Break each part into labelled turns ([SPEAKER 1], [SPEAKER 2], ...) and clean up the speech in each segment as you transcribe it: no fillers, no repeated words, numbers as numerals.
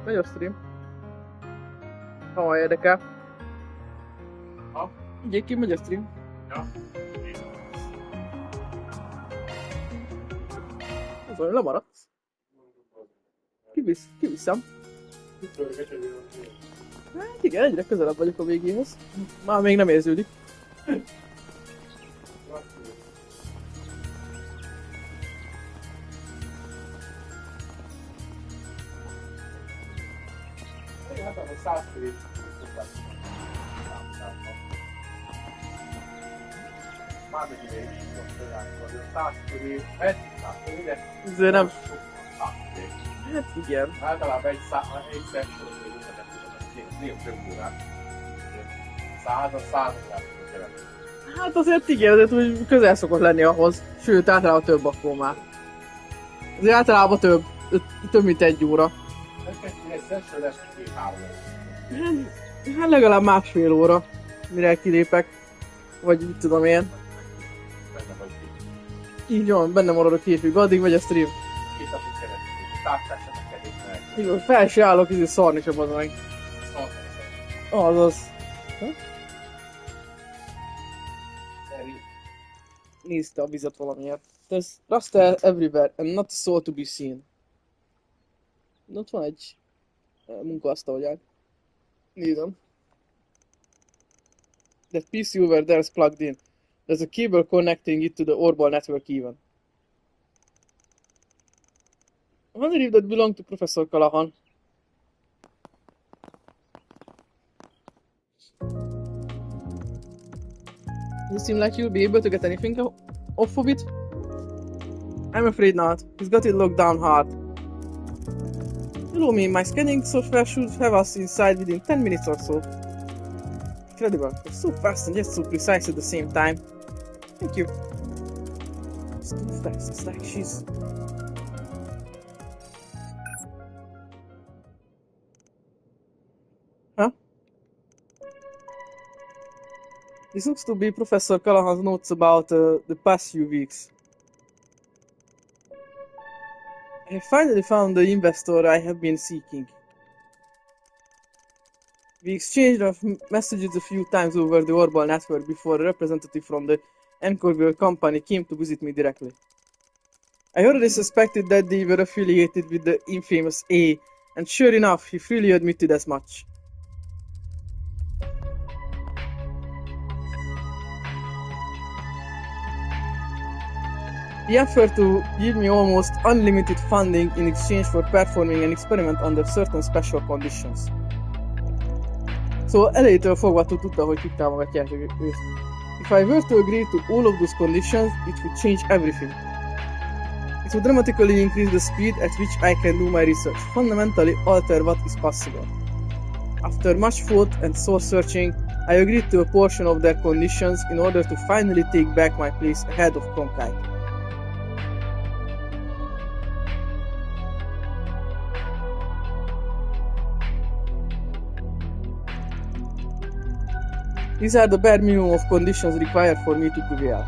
[SPEAKER 1] Megy a stream. Ha ma érdekel.
[SPEAKER 2] Ha?
[SPEAKER 1] Ugye ki megy a stream?
[SPEAKER 2] Ja.
[SPEAKER 1] Azon lemaradsz. Kiviszem. Hát igen, egyre közelebb vagyok a végéhez. Már még nem érződik.
[SPEAKER 2] Hát a 100 köré. Már mennyi még most vagy 100 köré, 100 köré, de
[SPEAKER 1] Azért nem.
[SPEAKER 2] 100 köré.
[SPEAKER 1] Hát igen.
[SPEAKER 2] Általában egy session négy több órát. 100 órát keresni.
[SPEAKER 1] Hát azért igen, azért úgy közel szokott lenni ahhoz. Sőt, általában több akkor már. Azért általában több mint 1 óra.
[SPEAKER 2] Egy session lesz 2-3 óra.
[SPEAKER 1] Hát legalább másfél óra, mire kilépek. Vagy mit tudom én.
[SPEAKER 2] Benne vagy
[SPEAKER 1] Így van, benne marad a képig, addig vagy a stream.
[SPEAKER 2] 2 napot keresztül. Tárcsásnak kell meg.
[SPEAKER 1] Igen, fel se állok, így szarni sem az meg. Azaz. Nézte a vizet valamiért. There's rust everywhere and not a soul to be seen. Ott van egy munkaasztalgyár. Nézem. That PC over there is plugged in. There's a cable connecting it to the Orbital network even. I wonder if that belonged to Professor Callahan. You seem like you'll be able to get anything off of it? I'm afraid not. He's got it locked down hard. Hello me, my scanning software should have us inside within 10 minutes or so. Incredible. It's so fast and yet so precise at the same time. Thank you. It's too fast. It's like she's... Huh? This looks to be Professor Callahan's notes about the past few weeks. I have finally found the investor I have been seeking. We exchanged messages a few times over the Orbital network before a representative from the Anchorville company came to visit me directly. I already suspected that they were affiliated with the infamous A, and sure enough, he freely admitted as much. He offered to give me almost unlimited funding in exchange for performing an experiment under certain special conditions. Szóval elejétől fogva tudta, hogy kik támogatják őt. If I were to agree to all of those conditions, it would change everything. It would dramatically increase the speed at which I can do my research, fundamentally alter what is possible. After much thought and soul searching, I agreed to a portion of their conditions in order to finally take back my place ahead of Cronkite. These are the bare minimum of conditions required for me to prevail.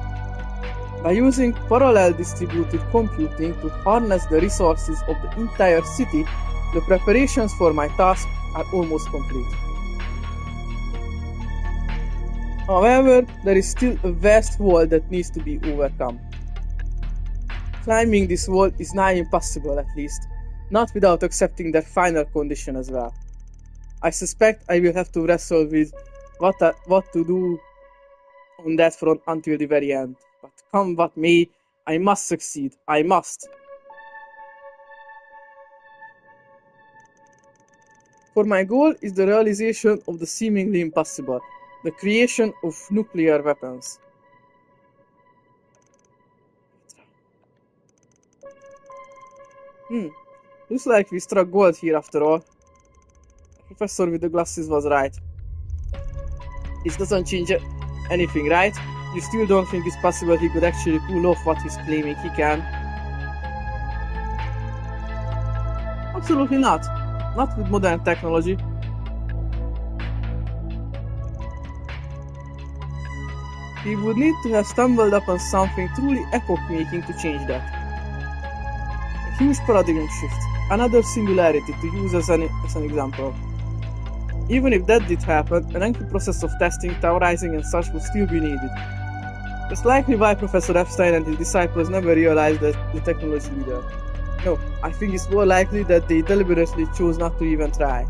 [SPEAKER 1] By using parallel distributed computing to harness the resources of the entire city, the preparations for my task are almost complete. However, there is still a vast wall that needs to be overcome. Climbing this wall is nigh impossible, at least, not without accepting their final condition as well. I suspect I will have to wrestle with what to do on that front until the very end. But come what may, I must succeed. I must. For my goal is the realization of the seemingly impossible, the creation of nuclear weapons. Looks like we struck gold here after all. The professor with the glasses was right. It doesn't change anything, right? You still don't think it's possible he could actually pull off what he's claiming he can? Absolutely not. Not with modern technology. He would need to have stumbled upon something truly epoch-making to change that. A huge paradigm shift. another singularity to use as an example. Even if that did happen, a lengthy process of testing, theorizing and such would still be needed. It's likely why Professor Epstein and his disciples never realized that the technology either. No, I think it's more likely that they deliberately chose not to even try.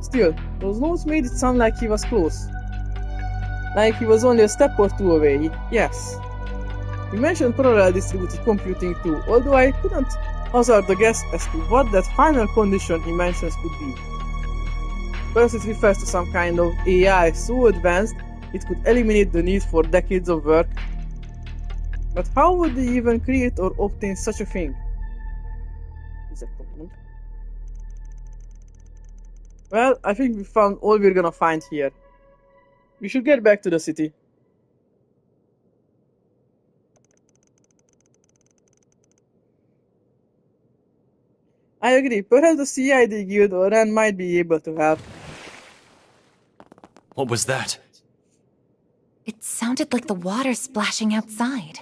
[SPEAKER 1] Still, those notes made it sound like he was close. Like he was only a step or two away, yes. He mentioned parallel distributed computing too, although I couldn't hazard a guess as to what that final condition he mentions could be. Perhaps it refers to some kind of AI so advanced it could eliminate the need for decades of work. But how would they even create or obtain such a thing? Is that problem? Well, I think we found all we're gonna find here. We should get back to the city. I agree, perhaps the CID guild or RAN might be able to help.
[SPEAKER 3] What was that?
[SPEAKER 4] It sounded like the water splashing outside.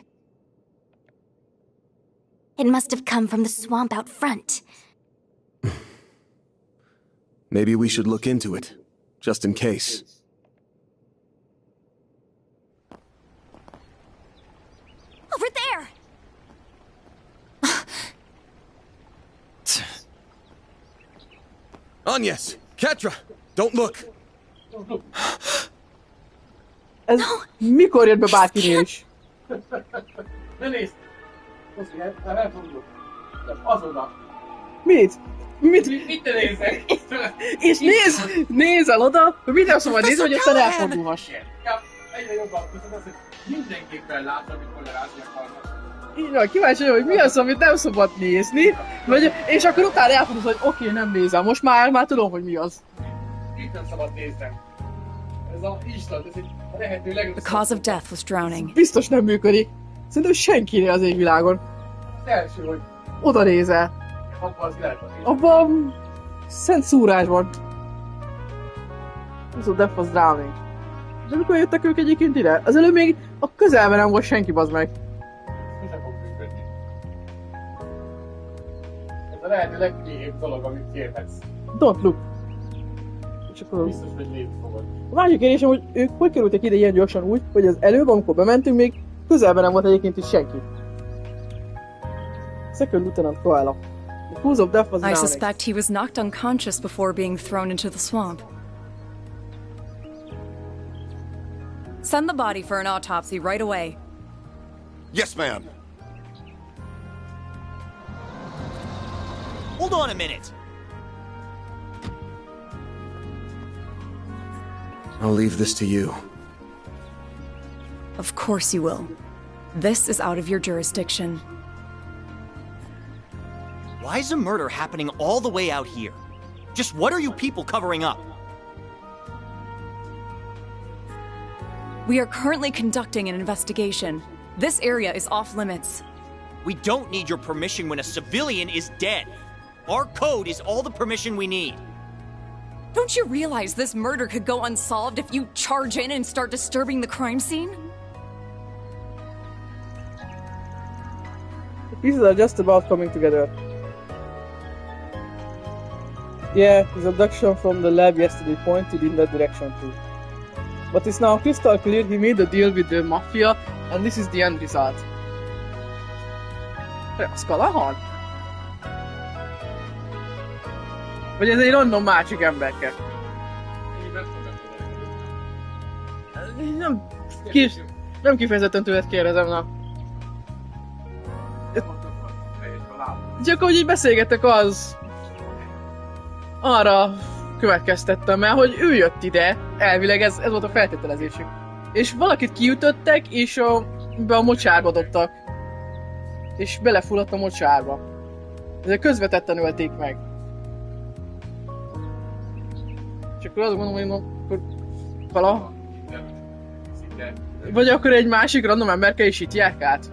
[SPEAKER 4] It must have come from the swamp out front.
[SPEAKER 5] Maybe we should look into it, just in case.
[SPEAKER 4] Over there!
[SPEAKER 5] Agnes! Ketra! Don't look!
[SPEAKER 1] Ez mikor jött be bárkinél is?
[SPEAKER 2] Ne nézd! Most ilyen, elfordulok. Azonnal.
[SPEAKER 1] Mit?
[SPEAKER 2] Mit te nézek?
[SPEAKER 1] És nézz el oda, hogy minden szabad nézni, hogy aztán elfordulhass.
[SPEAKER 2] Egyre jobban köszönöm azt, hogy mindenképpen lát, amit magyarázni akarnak.
[SPEAKER 1] Így van, kíváncsi vagyok, hogy mi az, amit nem szabad nézni, vagy, és akkor utána elfordulsz, hogy oké, nem nézem, most már tudom, hogy mi az.
[SPEAKER 2] Itt nem szabad néznem. Ez a instant, ez egy lehető legrosszabb.
[SPEAKER 6] The cause of death was drowning.
[SPEAKER 1] Biztos nem működik. Szerintem senkinél az égvilágon.
[SPEAKER 2] Az első, hogy
[SPEAKER 1] Oda nézel.
[SPEAKER 2] abban az világban néz.
[SPEAKER 1] Abban szent szúrás van. So death was drowning. De mikor jöttek ők egyébként ide? Az előbb még a közelben nem volt senki, bazd meg.
[SPEAKER 2] Sose fog működni. Ez a lehető legkéhébb dolog, amit kérhetsz.
[SPEAKER 1] Don't look. És akkor...
[SPEAKER 2] Biztos, hogy lépni fogod.
[SPEAKER 1] A másik kérdésem, hogy ők hogy kerültek ide ilyen gyorsan úgy, hogy az előbb, amikor bementünk, még közelben nem volt egyébként is senki. Second Lieutenant Koala. The cause of death was
[SPEAKER 6] I
[SPEAKER 1] drowning.
[SPEAKER 6] suspect he was knocked unconscious before being thrown into the swamp. Send the body for an autopsy right away.
[SPEAKER 5] Yes, ma'am.
[SPEAKER 3] Hold on a minute!
[SPEAKER 5] I'll leave this to you.
[SPEAKER 6] Of course you will. This is out of your jurisdiction.
[SPEAKER 3] Why is a murder happening all the way out here? Just what are you people covering up?
[SPEAKER 6] We are currently conducting an investigation. This area is off limits.
[SPEAKER 3] We don't need your permission when a civilian is dead. Our code is all the permission we need.
[SPEAKER 6] Don't you realize this murder could go unsolved if you charge in and start disturbing the crime scene?
[SPEAKER 1] The pieces are just about coming together. Yeah, his abduction from the lab yesterday pointed in that direction too. But it's now crystal clear he made a deal with the mafia, and this is the end result. A Scalahal? Vagy ez egy random másik emberke?
[SPEAKER 2] Így nem fogok
[SPEAKER 1] Nem kifejezetten tőled kérdezem, na. Csak ahogy így beszélgettek, az... Arra következtettem el, hogy ő jött ide, elvileg ez volt a feltételezésük. És valakit kiütöttek, és be a mocsárba dobtak. És belefulladt a mocsárba. Ezek közvetetten ölték meg. És akkor azt gondolom, hogy akkor valaha... Vagy akkor egy másik random emberke is itt járkált.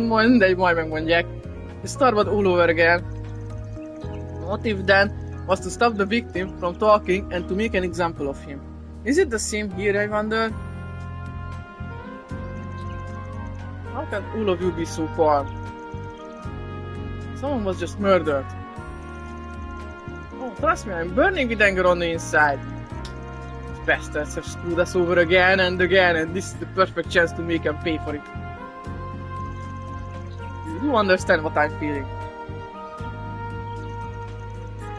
[SPEAKER 1] Majd megmondják. He started all over again. The motive then was to stop the victim from talking and to make an example of him. Is it the same here, I wonder? How can all of you be so calm? Someone was just murdered. Oh, trust me, I'm burning with anger on the inside. These bastards have screwed us over again, and this is the perfect chance to make them pay for it. You do understand what I'm feeling.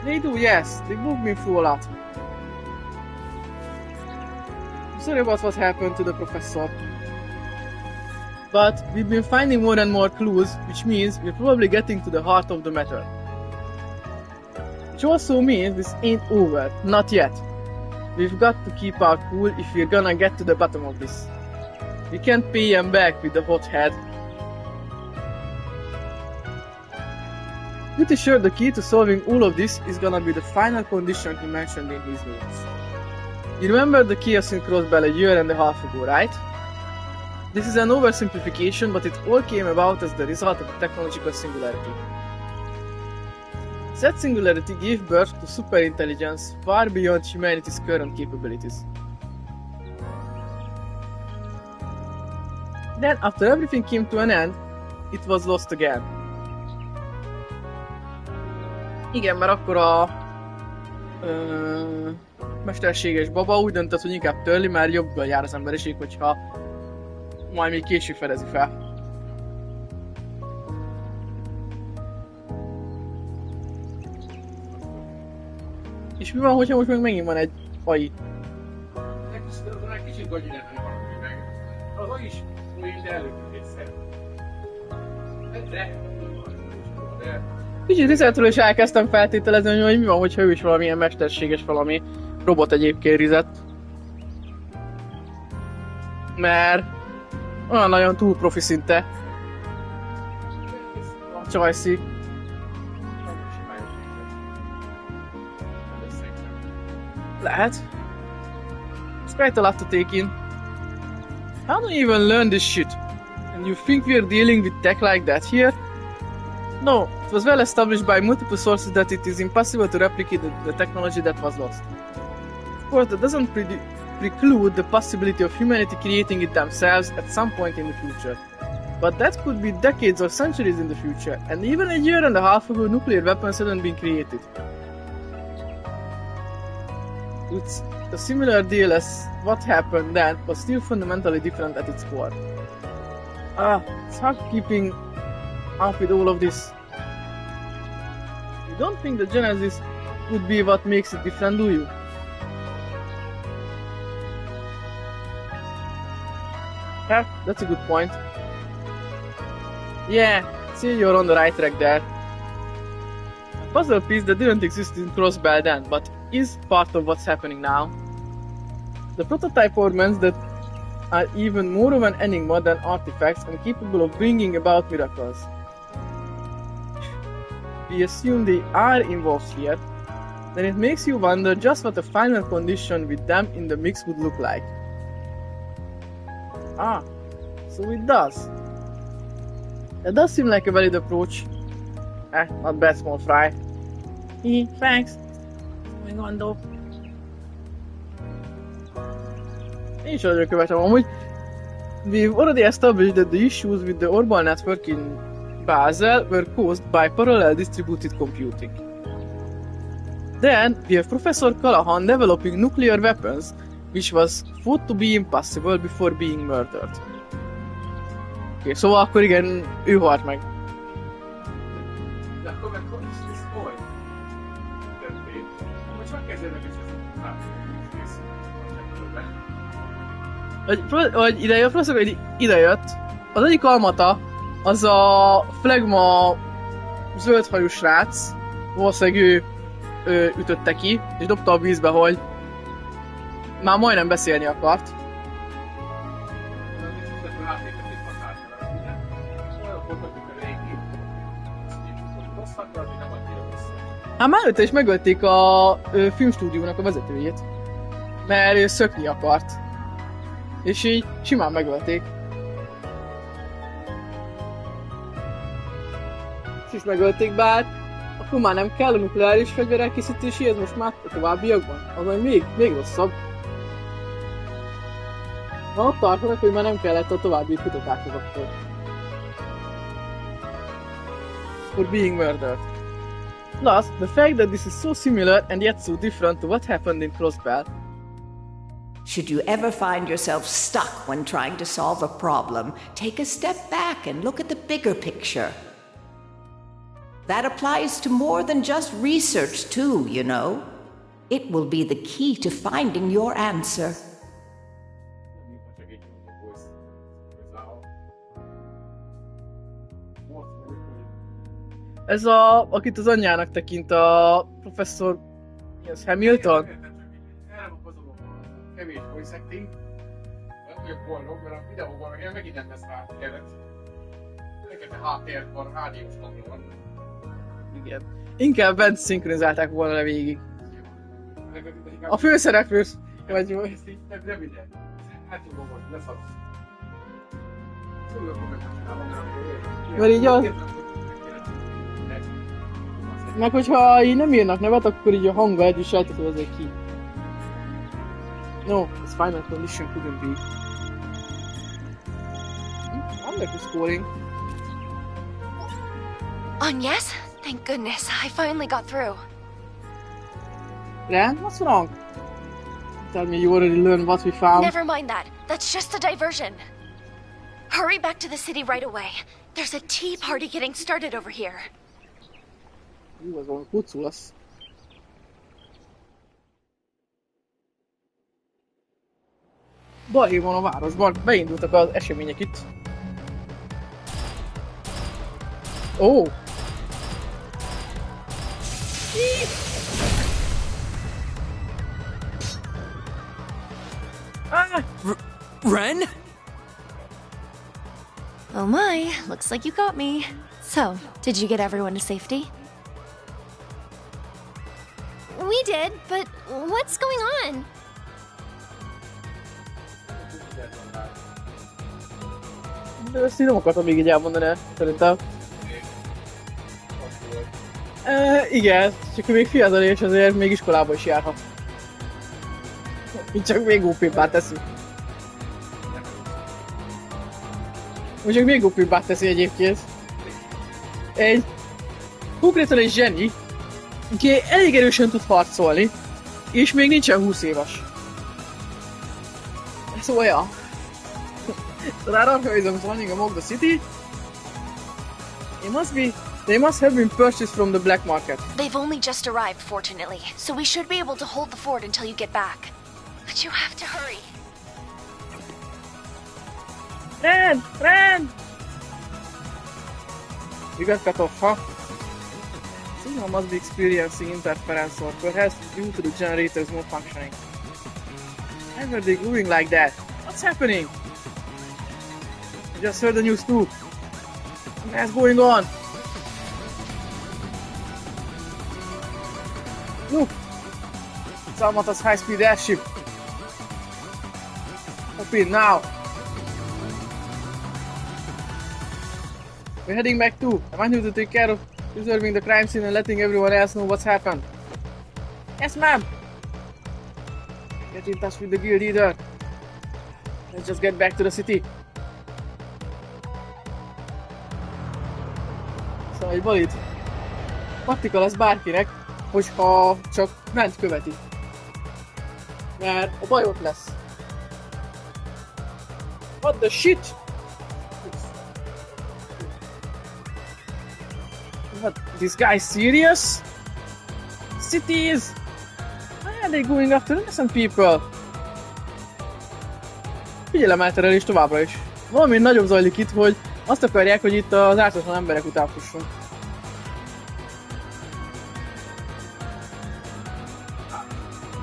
[SPEAKER 1] They do, yes. They moved me through a lot. I'm sorry about what happened to the professor. But we've been finding more and more clues, which means we're probably getting to the heart of the matter. Which also means this ain't over. Not yet. We've got to keep our cool if we're gonna get to the bottom of this. We can't pay him back with the hot head. Pretty sure the key to solving all of this is gonna be the final condition he mentioned in his notes. You remember the chaos in Crossbell a year and a half ago, right? This is an oversimplification, but it all came about as the result of a technological singularity. That singularity gave birth to superintelligence far beyond humanity's current capabilities. Then, after everything came to an end, it was lost again. Igen, mert akkor a mesterséges baba úgy döntött, hogy inkább törli, mert jobban jár az emberiség, hogyha majd még később fedezi fel. És mi van, hogyha most meg megint van egy AI?
[SPEAKER 2] Kicsit gagyinálni van, meg. Az AI is úgy előkészítszer.
[SPEAKER 1] Kicsit Rizetről is elkezdtem feltételezni, hogy mi van, hogyha ő is valamilyen mesterséges valami robot egyébként Rizet. Mert olyan nagyon túl profi szinte. A Csajci. Lehet. It's quite a lot to take in. How do you even learn this shit? And you think we're dealing with tech like that here? No, it was well established by multiple sources that it is impossible to replicate the technology that was lost. Of course, that doesn't preclude the possibility of humanity creating it themselves at some point in the future. But that could be decades or centuries in the future, and even a year and a half ago nuclear weapons hadn't been created. It's a similar deal as what happened then, but still fundamentally different at its core. It's hard keeping up with all of this. You don't think the genesis would be what makes it different, do you? Yeah, that's a good point. Yeah, see, you're on the right track there. A puzzle piece that didn't exist in Crossbell then, but is part of what's happening now. The prototype ornaments that are even more of an enigma than artifacts and capable of bringing about miracles. We assume they are involved here, then it makes you wonder just what a final condition with them in the mix would look like. So it does. That does seem like a valid approach. Not bad, small fry. Thanks. What's going on though? Én is nagyon követem amúgy. We've already established that the issues with the Orbital network in Basel were caused by parallel distributed computing. Then we have Professor Callahan developing nuclear weapons, which was thought to be impossible before being murdered. Oké, szóval akkor igen, ő halt meg.
[SPEAKER 2] De akkor meg hogy is hogy? Most csak kezdődnek és
[SPEAKER 1] hogy idejött, professzor, hogy idejött. Az egyik almata, az a flegma zöldhajú srác, valószínűleg ő ütötte ki, és dobta a vízbe, hogy már majdnem beszélni akart. Hát már előtte is megölték a filmstúdiónak a vezetőjét, mert ő szökni akart. És így simán megölték. Ezt is megölték, bár akkor már nem kell a nukleáris fegyverek készítéséhez most már a továbbiakban. Az majd még rosszabb. Na ott tartanak, hogy már nem kellett a további kutatáshoz akkor. for being murdered. Plus, the fact that this is so similar and yet so different to what happened in Crossbell.
[SPEAKER 7] Should you ever find yourself stuck when trying to solve a problem, take a step back and look at the bigger picture. That applies to more than just research, too, you know. It will be the key to finding your answer.
[SPEAKER 1] Ez akit az anyjának tekint a professzor... Ez Hamilton?
[SPEAKER 2] Erre van azon a kevés voice acting. Nem vagyok boldog, mert a videóban meg én megint nem lesz háttéret. Neked a háttér van, rádiós hangja van.
[SPEAKER 1] Igen. Inkább bent szinkronizálták volna le végig. A főszereplős... Vagy jó.
[SPEAKER 2] Ezt így nem minden. Hát jó volt, leszarok. Szóval akkor megcsinálom.
[SPEAKER 1] Mert így az... Meg hogyha így nem írnak nevet, akkor így a hanggal együtt sejtető azért ki. No, this final condition couldn't be. I'm like scoring.
[SPEAKER 8] Yes? Thank goodness, I finally got through.
[SPEAKER 1] Ren, what's wrong? Tell me you already learned what we found.
[SPEAKER 8] Never mind that. That's just a diversion. Hurry back to the city right away. There's a tea party getting started over here.
[SPEAKER 1] Jó, az valami kucú lesz. Balhé van a városban, beindultak az események itt. Ó!
[SPEAKER 6] Ren?
[SPEAKER 8] Oh my, looks like you got me. So, did you get everyone to safety? We did, but what's going on?
[SPEAKER 1] De ezt így nem akartam még így elmondani, szerintem. Igen, csak még fiatal és azért még iskolába is járhat. Így csak még OP-bbá teszi. Úgy csak még OP-bbá teszi egyébként. Konkrétan egy zseni, aki elég erősen tud harcolni, és még nincsen 20 éves. Szóval, ja. There are organisms running among the city. They must have been purchased from the black market.
[SPEAKER 8] They've only just arrived, fortunately, so we should be able to hold the fort until you get back. But you have to hurry.
[SPEAKER 1] Ren! You got cut off, huh? Signal must be experiencing interference or perhaps due to the generator's not functioning. Why were they glowing like that? What's happening? I just heard the news too. What's going on? Look! It's Almata's high-speed airship. Open now! We're heading back too. I want you to take care of preserving the crime scene and letting everyone else know what's happened. Yes, ma'am! Get in touch with the guild leader. Let's just get back to the city. Szóval egy balid. Taktika lesz bárkinek, hogyha csak ment követi. Mert a baj ott lesz. What the shit? What, this guy serious? Cities? Why are they going after innocent people? Figyelemelterelés továbbra is. Valami nagyobb zajlik itt, hogy azt akarják, hogy itt az ártatlan emberek után fussunk.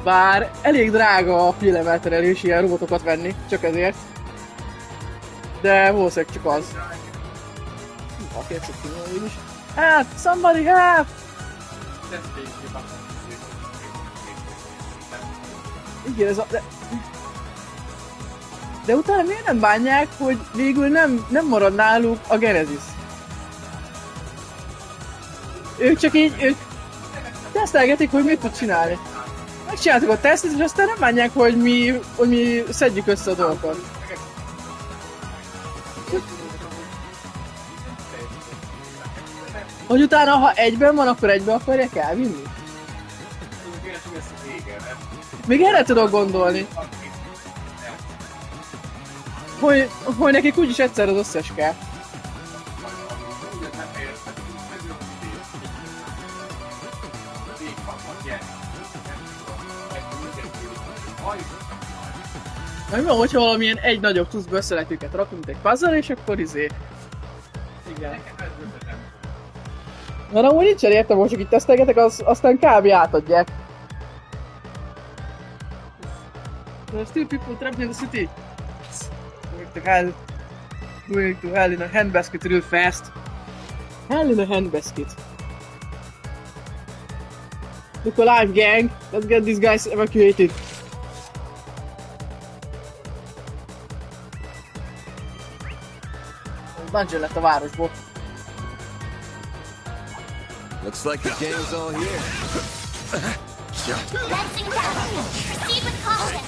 [SPEAKER 1] Bár elég drága a figyelemelterelés ilyen robotokat venni, csak ezért. De valószínűleg csak az. Aki ezt csak is. Help! Somebody help! Igen, ez a... De utána miért nem bánják, hogy végül nem marad náluk a Genesis? Ők csak így... tesztelgetik, hogy mit tud csinálni. Megcsináltuk a tesztet, és aztán nem bánják, hogy mi szedjük össze a dolgokat. Hogy utána, ha egyben van, akkor egybe akarják elvinni? Még erre tudok gondolni. Hogy nekik úgyis egyszer az összes kell. Meg van, hogyha valamilyen egy nagyobb tuszba össze lehet őket rakni, mint egy puzzle, és akkor igen. Na, amúgy nincsen értem, hogy csak itt tesztelgetek, aztán kb. Átadják. There are still people trapped in the city. Going to hell in a handbasket real fast. Hell in a handbasket. Look alive, gang! Let's get these guys evacuated. Dungeon lett a városból.
[SPEAKER 5] Looks like the gang's all here.
[SPEAKER 8] Fencing down. Proceed with caution.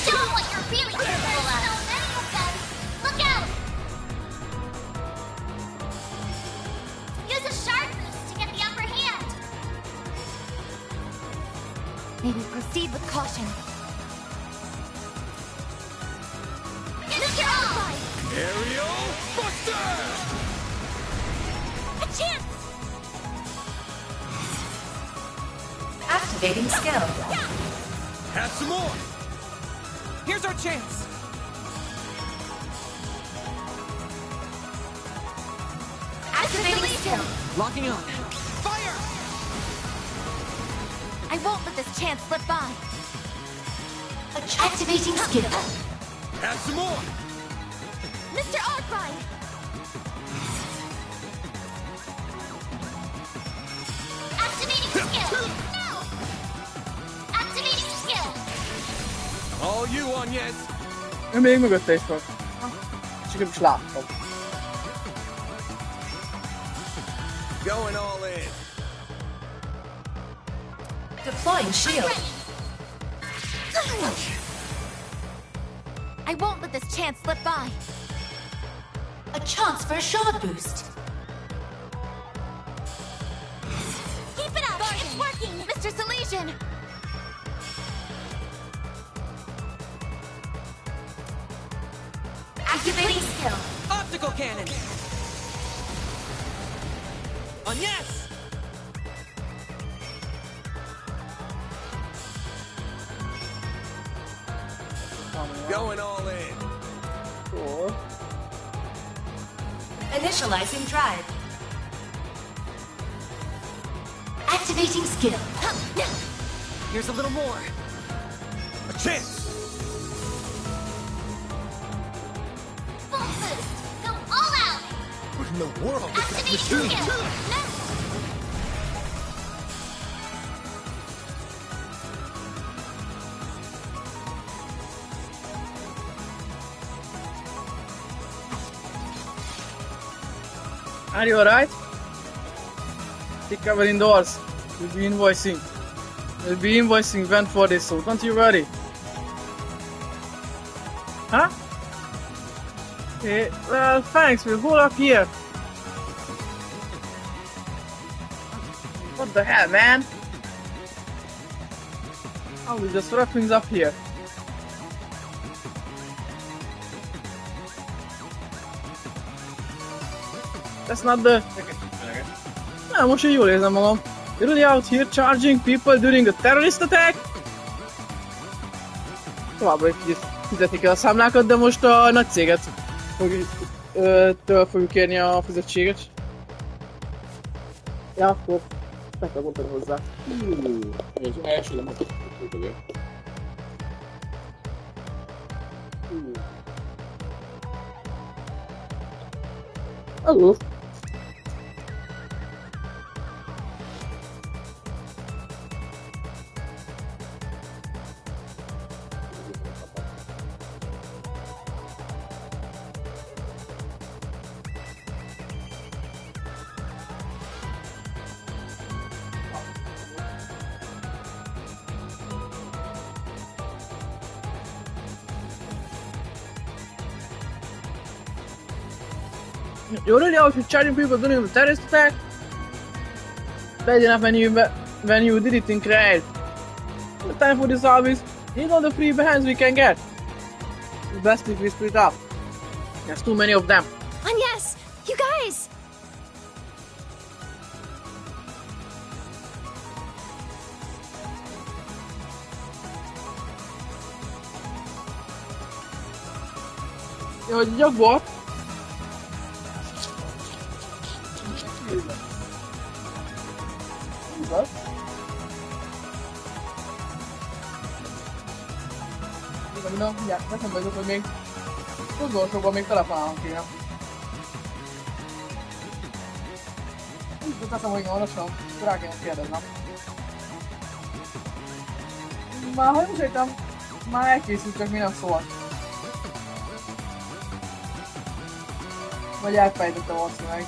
[SPEAKER 8] Show them what you're really capable of. Look out! Use a shard boost to get the upper hand.
[SPEAKER 4] May we proceed with caution.
[SPEAKER 8] Mr. Alpine!
[SPEAKER 5] Aerial Buster!
[SPEAKER 8] A chance!
[SPEAKER 7] Activating skill.
[SPEAKER 5] Have some more!
[SPEAKER 3] Here's our chance.
[SPEAKER 8] Activating skill.
[SPEAKER 3] Locking on. Fire!
[SPEAKER 4] I won't let this chance slip by.
[SPEAKER 8] Activating skill.
[SPEAKER 5] Have some more!
[SPEAKER 8] Mr. Arkwright! Activating skill. No! Activating skill.
[SPEAKER 5] All you, Agnes!
[SPEAKER 1] Ő még mögötte is van. Csak nem is láttam.
[SPEAKER 5] Going all in.
[SPEAKER 7] Deploying shield.
[SPEAKER 4] I won't let this chance slip by.
[SPEAKER 7] A chance for a shard boost.
[SPEAKER 8] Keep it up! It's working!
[SPEAKER 4] Mr. Salesian!
[SPEAKER 8] Activating skill.
[SPEAKER 3] Optical cannon. On yes.
[SPEAKER 5] Going all in.
[SPEAKER 1] Cool.
[SPEAKER 7] Initializing drive.
[SPEAKER 8] Activating skill.
[SPEAKER 3] Here's a little more.
[SPEAKER 5] A chance!
[SPEAKER 8] Full boost. Go all out.
[SPEAKER 5] What in the world is that
[SPEAKER 8] Activating
[SPEAKER 5] machine?
[SPEAKER 8] skill. No.
[SPEAKER 1] Are you alright? Keep covering doors. We'll be invoicing. When for this, so don't you worry. Huh? Okay, well, thanks. We'll hold up here. What the hell, man? Oh, we'll just wrap things up here. That's not the... Na, most én jól érzem magam. You're really out here charging people during a terrorist attack? Továbbra is fizetni kell a számlákat, de most a nagy céget től fogjuk kérni a fizetséget. Ja, akkor meg kell mondani hozzá.
[SPEAKER 2] És első nem akarok tudni.
[SPEAKER 1] Az. You're really out here charging people doing the terrorist attack? Bad enough when you did it in Crate. The time for this service, need all the free bands we can get. It's best if we split up. There's too many of them.
[SPEAKER 8] And yes, you guys!
[SPEAKER 1] Yo, you what? Nem nekem vagyok, hogy még utolsóban még telefonálom kéne. Úgy teszem, hogy lassan rá kéne kérdeznem. Már ha nem sejtem, már elkészült, csak mi nem szólt. Vagy elfejtettem valószínűleg.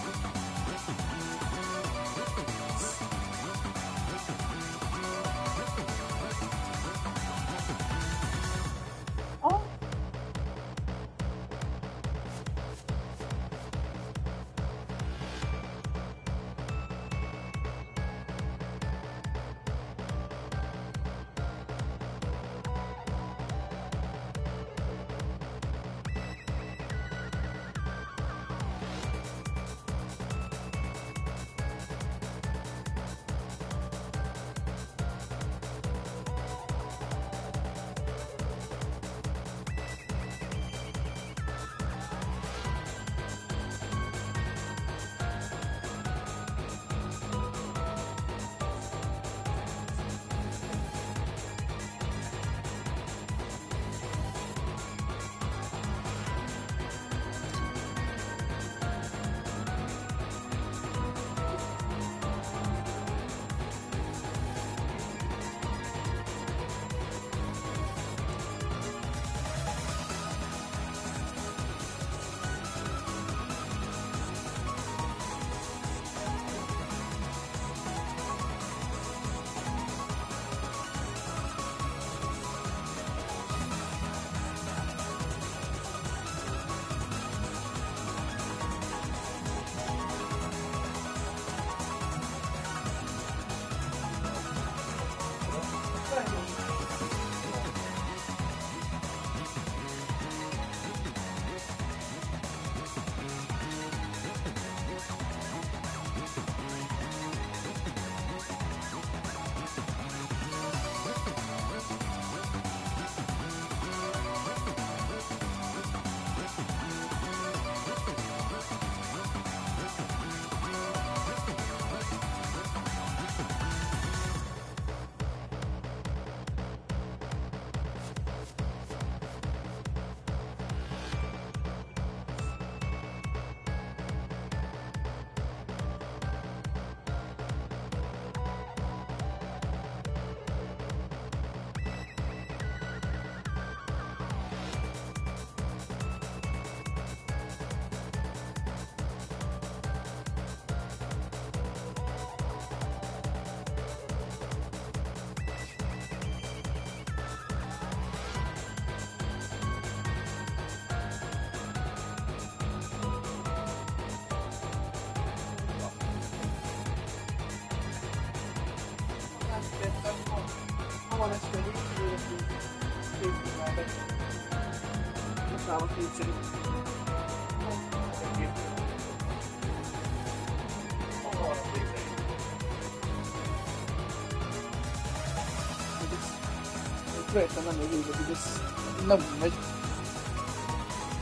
[SPEAKER 1] Értem, nem még így, hogy ez nem úgy megy.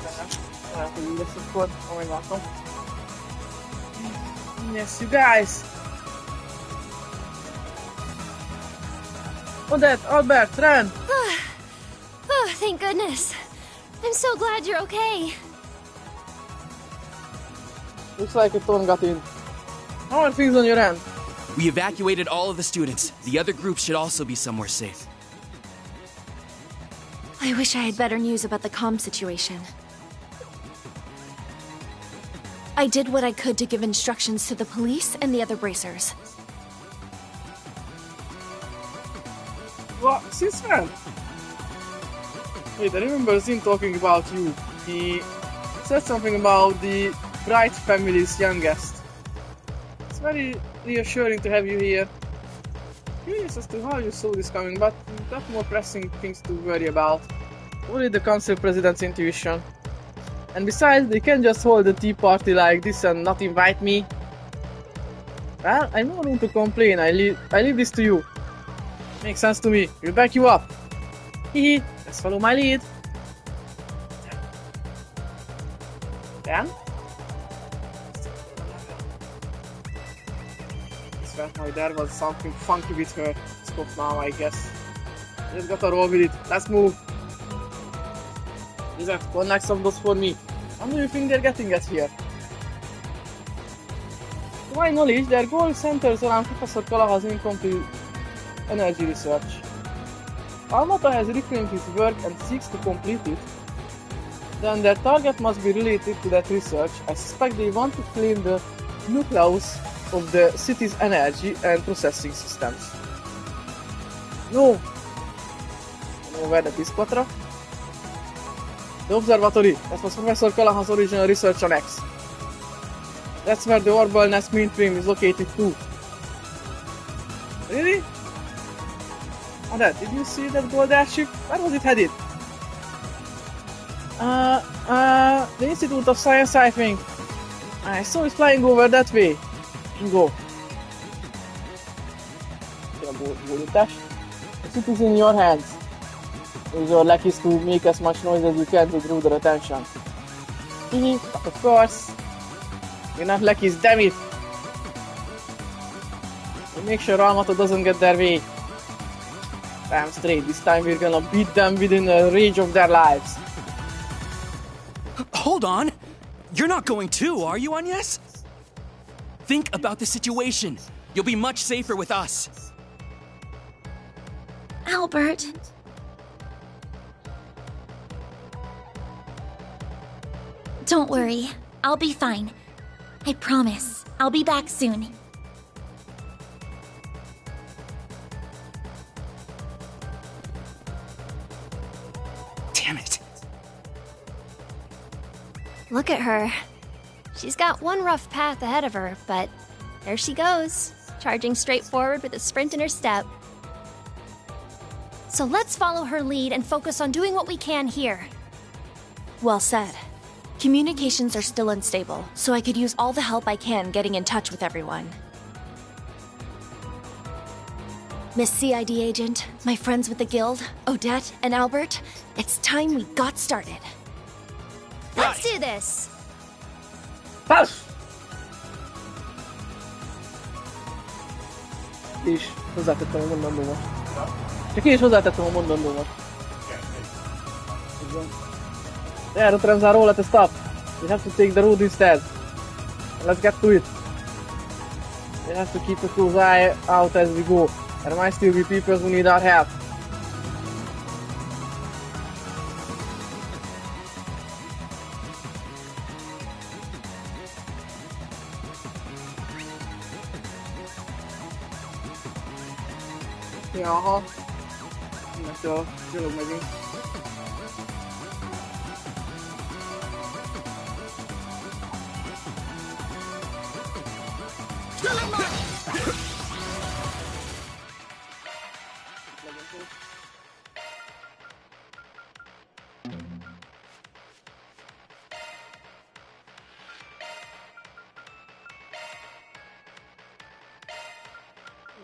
[SPEAKER 1] De lehet, hogy így lesz akkor, ahogy látom. Yes, you guys! Odette, Albert, Ren!
[SPEAKER 8] Oh, thank goodness. I'm so glad you're okay.
[SPEAKER 1] Looks like a torn got in. How are things on your end?
[SPEAKER 9] We evacuated all of the students. The other groups should also be somewhere safe.
[SPEAKER 8] I wish I had better news about the comm situation. I did what I could to give instructions to the police and the other bracers.
[SPEAKER 1] What? Since when? Wait, I remember Zin talking about you. He said something about the Bright family's youngest. It's very reassuring to have you here. Curious as to how you saw this coming, but got more pressing things to worry about. Only the council president's intuition. And besides, they can't just hold a tea party like this and not invite me. Well, I'm no room to complain. I leave this to you. Makes sense to me. We'll back you up. Hehe, let's follow my lead. Then? I felt like there was something funky with her. Stop now, I guess. Just gotta roll with it. Let's move. Lizard, connect some of those for me. How do you think they're getting us here? To my knowledge, their goal centers around Professor Callaghan's incomplete energy research. Almata has reclaimed his work and seeks to complete it. Then their target must be related to that research. I suspect they want to claim the nucleus of the city's energy and processing systems. No! I know where that is, Quatra. The observatory. That was Professor Callaghan's original research on X. That's where the orbital nest mainframe is located too. Really? Oh, did you see that gold airship? Where was it headed? The Institute of Science, I think. I saw it flying over that way. Go. The city is in your hands. Use your luckies to make as much noise as you can to draw their attention. But of course, you're not luckies, damn it! So make sure Almata doesn't get their way. Damn straight, this time we're gonna beat them within the range of their lives.
[SPEAKER 9] Hold on! You're not going too, are you, Agnes? Think about the situation. You'll be much safer with us.
[SPEAKER 8] Albert. Don't worry. I'll be fine. I promise. I'll be back soon.
[SPEAKER 9] Damn it.
[SPEAKER 10] Look at her. She's got one rough path ahead of her, but there she goes, charging straight forward with a sprint in her step. So let's follow her lead and focus on doing what we can here.
[SPEAKER 6] Well said. Communications are still unstable, so I could use all the help I can getting in touch with everyone. Miss CID agent, my friends with the guild, Odette and Albert, it's time we got started.
[SPEAKER 10] Let's do this!
[SPEAKER 1] Pass! És hozzátettem a mondandómat. Csak én is hozzátettem a mondandómat. Yeah, Rotterdam's are all at the stop. We have to take the road instead. Let's get to it. We have to keep a close eye out as we go. There might still be people who need our help. Jaha. Innentől gyalog megyünk.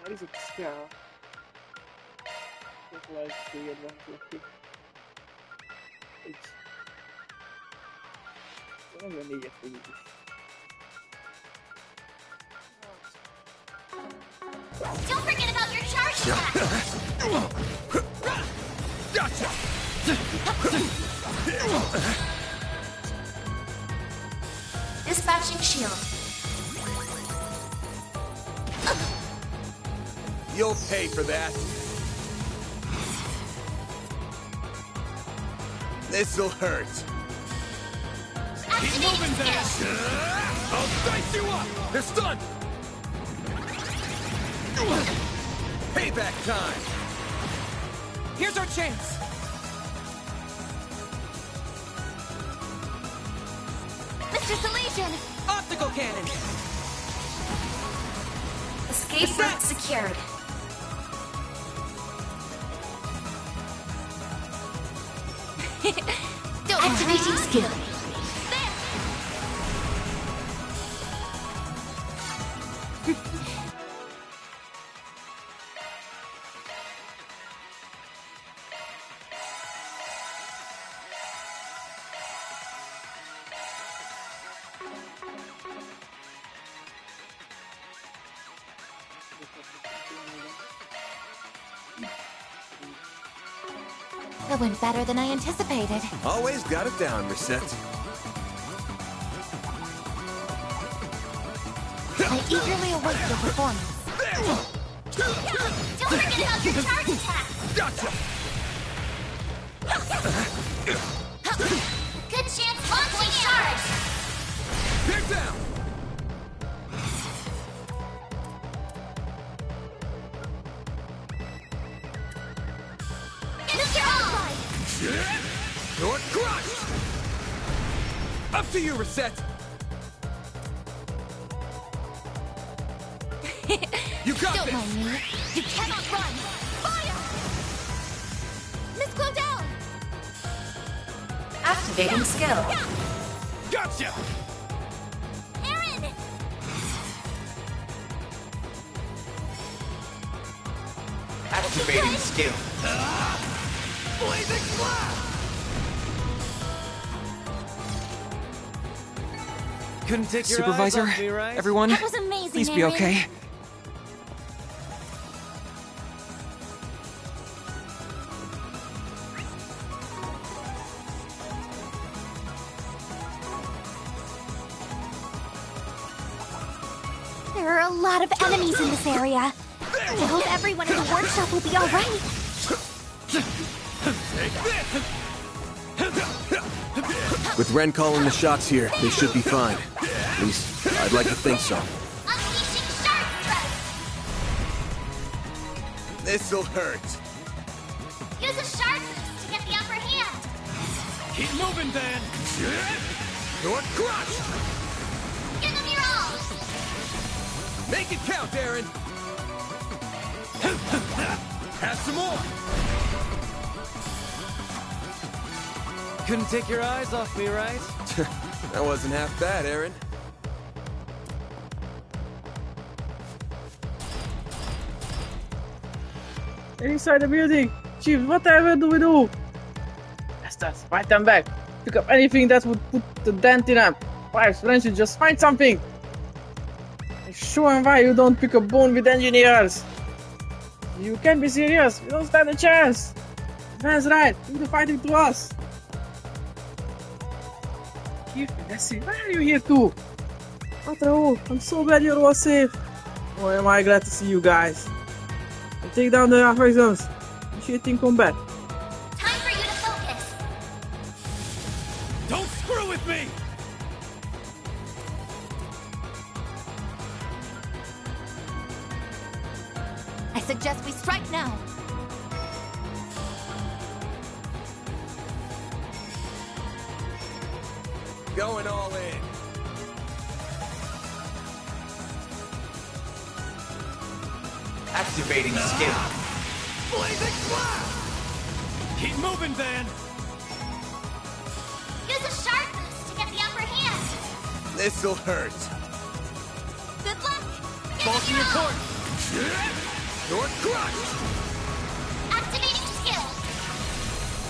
[SPEAKER 1] What is it? Yeah. That's why it's the advantage. It's... I'm gonna need it for you.
[SPEAKER 8] Don't forget about your charge attack!
[SPEAKER 5] Gotcha!
[SPEAKER 8] Dispatching shield.
[SPEAKER 5] You'll pay for that. This'll hurt.
[SPEAKER 8] Keep moving,
[SPEAKER 5] Vash! I'll dice you up! They're stunned! Payback time!
[SPEAKER 9] Here's our chance!
[SPEAKER 8] Just a lesion.
[SPEAKER 9] Optical cannon!
[SPEAKER 8] Escape route secured. Activating skill.
[SPEAKER 4] That went better than I anticipated.
[SPEAKER 5] Always got it down, Reset.
[SPEAKER 4] I eagerly await your performance.
[SPEAKER 8] Don't forget about your charge attack.
[SPEAKER 5] Gotcha!
[SPEAKER 8] Good chance launching charge.
[SPEAKER 5] Pick down! You're crushed! Up to you, Reset! You got
[SPEAKER 4] Don't
[SPEAKER 5] this!
[SPEAKER 4] mind me.
[SPEAKER 8] You cannot run. Fire!
[SPEAKER 4] Miss Claudel!
[SPEAKER 7] Activating skill.
[SPEAKER 5] Gotcha!
[SPEAKER 8] Aaron!
[SPEAKER 3] Activating skill.
[SPEAKER 5] Blazing blast!
[SPEAKER 9] Couldn't take your
[SPEAKER 11] Supervisor,
[SPEAKER 9] eyes off me, right?
[SPEAKER 11] everyone,
[SPEAKER 8] That was amazing,
[SPEAKER 11] please be
[SPEAKER 8] Aaron.
[SPEAKER 11] okay.
[SPEAKER 8] There are a lot of enemies in this area. I hope everyone in the workshop will be alright.
[SPEAKER 5] With Ren calling the shots here, they should be fine. At least, I'd like to think so.
[SPEAKER 8] Unleashing Shark Thrust!
[SPEAKER 5] This'll hurt.
[SPEAKER 8] Use a Shark Boost to get the upper hand.
[SPEAKER 9] Keep moving, Van!
[SPEAKER 5] You're crushed!
[SPEAKER 8] Give them your all!
[SPEAKER 5] Make it count, Aaron! Have some more!
[SPEAKER 9] Couldn't take your eyes off me, right?
[SPEAKER 5] That wasn't half bad, Aaron.
[SPEAKER 1] Inside the building! Chief, whatever do we do? Bastards, fight them back! Pick up anything that would put the dent in them! Wives, wrenches, just find something! Show them why you don't pick a bone with engineers! You can't be serious! We don't stand a chance! Van's right! Leave the fighting to us! Chief, Nessie, why are you here too? After all, I'm so glad you're all safe! Oh, am I glad to see you guys! And take down the Aphorisms! Initiating combat!
[SPEAKER 8] Time for you to focus.
[SPEAKER 9] Don't screw with me!
[SPEAKER 4] I suggest we strike now.
[SPEAKER 5] Going all in.
[SPEAKER 3] Activating skill.
[SPEAKER 5] Blazing blast!
[SPEAKER 9] Keep moving, Van!
[SPEAKER 8] Use a Shark Boost to get the upper hand.
[SPEAKER 5] This'll hurt.
[SPEAKER 8] Good luck.
[SPEAKER 9] Bulking your cord!
[SPEAKER 5] You're crushed!
[SPEAKER 8] Activating skill.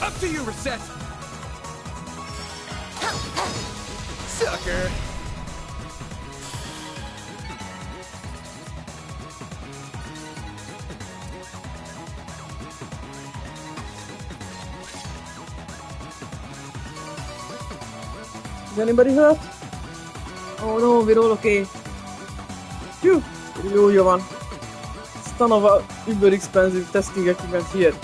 [SPEAKER 5] Up to you, Reset! Sucker!
[SPEAKER 1] Is anybody hurt? Oh no, we're all okay. Phew! Jó van. It's ton of uber expensive testing equipment here.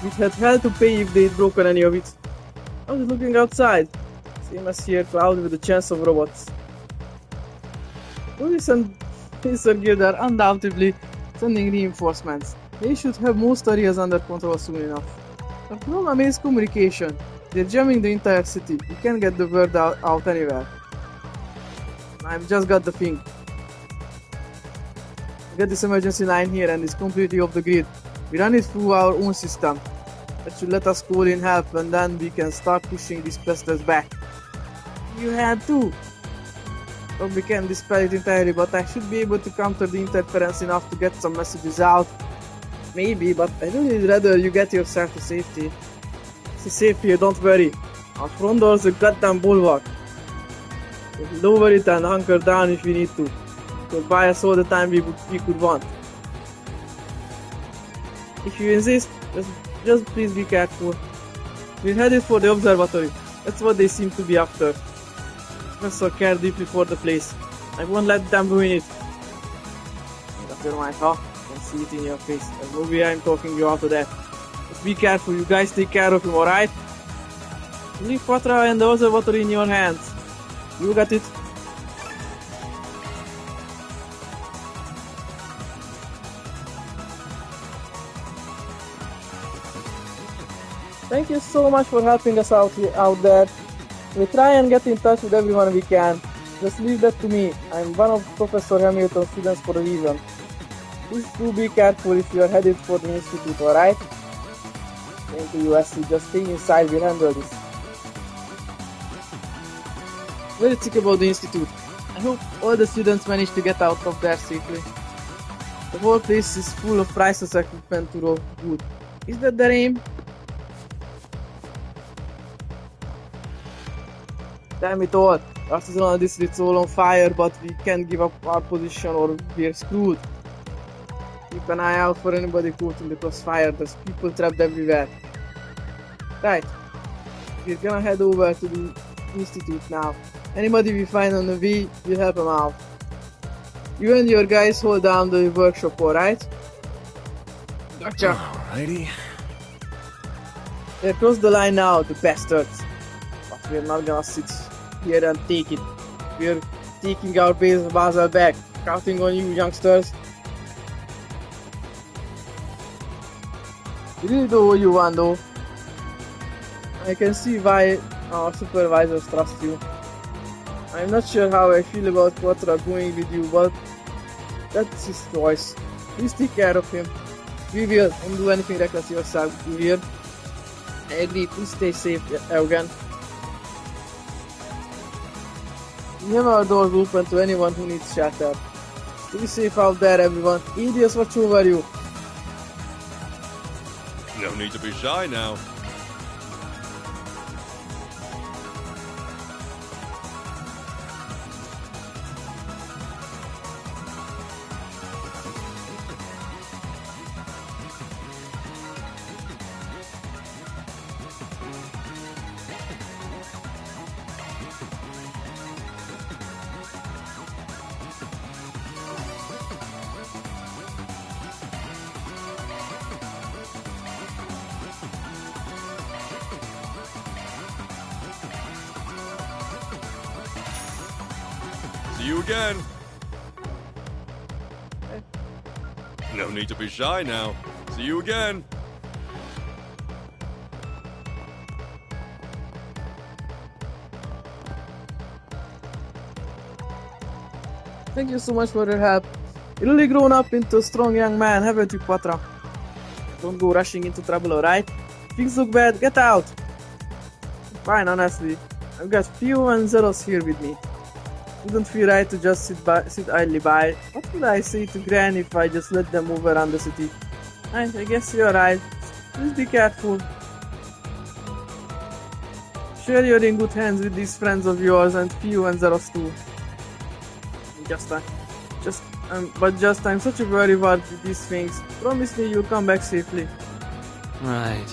[SPEAKER 1] We'd had hell to pay if they'd broken any of it. I was looking outside. Same as here, cloud with a chance of robots. Police and Mr. Guild are undoubtedly sending reinforcements. They should have most areas under control soon enough. The problem is communication. They're jamming the entire city. You can't get the word out anywhere. I've just got the thing. Get this emergency line here and it's completely off the grid. We run it through our own system. That should let us call in help and then we can start pushing these clusters back. You had to. Probably can't dispel it entirely, but I should be able to counter the interference enough to get some messages out. Maybe, but I really rather you get yourself to safety. It's safe here, don't worry. Our front door's a goddamn bulwark. We'll lower it and hunker down if we need to. It will buy us all the time we could want. If you insist, just please be careful. We're headed for the observatory. That's what they seem to be after. Professor cared deeply for the place. I won't let them ruin it. Make up your mind, huh? I can see it in your face. There's no way I'm talking you out of that. Just be careful, you guys take care of him, alright? Leave Patra and the observatory in your hands. You got it. Thank you so much for helping us out there. We try and get in touch with everyone we can. Just leave that to me. I'm one of Professor Hamilton's students for a reason. Please do be careful if you are headed for the institute, alright? Thank you, USC. Just stay inside, we'll handle this. What do you think about the institute? I hope all the students manage to get out of there safely. The whole place is full of priceless equipment to roll good. Is that their aim? Damn it all! Artisanal district's all on fire, but we can't give up our position or we're screwed. Keep an eye out for anybody caught in the crossfire, there's people trapped everywhere. Right, we're gonna head over to the institute now. Anybody we find on the way, we'll help them out. You and your guys hold down the workshop, alright? Gotcha.
[SPEAKER 5] Alrighty.
[SPEAKER 1] They crossed the line now, the bastards. But we're not gonna sit here and take it. We're taking our base of Basel back. Counting on you, youngsters. You really do what you want, though. I can see why our supervisors trust you. I'm not sure how I feel about Quattro going with you, but that's his choice. Please take care of him. We will. Don't do anything reckless yourself, you hear? I agree. Please stay safe, Eugen. We have our doors open to anyone who needs shelter. Be safe out there, everyone. Idiots, watch over you.
[SPEAKER 11] No need to be shy now. See you again. No need to be shy now. See you again.
[SPEAKER 1] Thank you so much for your help. You've really grown up into a strong young man, haven't you, Patra? Don't go rushing into trouble, alright? Things look bad, get out! Fine, honestly. I've got few and zeros here with me. Wouldn't feel right to just sit idly by. What would I say to Gran if I just let them move around the city? I guess you're right. Please be careful. Sure, you're in good hands with these friends of yours and few and zeros too. I'm such a worrywart with these things. Promise me you'll come back safely.
[SPEAKER 9] Right.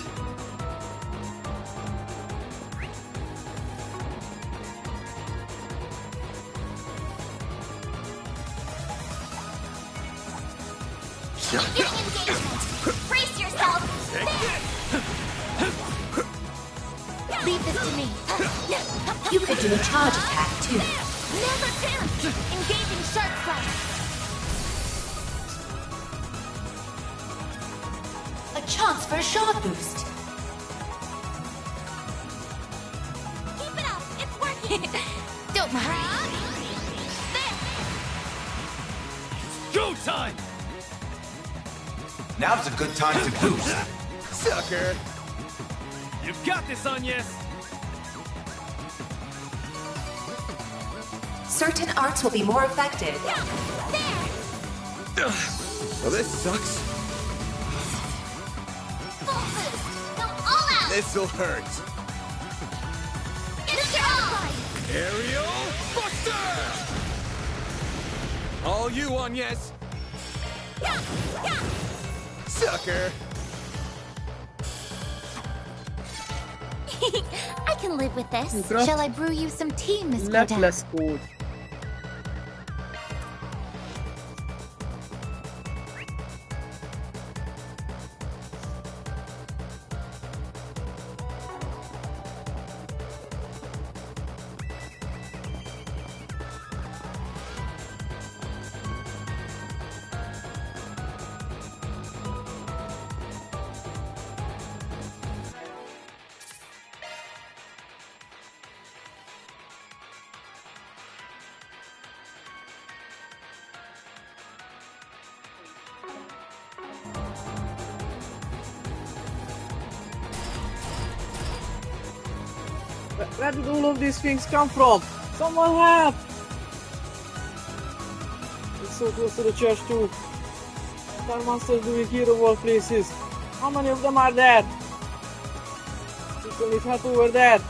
[SPEAKER 8] Brace yourself! Leave this to me.
[SPEAKER 7] You could do a charge attack, too.
[SPEAKER 8] Never chance! Engaging shark flash!
[SPEAKER 7] A chance for a shot boost.
[SPEAKER 9] Go time!
[SPEAKER 12] Now's a good time to boost.
[SPEAKER 9] Sucker! You've got this, Agnes!
[SPEAKER 4] Certain arts will be more effective.
[SPEAKER 5] Well, this sucks.
[SPEAKER 8] Full boost! Go all out!
[SPEAKER 5] This'll hurt.
[SPEAKER 9] Aerial Buster!
[SPEAKER 5] All you, Agnes.
[SPEAKER 9] Sucker!
[SPEAKER 8] I can live with this.
[SPEAKER 1] Mikra?
[SPEAKER 8] Shall I brew you some tea, Miss
[SPEAKER 1] Lett
[SPEAKER 8] Godin?
[SPEAKER 1] lesz kód. Where did all of these things come from? Someone help! It's so close to the church too. What are monsters doing here of all places? How many of them are there? People need help over there.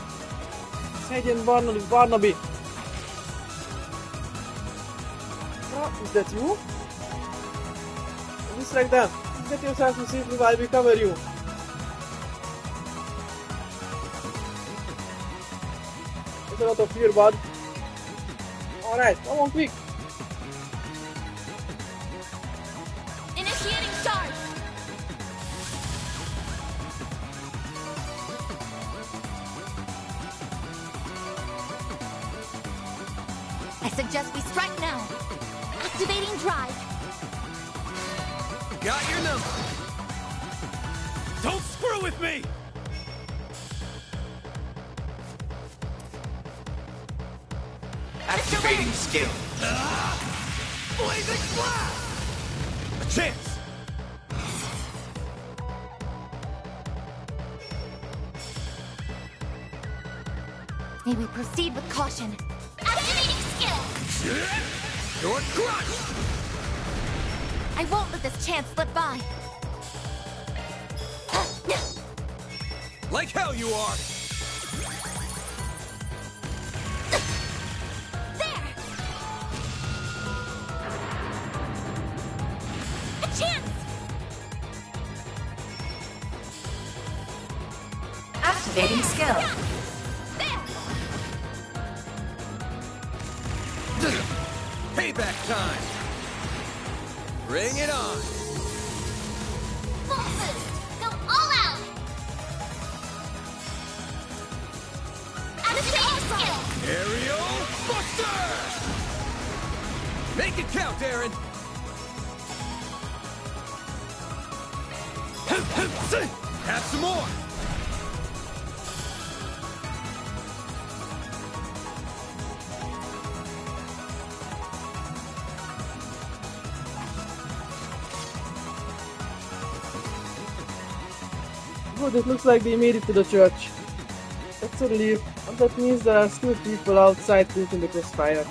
[SPEAKER 1] Sergeant Barnaby. Is that you? Just like that. Get yourself to safety while we cover you. There's a lot of fear, bud. Alright, come on, quick.
[SPEAKER 8] Initiating charge! I suggest we strike now. Activating drive.
[SPEAKER 9] Got your number! Don't screw with me!
[SPEAKER 12] Activating skill.
[SPEAKER 9] Blazing blast! A chance!
[SPEAKER 8] May we proceed with caution. Activating skill!
[SPEAKER 9] You're crushed!
[SPEAKER 8] I won't let this chance slip by.
[SPEAKER 9] Like hell you are!
[SPEAKER 8] There! A chance!
[SPEAKER 4] Activating skill.
[SPEAKER 9] Payback time! Bring it on!
[SPEAKER 8] Full boost! Go all out! Activating skill!
[SPEAKER 9] Aerial Buster! Make it count, Aaron! Have some more!
[SPEAKER 1] Good, it looks like they made it to the church. That's a relief, and that means there are still people outside caught in the crossfire.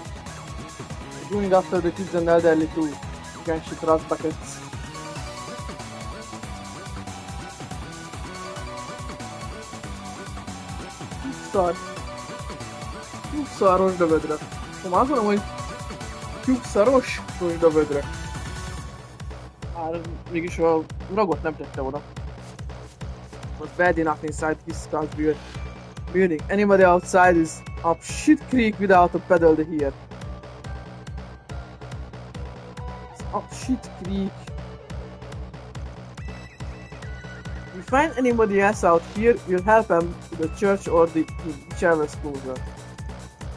[SPEAKER 1] Going after the kids and elderly too. You can shoot rust buckets. Tyúk szaros dövödre. Szóval azt mondom, hogy tyúk szaros dövödre. Hát mégis a ragot nem tette oda. Was bad enough inside his scout building. Anybody outside is up shit creek without a pedal to hear. It's up shit creek. If we find anybody else out here, we'll help them to the church or the whichever closer.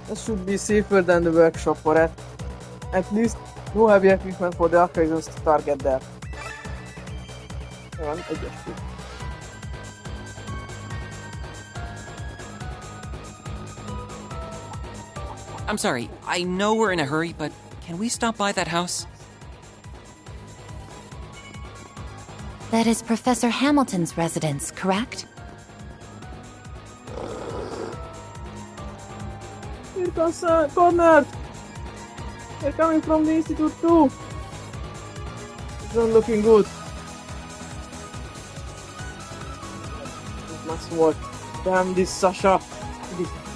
[SPEAKER 1] That should be safer than the workshop for it. At least no heavy equipment for the occasions to target there. Van egyes kép.
[SPEAKER 13] I'm sorry, I know we're in a hurry, but can we stop by that house?
[SPEAKER 4] That is Professor Hamilton's residence, correct?
[SPEAKER 1] Here comes corner. They're coming from the institute too. It's not looking good. It must work. Damn this Sasha.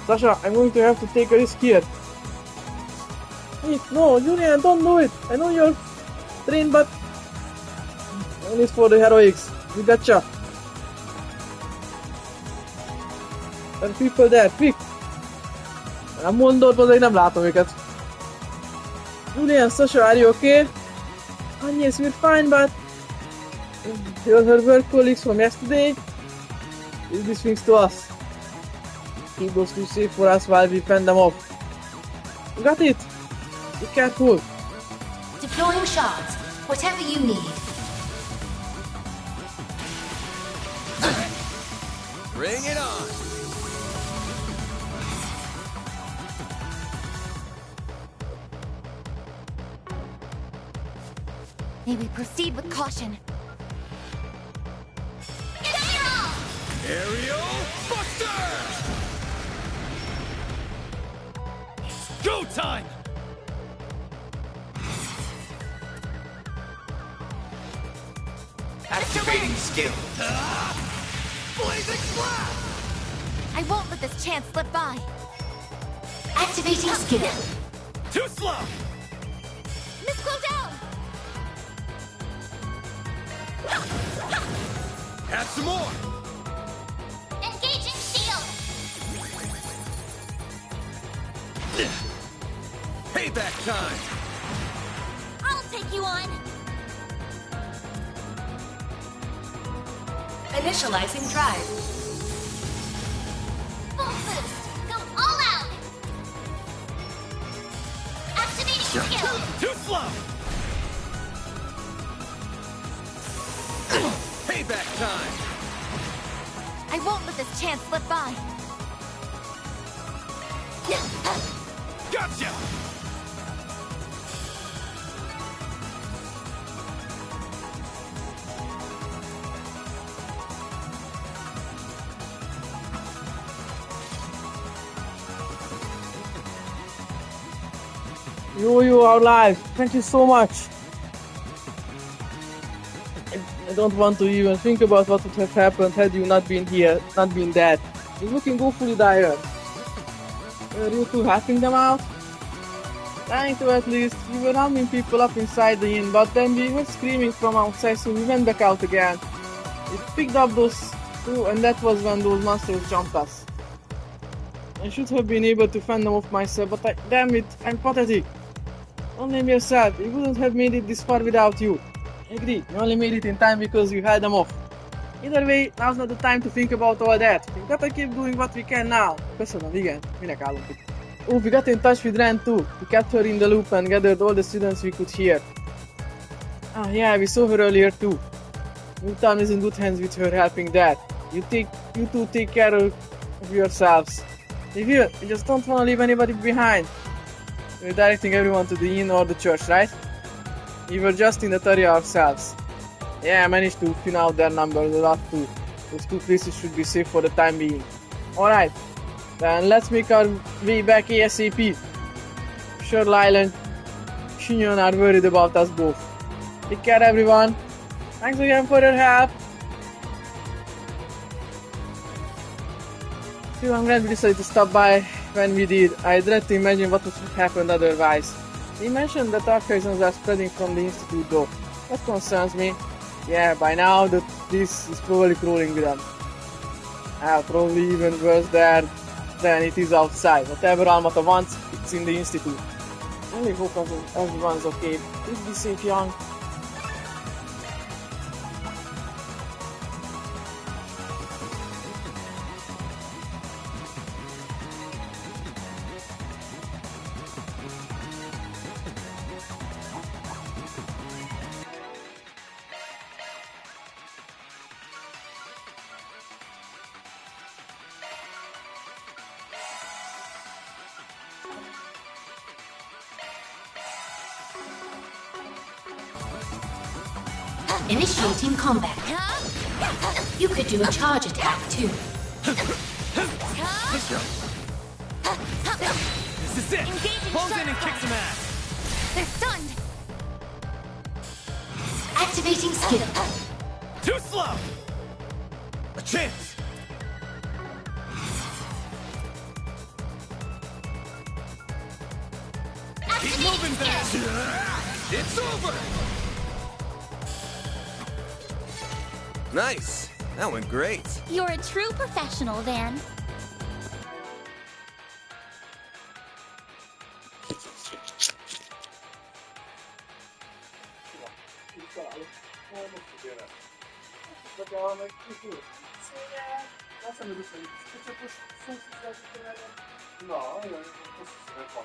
[SPEAKER 1] Sasha, I'm going to have to take a risk here. Hey, no, Julian, don't do it. I know you're trained, but only for the heroics. We gotcha. There are people there, quick. Nem mondod, azért nem látom őket. Julian, Sasha, are you okay? Yes, we're fine, but you're her work colleagues from yesterday. Leave these things to us. Keep those two safe for us while we fend them off. You got it? Be careful.
[SPEAKER 13] Deploying shards. Whatever you need.
[SPEAKER 5] Bring it on!
[SPEAKER 4] May we proceed with caution.
[SPEAKER 11] Aerial Buster!
[SPEAKER 9] It's go time!
[SPEAKER 12] Activating skill.
[SPEAKER 11] Blazing Blast!
[SPEAKER 4] I won't let this chance slip by.
[SPEAKER 13] Activating skill.
[SPEAKER 9] Too slow!
[SPEAKER 4] Miss Glow down!
[SPEAKER 11] Add some more!
[SPEAKER 8] Engaging shield.
[SPEAKER 11] Payback time!
[SPEAKER 8] I'll take you on.
[SPEAKER 13] Initializing drive.
[SPEAKER 8] Full boost. Go all out. Activating skill.
[SPEAKER 9] Too slow!
[SPEAKER 11] Payback time!
[SPEAKER 4] I won't let this chance slip by.
[SPEAKER 11] Gotcha!
[SPEAKER 1] You are alive. Thank you so much. I don't want to even think about what would have happened had you not been here, not been dead. It's looking awfully dire. Were you two helping them out? Trying to at least. We were rounding people up inside the inn, but then we heard screaming from outside, so we went back out again. We picked up those two, and that was when those monsters jumped us. I should have been able to fend them off myself, but damn it, I'm pathetic. Don't blame yourself, we wouldn't have made it this far without you. I agree, you only made it in time because you held them off. Either way, now's not the time to think about all that. We've gotta keep doing what we can now. Köszönöm, igen, minek állunk itt. Oh, we got in touch with Ren too. We kept her in the loop and gathered all the students we could hear. Ah yeah, we saw her earlier too. Newtown is in good hands with her helping Dad. You two take care of yourselves. We will, we just don't want to leave anybody behind. We're directing everyone to the inn or the church, right? We were just in that area ourselves. Yeah, I managed to thin out their numbers a lot too. Those two places should be safe for the time being. Alright, then let's make our way back ASAP. Sure, Lyle and Shinyon are worried about us both. Take care, everyone. Thanks again for your help. Still, I'm glad we decided to stop by when we did. I dread to imagine what would have happened otherwise. They mentioned that archaisms are spreading from the Institute though. That concerns me. Yeah, by now this is probably crawling with them. Probably even worse there than it is outside. Whatever Almata wants, it's in the Institute. I really hope everyone's okay. Please be safe, young.
[SPEAKER 13] Initiating combat. You could do a charge attack too.
[SPEAKER 9] This is it! Close in and kick some ass!
[SPEAKER 8] They're stunned!
[SPEAKER 13] Activating skill.
[SPEAKER 9] Too slow! A chance! Keep moving, Van! It's over!
[SPEAKER 5] Nice. That went great.
[SPEAKER 8] You're a true professional, Van.
[SPEAKER 2] No, io non posso essere qua.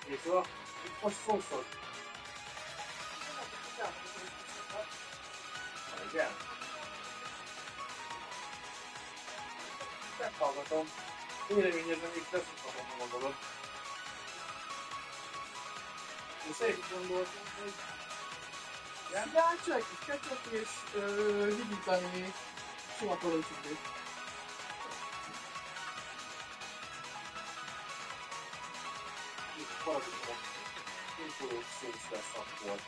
[SPEAKER 2] 그래서 포스소스 이게 mondhatom. Véleményedben még beszélhatom, ha gondolod. Most egyik gondoltam, hogy járdácsa, egy kis ketchup és higítani sima toronycsuklét. Itt paradicsom, infulós szósz lesz akkor.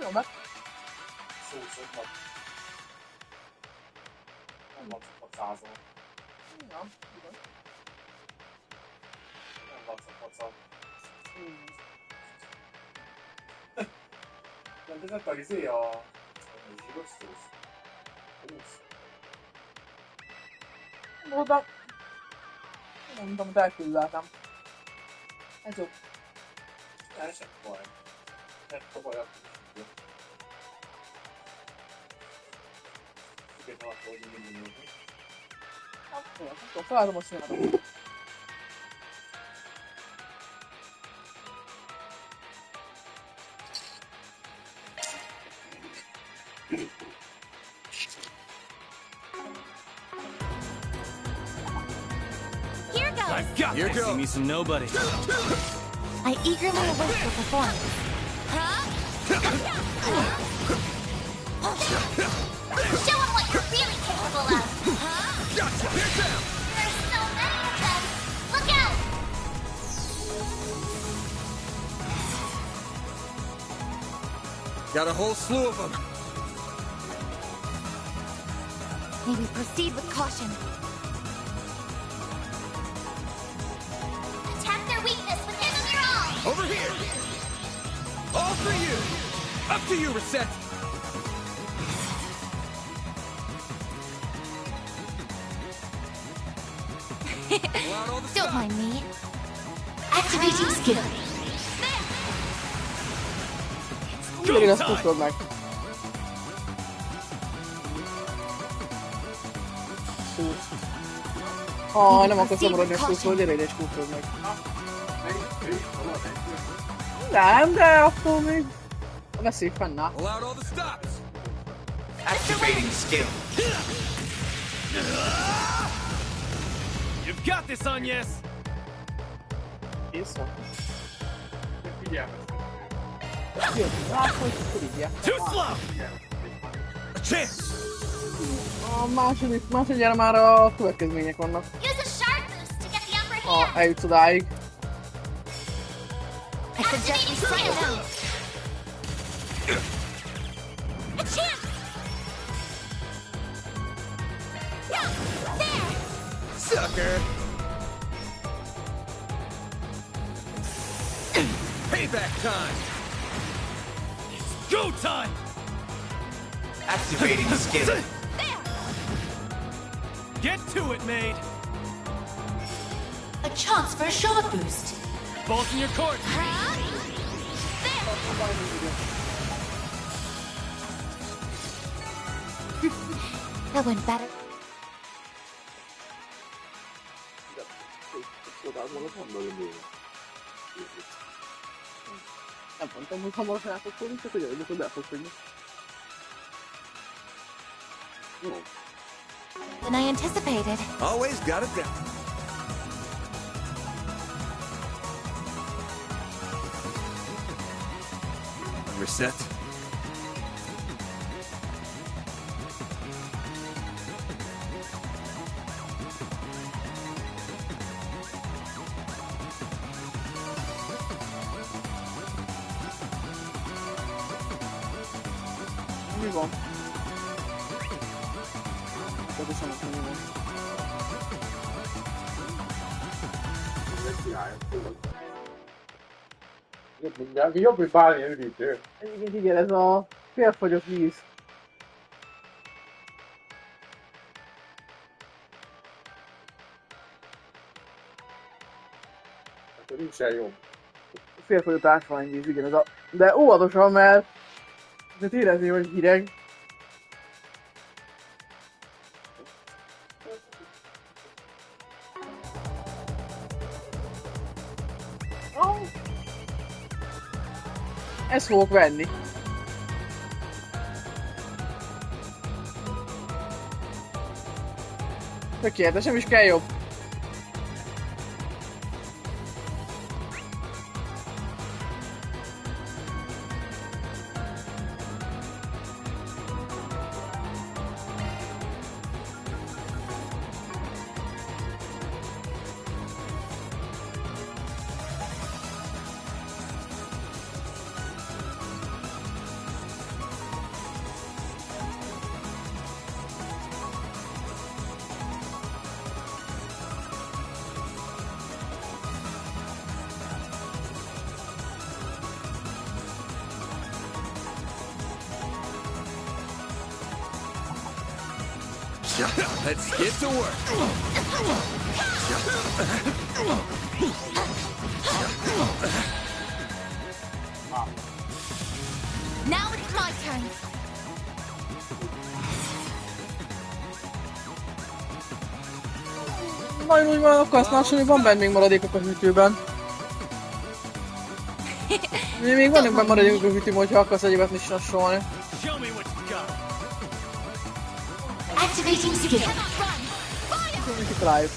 [SPEAKER 1] Jó, meg.
[SPEAKER 2] Szószoknak. Nem lacapacázol.
[SPEAKER 1] Ja, igen.
[SPEAKER 2] Nem lacapacam. Nem, de ez a izé a zsíros szósz. Húsz.
[SPEAKER 1] Oda. Nem tudom, hogy elküldeltem. Ez jó.
[SPEAKER 2] Nem, sem baj. Nem a baj, akkor is jó. Független attól, hogy mindig nyújtni.
[SPEAKER 1] Jó, akkor felállom, azt csinálom.
[SPEAKER 10] Here goes!
[SPEAKER 9] I've got
[SPEAKER 5] Here
[SPEAKER 9] this.
[SPEAKER 5] goes.
[SPEAKER 9] See me some nobody.
[SPEAKER 4] I eagerly await your performance.
[SPEAKER 13] Show them what you're really capable of.
[SPEAKER 5] Gotcha! Get down!
[SPEAKER 13] There's so many of them. Look out!
[SPEAKER 5] Got a whole slew of them.
[SPEAKER 4] May we proceed with caution.
[SPEAKER 13] Attack their weakness with him of your own.
[SPEAKER 5] Over here! All for you! Up to you, Reset!
[SPEAKER 4] Don't mind me.
[SPEAKER 13] Activating skill.
[SPEAKER 1] Mindig ezt pusztod meg. Ha nem akarsz szomorodni a pusztól, gyere ide és pusztod meg. Nem, de akkor még... A veszély fennáll.
[SPEAKER 5] Pull out all the stops!
[SPEAKER 12] Activating skill.
[SPEAKER 9] You've got this, Agnes.
[SPEAKER 1] Kész van.
[SPEAKER 2] Figyelmet.
[SPEAKER 1] Jön, hát hogy tudja.
[SPEAKER 9] Too slow.
[SPEAKER 5] A chance!
[SPEAKER 1] A másodjára már a következmények vannak.
[SPEAKER 13] Use a sharp boost to get the upper
[SPEAKER 1] Ha
[SPEAKER 13] hand.
[SPEAKER 1] eljutsz odáig.
[SPEAKER 4] I suggest we slow down.
[SPEAKER 13] A chance. Yeah, there.
[SPEAKER 5] Sucker! Payback time!
[SPEAKER 9] It's go time!
[SPEAKER 12] Activating skill.
[SPEAKER 13] There.
[SPEAKER 9] Get to it, maid!
[SPEAKER 13] A chance for a short boost.
[SPEAKER 9] Balls in your court!
[SPEAKER 4] That went better.
[SPEAKER 1] Nem mondtam, hogy hamarosan el fog fogni, csak hogy előbb el fog fogni.
[SPEAKER 4] Than I anticipated.
[SPEAKER 5] Always got it down. Reset.
[SPEAKER 1] Mi van? Pontosan azt mondom.
[SPEAKER 2] Jobb, mint bármilyen üdítő.
[SPEAKER 1] Egyébként igen, ez a félfagyott víz.
[SPEAKER 2] Akkor nincsen jó.
[SPEAKER 1] Félfagyott ásványvíz, igen, ez a... De óvatosan, mert... Tehát érezni, hogy hideg. Ezt fogok venni. Tökéletes, nem is kell jobb.
[SPEAKER 5] Let's get to work.
[SPEAKER 13] Now it's my turn.
[SPEAKER 1] Nagyon úgy van, akarsz másolni, van benne még maradékok a hűtőben. Még vannak benne maradékok a hűtőben, hogyha akarsz egyébet is nassolni.
[SPEAKER 9] Show me what you got!
[SPEAKER 13] Activating skill.
[SPEAKER 1] Kitaláljuk.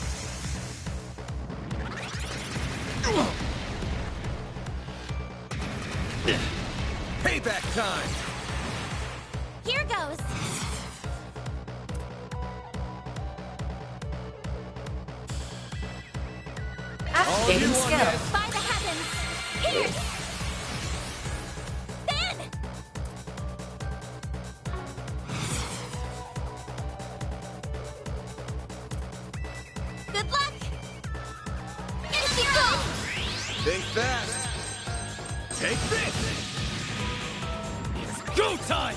[SPEAKER 5] Payback time!
[SPEAKER 13] Here goes. Activating skill. By the heavens. Here. Then. Good luck. In she goes.
[SPEAKER 5] Think fast! Take this!
[SPEAKER 9] It's go time!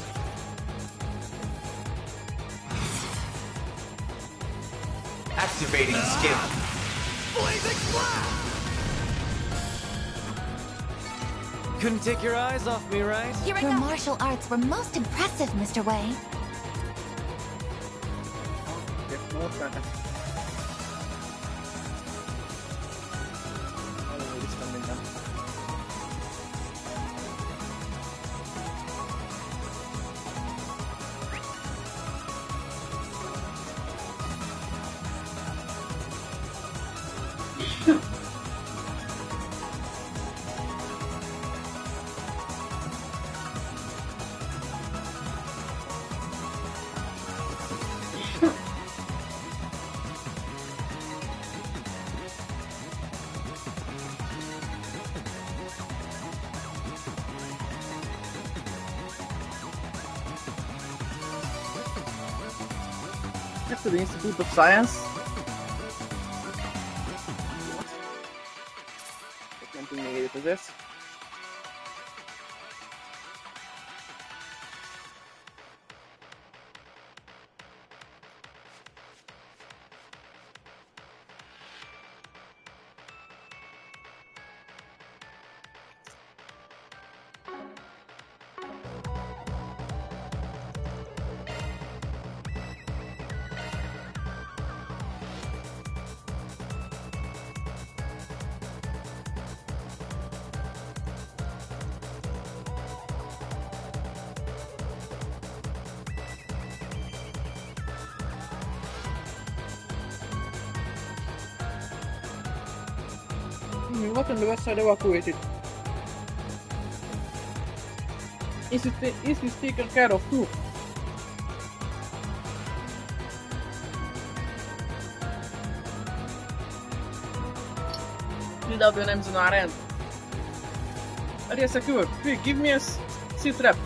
[SPEAKER 12] Activating skill.
[SPEAKER 9] Blazing blast! Couldn't take your eyes off me, right?
[SPEAKER 13] Here I
[SPEAKER 4] Your
[SPEAKER 13] go.
[SPEAKER 4] martial arts were most impressive, Mr. Wei.
[SPEAKER 1] Back to the Institute of Science. Mentünk még egyet azért. What on the west side evacuated? Is this taken care of too? DW names on our end. Area secure. Quick, give me a sit rep.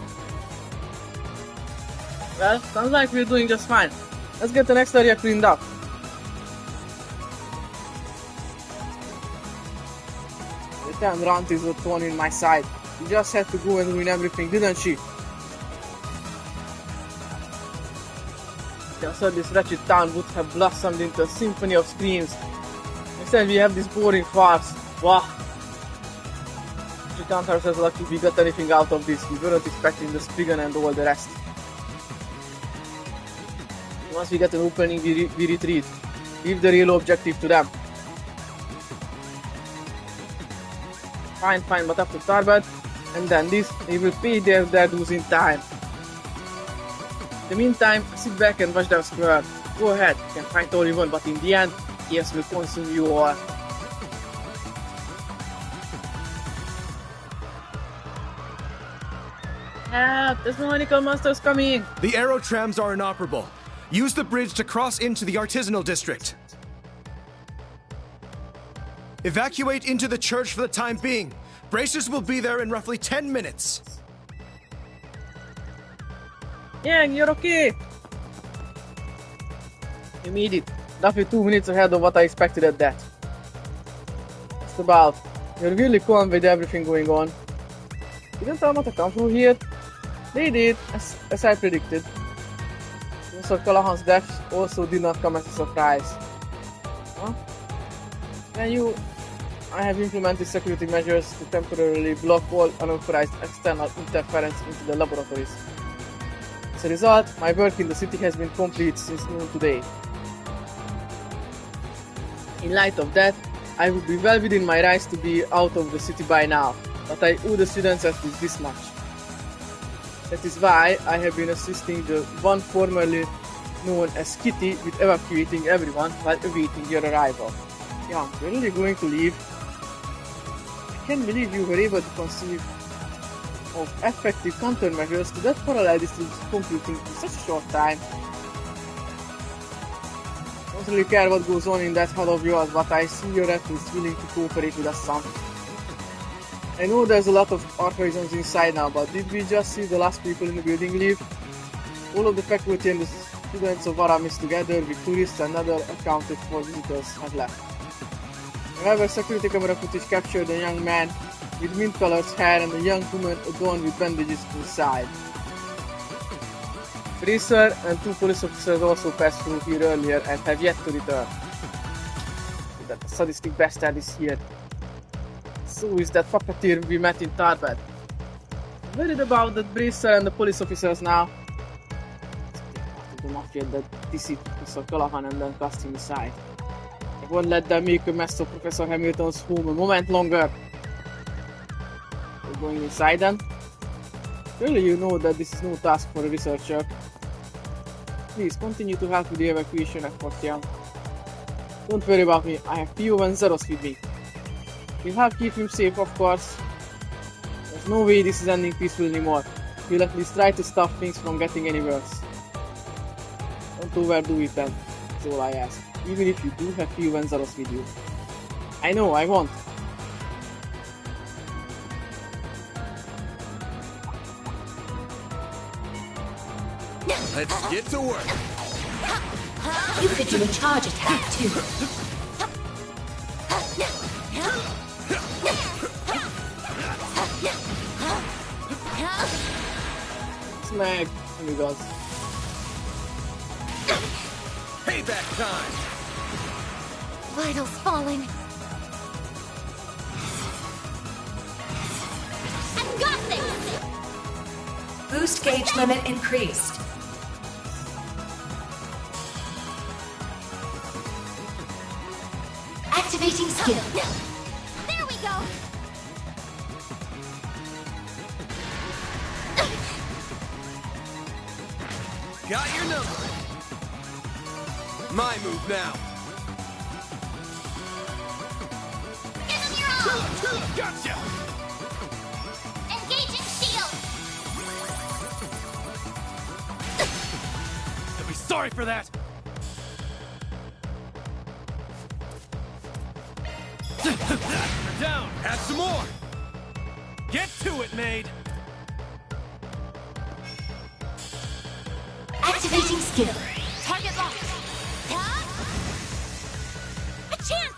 [SPEAKER 1] Well, sounds like we're doing just fine. Let's get the next area cleaned up. The damn Rantis were thrown in my side. She just had to go and ruin everything, didn't she? Just so this wretched town would have blossomed into a symphony of screams. Instead we have this boring farce. Wah! We count ourselves lucky if we got anything out of this. We weren't expecting the Spriggan and all the rest. Once we get an opening, we retreat. Leave the real objective to them. Fine, but after Tarbet, and then this, they will pay their dues in time. In the meantime, sit back and watch them squirm. Go ahead, you can fight all you want, but in the end, chaos will consume you all. Help! There's mechanical monsters coming!
[SPEAKER 5] The aero trams are inoperable. Use the bridge to cross into the artisanal district. Evacuate into the church for the time being. Bracers will be there in roughly 10 minutes.
[SPEAKER 1] Yang, you're okay! You made it. Roughly 2 minutes ahead of what I expected at that. Just about. You're really calm with everything going on. Didn't Almata come through here? They did, as I predicted. Mr. Callahan's death also did not come as a surprise. Huh? I have implemented security measures to temporarily block all unauthorized external interference into the laboratories. As a result, my work in the city has been complete since noon today. In light of that, I would be well within my rights to be out of the city by now, but I owe the students at least this much. That is why I have been assisting the one formerly known as Kitty with evacuating everyone while awaiting your arrival. Yeah, you're really going to leave? I can't believe you were able to conceive of effective countermeasures to that parallel distance computing in such a short time. I don't really care what goes on in that head of yours, but I see you're at least willing to cooperate with us some. I know there's a lot of archaisms inside now, but did we just see the last people in the building leave? All of the faculty and the students of Aramis together with tourists and other accounted for visitors have left. However, security camera footage captured a young man with mint-colored hair and a young woman adorned with bandages inside. Bracer and 2 police officers also passed through here earlier and have yet to return. That sadistic bastard is here. So is that puppeteer we met in Tarbet. I'm worried about that Bracer and the police officers now. The mafia that deceived Professor Callahan and then cast him aside. I won't let them make a mess of Professor Hamilton's home a moment longer. We're going inside then? Surely you know that this is no task for a researcher. Please continue to help with the evacuation efforts, Young. Don't worry about me, I have Pio and Zeros with me. We'll help keep him safe, of course. There's no way this is ending peaceful anymore. We'll at least try to stop things from getting any worse. Don't overdo it then, that's all I ask. Even if you do have Pio and Zeros with you. I know, I won't.
[SPEAKER 5] Let's get to work.
[SPEAKER 13] You could do a charge attack too.
[SPEAKER 1] Smack. Here he goes.
[SPEAKER 5] Payback time!
[SPEAKER 4] Vitals falling.
[SPEAKER 8] I've got this!
[SPEAKER 7] Boost gauge limit increased.
[SPEAKER 13] Activating skill.
[SPEAKER 8] There we go!
[SPEAKER 5] Got your number. My move now.
[SPEAKER 8] Give him your all!
[SPEAKER 5] Gotcha!
[SPEAKER 8] Engaging shield!
[SPEAKER 9] You'll be sorry for that. You're down.
[SPEAKER 5] Have some more!
[SPEAKER 9] Get to it, maid.
[SPEAKER 13] Activating skill.
[SPEAKER 8] Target locked! A chance!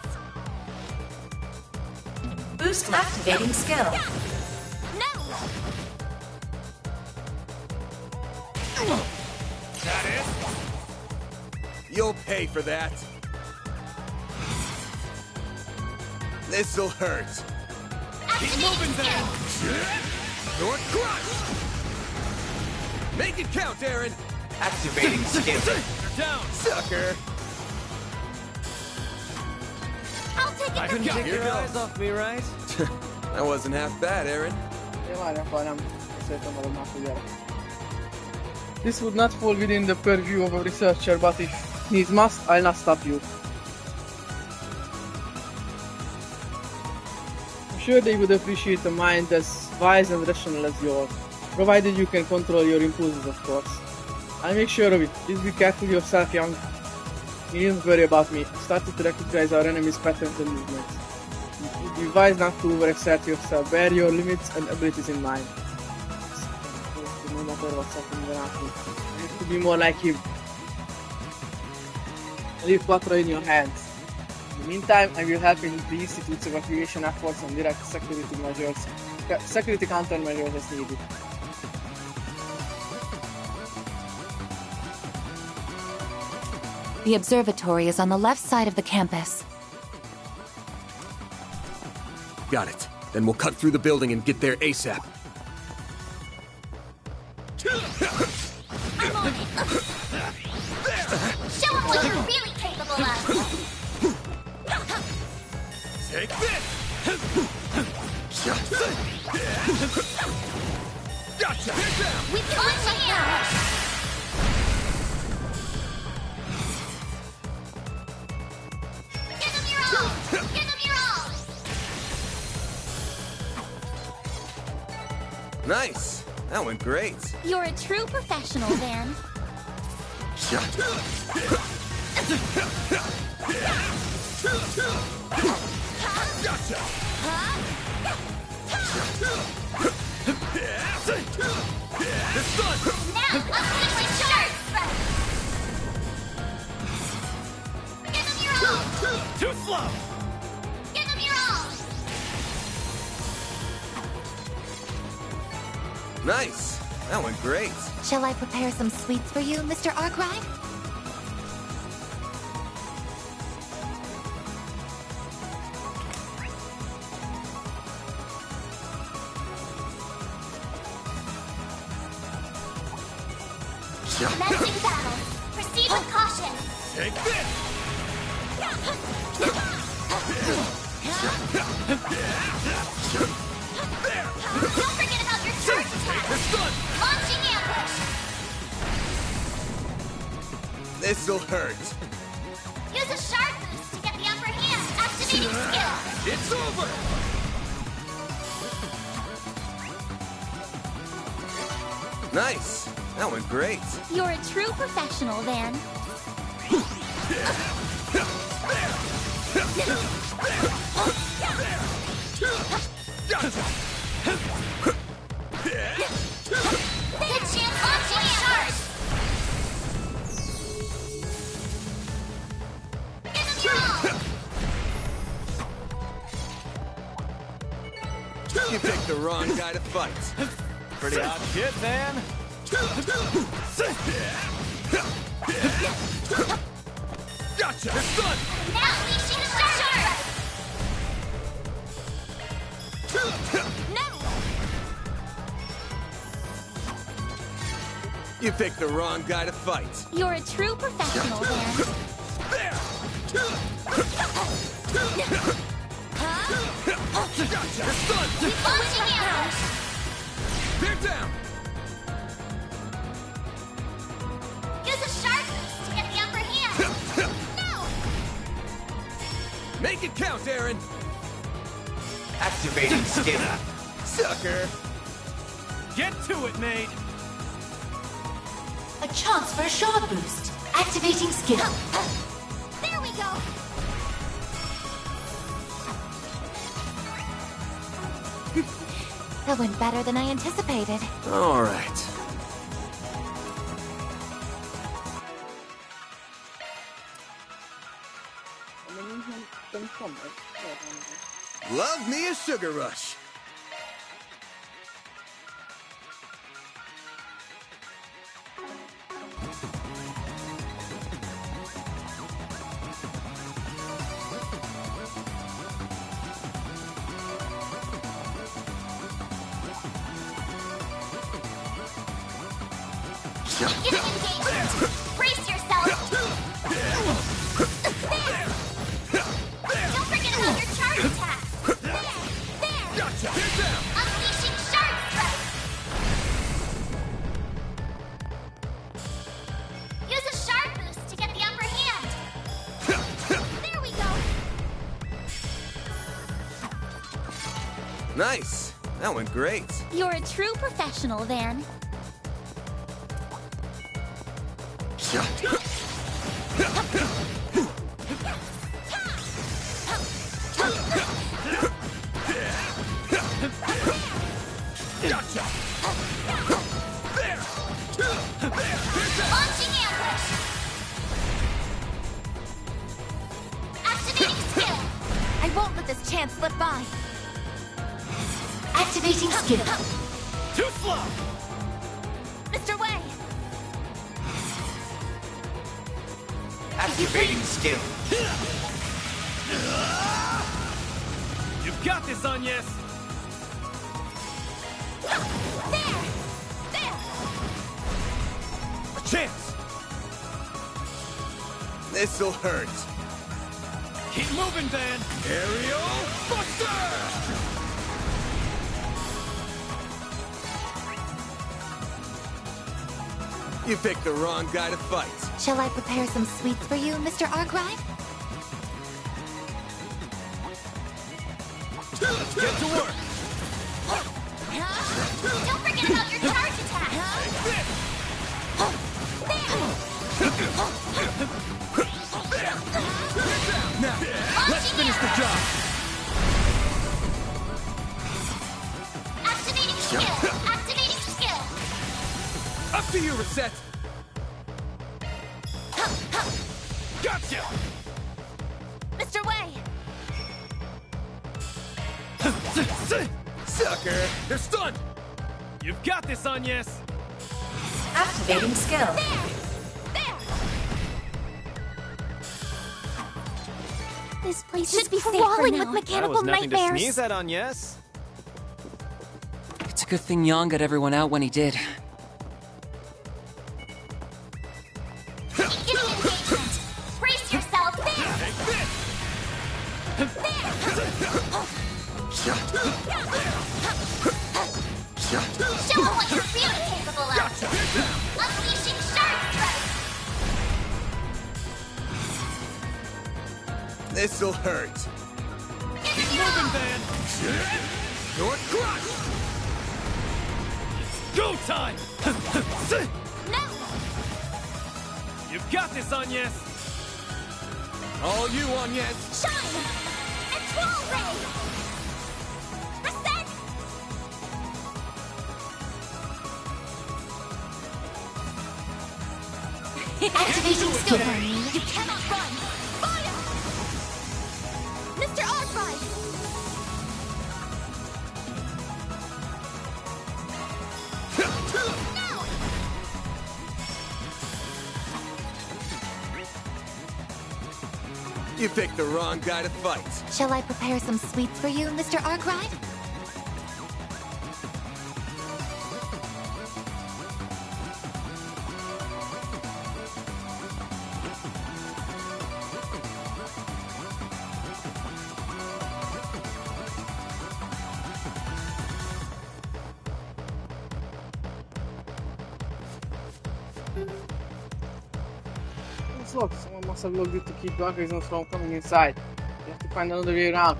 [SPEAKER 7] Boost activating skill.
[SPEAKER 8] No!
[SPEAKER 9] That it?
[SPEAKER 5] You'll pay for that. This'll hurt.
[SPEAKER 9] Keep moving then.
[SPEAKER 5] Your crush! Make it count, Aaron!
[SPEAKER 12] Activating skill.
[SPEAKER 9] You're down.
[SPEAKER 5] Sucker!
[SPEAKER 8] I'll take it
[SPEAKER 9] I
[SPEAKER 8] from
[SPEAKER 9] couldn't
[SPEAKER 8] here!
[SPEAKER 9] take your eyes off me, right?
[SPEAKER 5] That wasn't half bad, Aaron.
[SPEAKER 1] This would not fall within the purview of a researcher, but if needs must, I'll not stop you. I'm sure they would appreciate a mind as wise and rational as yours, provided you can control your impulses, of course. I'll make sure of it. Please be careful yourself, young. You needn't worry about me. I started to recognize our enemy's patterns and movements. It would be wise not to overexert yourself. Bear your limits and abilities in mind. No matter what's happening around me. I have to be more like him. Leave Quattro in your hands. In the meantime, I will help in the Institute's evacuation efforts and direct security countermeasures as needed.
[SPEAKER 4] The observatory is on the left side of the campus.
[SPEAKER 5] Got it. Then we'll cut through the building and get there ASAP.
[SPEAKER 8] I'm on it! Show them what you're really capable of!
[SPEAKER 5] Take this! Gotcha!
[SPEAKER 8] We can win right now! Give them your all! Give them your all!
[SPEAKER 5] Nice! That went great.
[SPEAKER 8] You're a true professional, Van.
[SPEAKER 5] Gotcha! The sun!
[SPEAKER 8] Now, let's finish my charts! Give them your all!
[SPEAKER 9] Too slow.
[SPEAKER 8] Give them your all!
[SPEAKER 5] Nice! That went great.
[SPEAKER 4] Shall I prepare some sweets for you, Mr. Arkwright?
[SPEAKER 8] Commencing battle. Proceed with caution.
[SPEAKER 5] Take this!
[SPEAKER 8] Don't forget about your charge attack. Launching ambush.
[SPEAKER 5] This'll hurt.
[SPEAKER 8] Use a sharp boost to get the upper hand. Activating skill.
[SPEAKER 5] It's over! Nice! That went great.
[SPEAKER 8] You're a true professional, Van. Hit chance launching charge.
[SPEAKER 5] wrong guy to fight.
[SPEAKER 9] Pretty hot shit, man.
[SPEAKER 5] Gotcha! It's done!
[SPEAKER 8] Now we shoot a shark! No!
[SPEAKER 5] You picked the wrong guy to fight.
[SPEAKER 13] You're a true professional, man.
[SPEAKER 5] There! Gotcha! It's done!
[SPEAKER 8] Launching arrows!
[SPEAKER 5] They're down!
[SPEAKER 8] Use a shark boost to get the upper hand! No!
[SPEAKER 5] Make it count, Aaron!
[SPEAKER 12] Activating skill.
[SPEAKER 5] Sucker!
[SPEAKER 9] Get to it, mate.
[SPEAKER 13] A chance for a shard boost. Activating skill.
[SPEAKER 8] There we go!
[SPEAKER 4] That went better than I anticipated.
[SPEAKER 5] All right. Love me a sugar rush.
[SPEAKER 8] Get engaged! Brace yourself! There! Don't forget about your charge attack! There!
[SPEAKER 5] Gotcha! Get down!
[SPEAKER 8] Unleashing Shark Strike! Use a Shark Boost to get the upper hand! There we go!
[SPEAKER 5] Nice! That went great.
[SPEAKER 13] You're a true professional, Van.
[SPEAKER 5] Gotcha! There!
[SPEAKER 8] Launching ambush! Activating skill!
[SPEAKER 4] I won't let this chance slip by.
[SPEAKER 13] Activating skill.
[SPEAKER 9] Too slow.
[SPEAKER 8] Mr. Wei!
[SPEAKER 12] Activating skill.
[SPEAKER 9] You've got this, Agnes.
[SPEAKER 8] There! There!
[SPEAKER 5] A chance! This'll hurt.
[SPEAKER 9] Keep moving, Van.
[SPEAKER 5] Aerial Buster! You picked the wrong guy to fight.
[SPEAKER 4] Shall I prepare some sweets for you, Mr. Arkwright?
[SPEAKER 9] Get to work.
[SPEAKER 8] Don't forget about your charge attack!
[SPEAKER 5] Now, let's finish the job.
[SPEAKER 8] Activating skill! Activating skill!
[SPEAKER 5] Up to you, Reset.
[SPEAKER 9] Gotcha.
[SPEAKER 8] Mr. Wei!
[SPEAKER 5] Sucker, they're stunned.
[SPEAKER 9] You've got this, Agnes.
[SPEAKER 13] Activating skill.
[SPEAKER 8] There!
[SPEAKER 4] This place
[SPEAKER 8] Should
[SPEAKER 4] is
[SPEAKER 8] be safe for
[SPEAKER 4] crawling
[SPEAKER 8] now.
[SPEAKER 4] with
[SPEAKER 9] That
[SPEAKER 4] mechanical
[SPEAKER 9] was nothing to
[SPEAKER 4] nightmares.
[SPEAKER 9] sneeze at, Agnes.
[SPEAKER 14] It's a good thing Yang got everyone out when he did.
[SPEAKER 8] Get engagement! Brace yourself! There! Show them what you're really capable of! Unleashing Shark Strike!
[SPEAKER 5] This'll hurt.
[SPEAKER 8] Keep moving,
[SPEAKER 9] Van.
[SPEAKER 5] Your crush!
[SPEAKER 9] Go time.
[SPEAKER 8] No!
[SPEAKER 9] You've got this, Agnes.
[SPEAKER 5] All you, Agnes.
[SPEAKER 8] Shine! And Troll Ray! Reset!
[SPEAKER 13] Activating skill.
[SPEAKER 8] You cannot run! Fire! Mr. Arkwright!
[SPEAKER 5] You picked the wrong guy to fight.
[SPEAKER 4] Shall I prepare some sweets for you, Mr. Arkwright?
[SPEAKER 1] Look, someone must have logged it to keep drug reasons from coming inside. You have to find another way around.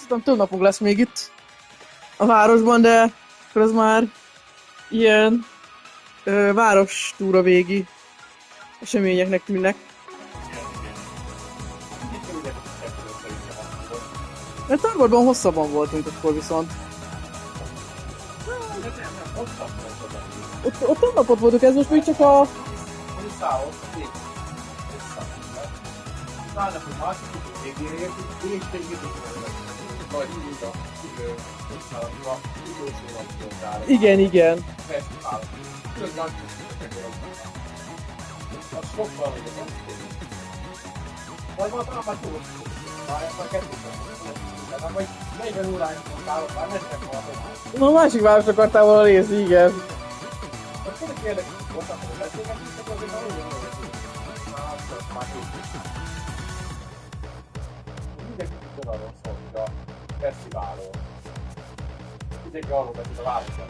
[SPEAKER 1] Aztán több napunk lesz még itt a városban, de akkor ez már ilyen város túra végi eseményeknek tűnnek. Mert Tarvarban hosszabban voltunk akkor viszont. Ott több napot voltunk, ez most még csak a... Igen, igen. Na, a másik város akartál volna nézni, igen.
[SPEAKER 2] Fesztiválról. Mindenki arról beszél a városban.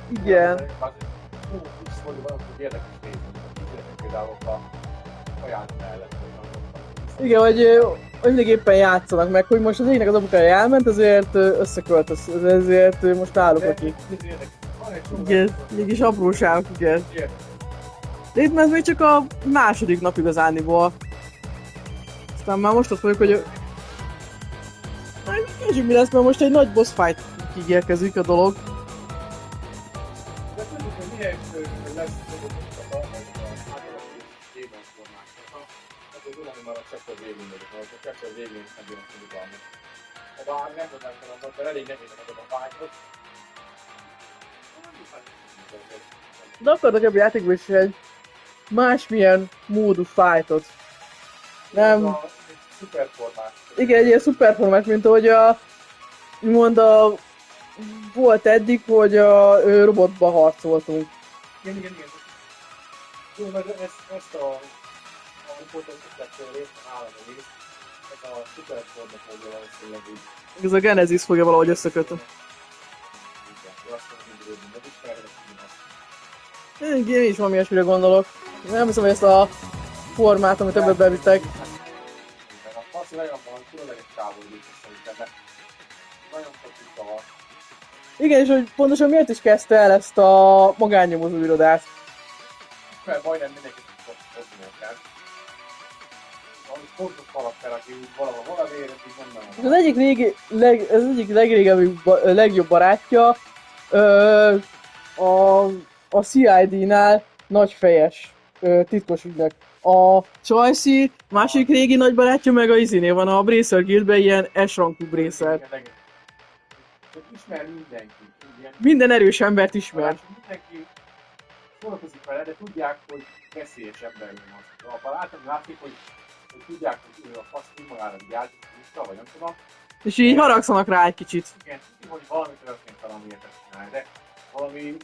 [SPEAKER 1] Igen.
[SPEAKER 2] Érdekes nézni, például ott a kaján mellett.
[SPEAKER 1] Igen, hogy mindig éppen játszanak meg, hogy most az egyiknek az apukája elment, ezért ezért most náluk aki. Igen, mégis apróságok, igen. De itt már még csak a második nap igazániból. Aztán már most azt mondjuk, hogy... Nézzük mi lesz, mert most egy nagy boss fight ígérkezik a dolog.
[SPEAKER 2] De tudjuk, hogy milyen lesz a ében formáknak. Azért olyan már a chapter végén vagyok, mert a chapter végén nem jön a tudogalmat. Bár nem tudnám feladni, mert elég nehéz adom a fightot.
[SPEAKER 1] De akarnak ebben a játékban is egy másmilyen módú fightot. Nem...
[SPEAKER 2] Szuperformát.
[SPEAKER 1] Igen, egy ilyen szuperformát, mint ahogy volt eddig, hogy a robotba harcoltunk.
[SPEAKER 2] Igen. Jó, mert ezt a fotóztatásról részt, a állami részt, ez a szuperforma fogja valószínűleg így.
[SPEAKER 1] Ez a Genesis fogja valahogy összekötni. Igen, én is valami ilyesmire gondolok. Nem hiszem, hogy ezt a formát, amit ebbe bevittek. Igen, és hogy pontosan miért is kezdte el ezt a magánnyomozó irodát?
[SPEAKER 2] Mert majdnem mindenki tudott neked. Valami fontos karakter, aki úgy valamiért így nem
[SPEAKER 1] Az egyik legrégebbi, legjobb barátja a CID-nál nagyfejes titkos ügynök. A Chelsea másik régi nagy barátja meg a Izinél van a Bracer Guildben, ilyen S-rankú Bracer.
[SPEAKER 2] Ismer mindenki.
[SPEAKER 1] Minden erős embert ismer.
[SPEAKER 2] Mindenki foglalkozik vele, de tudják, hogy veszélyes ember van. A barátom látszik, hogy tudják, hogy ő a fasz magára vigyáz, vagy nem tudom.
[SPEAKER 1] És így haragszanak rá egy kicsit.
[SPEAKER 2] Igen, tudjuk, hogy valami történt valamiért csinálni, de valami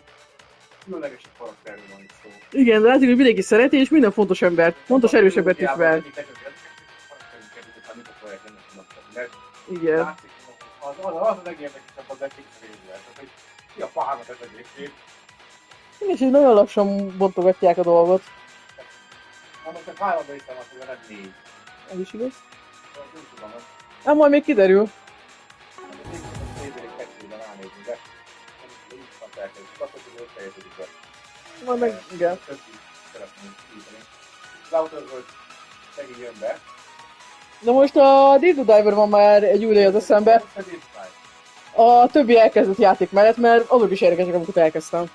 [SPEAKER 2] különleges karakterről van itt szó.
[SPEAKER 1] Igen, de látjuk, hogy mindenki szereti, és minden fontos embert, fontos erős embert ismer. Igen.
[SPEAKER 2] Az a legérdekesebb az egyik részben, hogy ki a párnak ez egészét.
[SPEAKER 1] Igen, és így nagyon lassan bontogatják a dolgot.
[SPEAKER 2] Most csak 3 részem van, hogy nem 4.
[SPEAKER 1] Ez is igaz.
[SPEAKER 2] Nem tudom, hogy
[SPEAKER 1] Nem, majd még kiderül.
[SPEAKER 2] Daybreak 2-ben ránézni, de így van elkezdjük. Azt mondjuk, hogy összeértődik be.
[SPEAKER 1] Majd meg, igen.
[SPEAKER 2] Szeretném írni. Lauterból megint jön be.
[SPEAKER 1] De most a Dildo Diver van már egy új az eszembe. A többi elkezdett játék mellett, mert azok is érdekesek, amiket elkezdtem.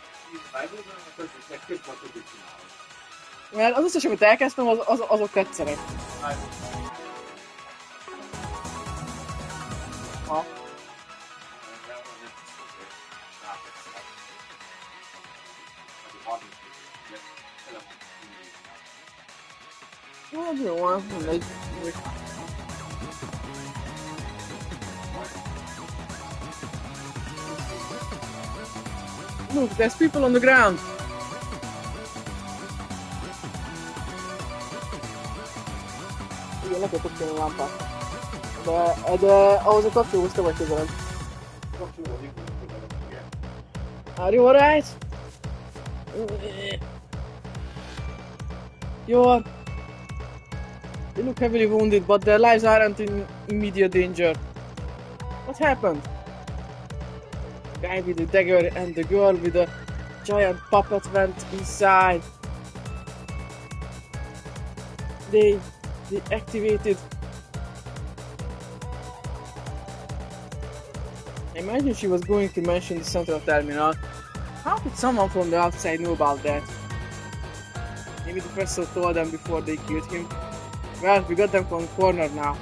[SPEAKER 1] Mert az összes, amit elkezdtem, azok tetszenek. Ha. Hát jó van, mindegy. Look, there's people on the ground. Igen, le kell kapcsolni a lámpát. De ahhoz a kapcsolóhoz te vagy közelebb. Are you alright? You're... They look heavily wounded, but their lives aren't in immediate danger. What happened? The guy with the dagger and the girl with the giant puppet went inside. They activated. I imagine she was going to mention the central terminal. How could someone from the outside know about that? Maybe the person told them before they killed him. Well, we got them cornered now.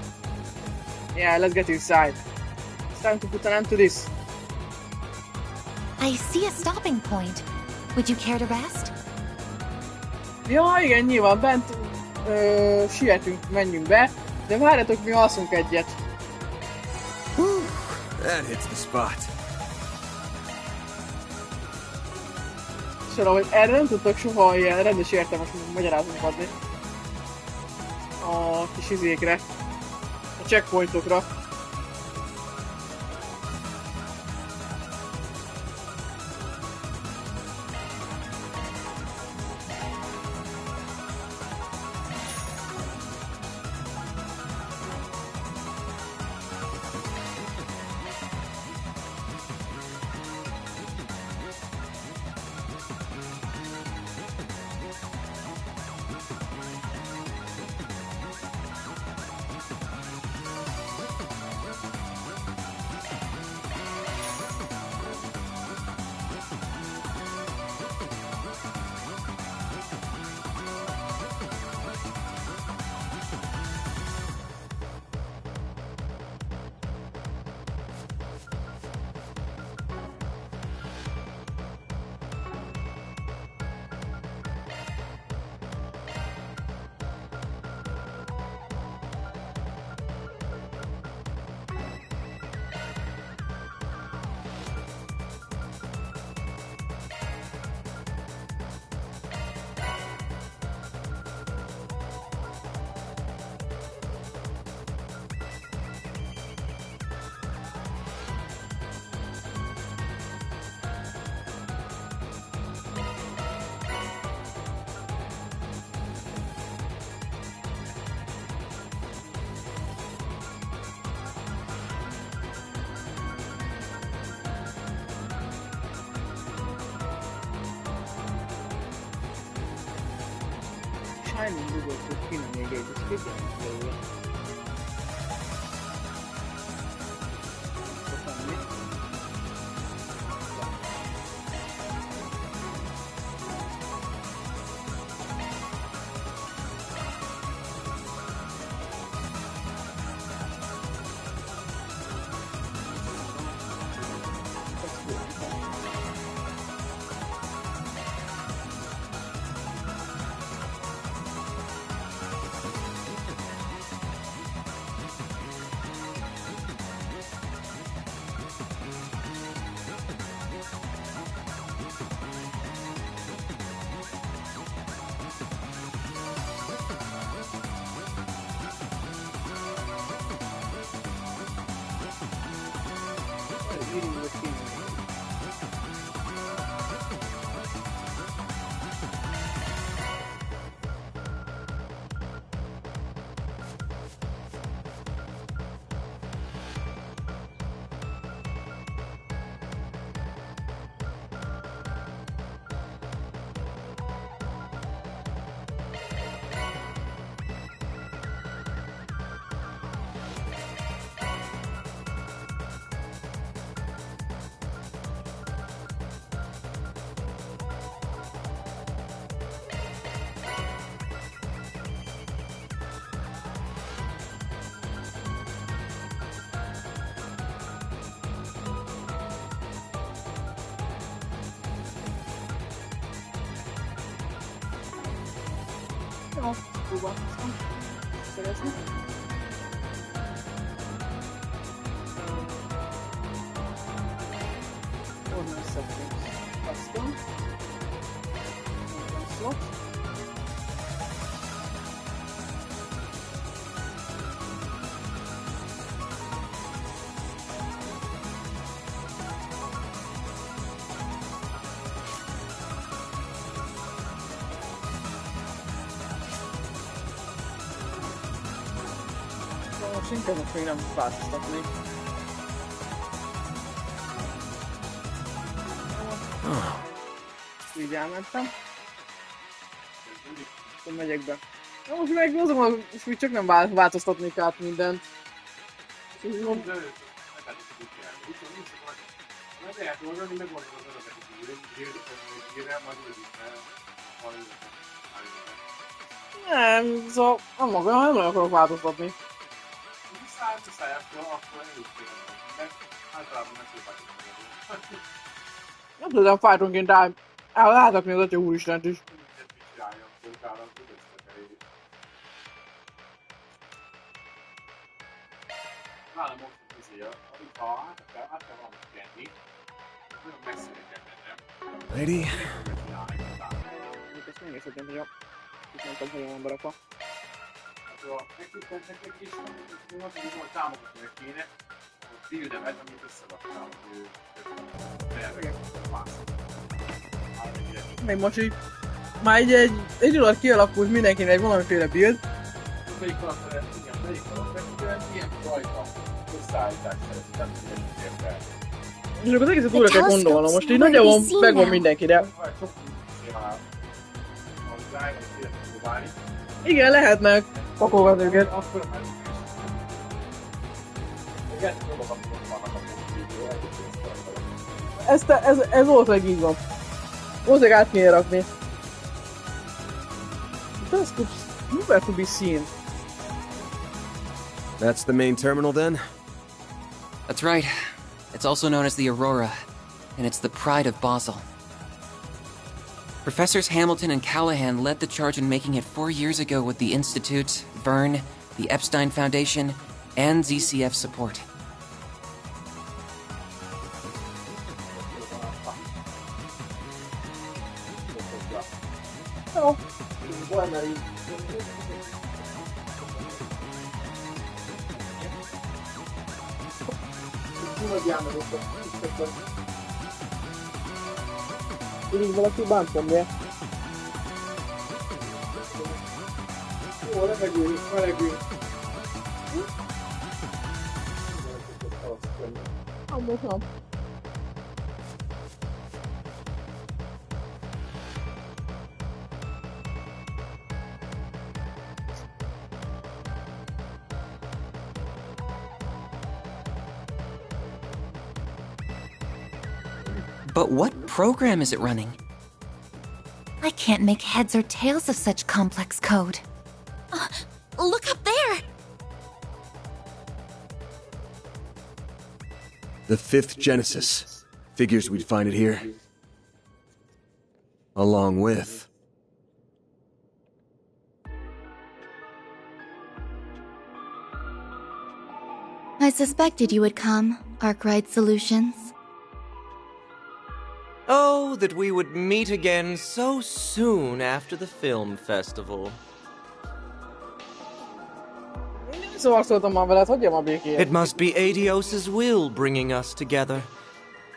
[SPEAKER 1] Yeah, let's get inside. It's time to put an end to this.
[SPEAKER 4] I see a stopping point. Would you care to rest?
[SPEAKER 1] Ja, igen, nyilván bent sietünk, menjünk be, de várjatok, mi alszunk egyet.
[SPEAKER 5] That hits the spot.
[SPEAKER 1] Szóval, hogy erre nem tudtak soha ilyen rendes értelmes magyarázatot adni. A kis izékre, a checkpointokra. Shining Google kéne még egy, és képjelni belőle. Azt próbálkoztam szerezni. Onnan szedtünk. Custom. Slot. Inkább most még nem változtatni. Így elmentem. Akkor megyek be. Na most meg azon, hogy csak nem változtatnék át mindent. Nem, szóval nem akarok változtatni. Nem tudom, fájtonként láthatni az Atya Úristent is.
[SPEAKER 2] Nálam most a vizéja, ha át kell valamit kenni, nagyon messzire kell mennem.
[SPEAKER 5] Lady?
[SPEAKER 1] Ezt megnézhetem, hogy itt nem tudom, hogyan van berakva.
[SPEAKER 2] Nekik is hogy támogatni meg kéne, a bildemet, amit összevaktál, hogy ő
[SPEAKER 1] Még most így már egy alatt kialakult mindenkinek egy valamiféle build.
[SPEAKER 2] Melyik karakter, ilyen rajta összeállítás szeretem, hogy érte.
[SPEAKER 1] És akkor az egészet újra kell gondolnom, most így nagyjából megvan mindenki, de... Igen, lehetnek pakolgatni őket. Ez valószínűleg így van. Valószínűleg át kéne rakni. Telescopes nowhere to be seen.
[SPEAKER 5] That's the main terminal then?
[SPEAKER 14] That's right. It's also known as the Aurora, and it's the pride of Basel. Professors Hamilton and Callahan led the charge in making it 4 years ago with the Institute, Verne, the Epstein Foundation, and ZCF support.
[SPEAKER 1] Oh. Így valaki bántam, de... Jó, levegő, melegő. Amúgy nem.
[SPEAKER 14] But what program is it running?
[SPEAKER 4] I can't make heads or tails of such complex code.
[SPEAKER 8] Look up there!
[SPEAKER 5] The 5th Genesis. Figures we'd find it here. Along with...
[SPEAKER 15] I suspected you would come, Arkwright Solutions.
[SPEAKER 12] Oh, that we would meet again so soon after the film festival.
[SPEAKER 1] It
[SPEAKER 12] must be Adios's will bringing us together.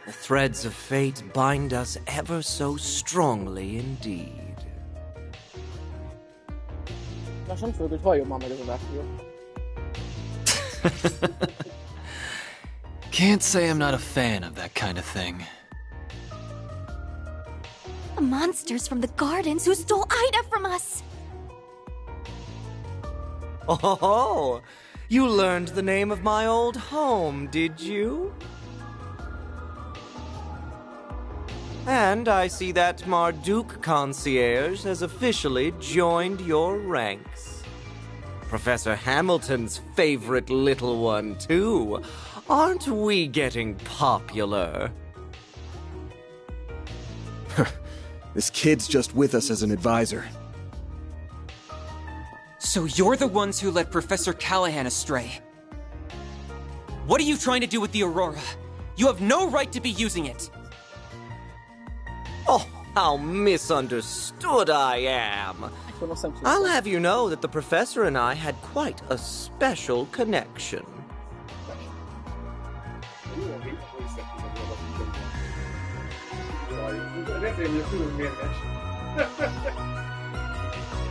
[SPEAKER 12] The threads of fate bind us ever so strongly indeed.
[SPEAKER 14] Can't say I'm not a fan of that kind of thing.
[SPEAKER 15] The monsters from the gardens who stole Ida from us!
[SPEAKER 12] Oh, you learned the name of my old home, did you? And I see that Marduk concierge has officially joined your ranks. Professor Hamilton's favorite little one, too. Aren't we getting popular?
[SPEAKER 5] This kid's just with us as an advisor.
[SPEAKER 14] So you're the ones who led Professor Callahan astray. What are you trying to do with the Aurora? You have no right to be using it!
[SPEAKER 12] Oh, how misunderstood I am! I'll have you know that the professor and I had quite a special connection.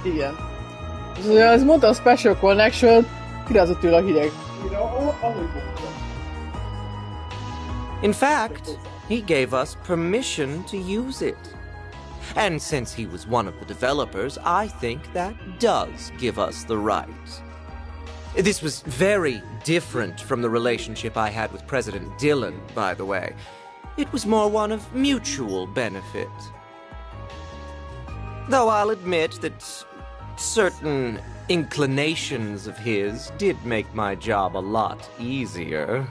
[SPEAKER 1] Igen. Ez mondta a Special Connection, kirázott tőle a hideg.
[SPEAKER 12] In fact, he gave us permission to use it. And since he was one of the developers, I think that does give us the right. This was very different from the relationship I had with President Dillon, by the way. It was more one of mutual benefit. Though I'll admit that certain inclinations of his did make my job a lot easier.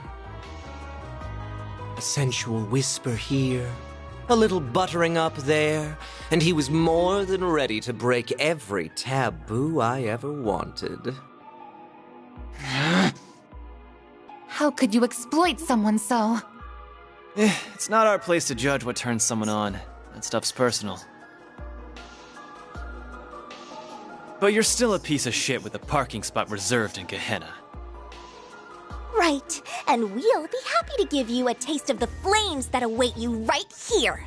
[SPEAKER 12] A sensual whisper here, a little buttering up there, and he was more than ready to break every taboo I ever wanted.
[SPEAKER 4] How could you exploit someone so?
[SPEAKER 9] It's not our place to judge what turns someone on. That stuff's personal. But you're still a piece of shit with a parking spot reserved in Gehenna.
[SPEAKER 16] Right, and we'll be happy to give you a taste of the flames that await you right here.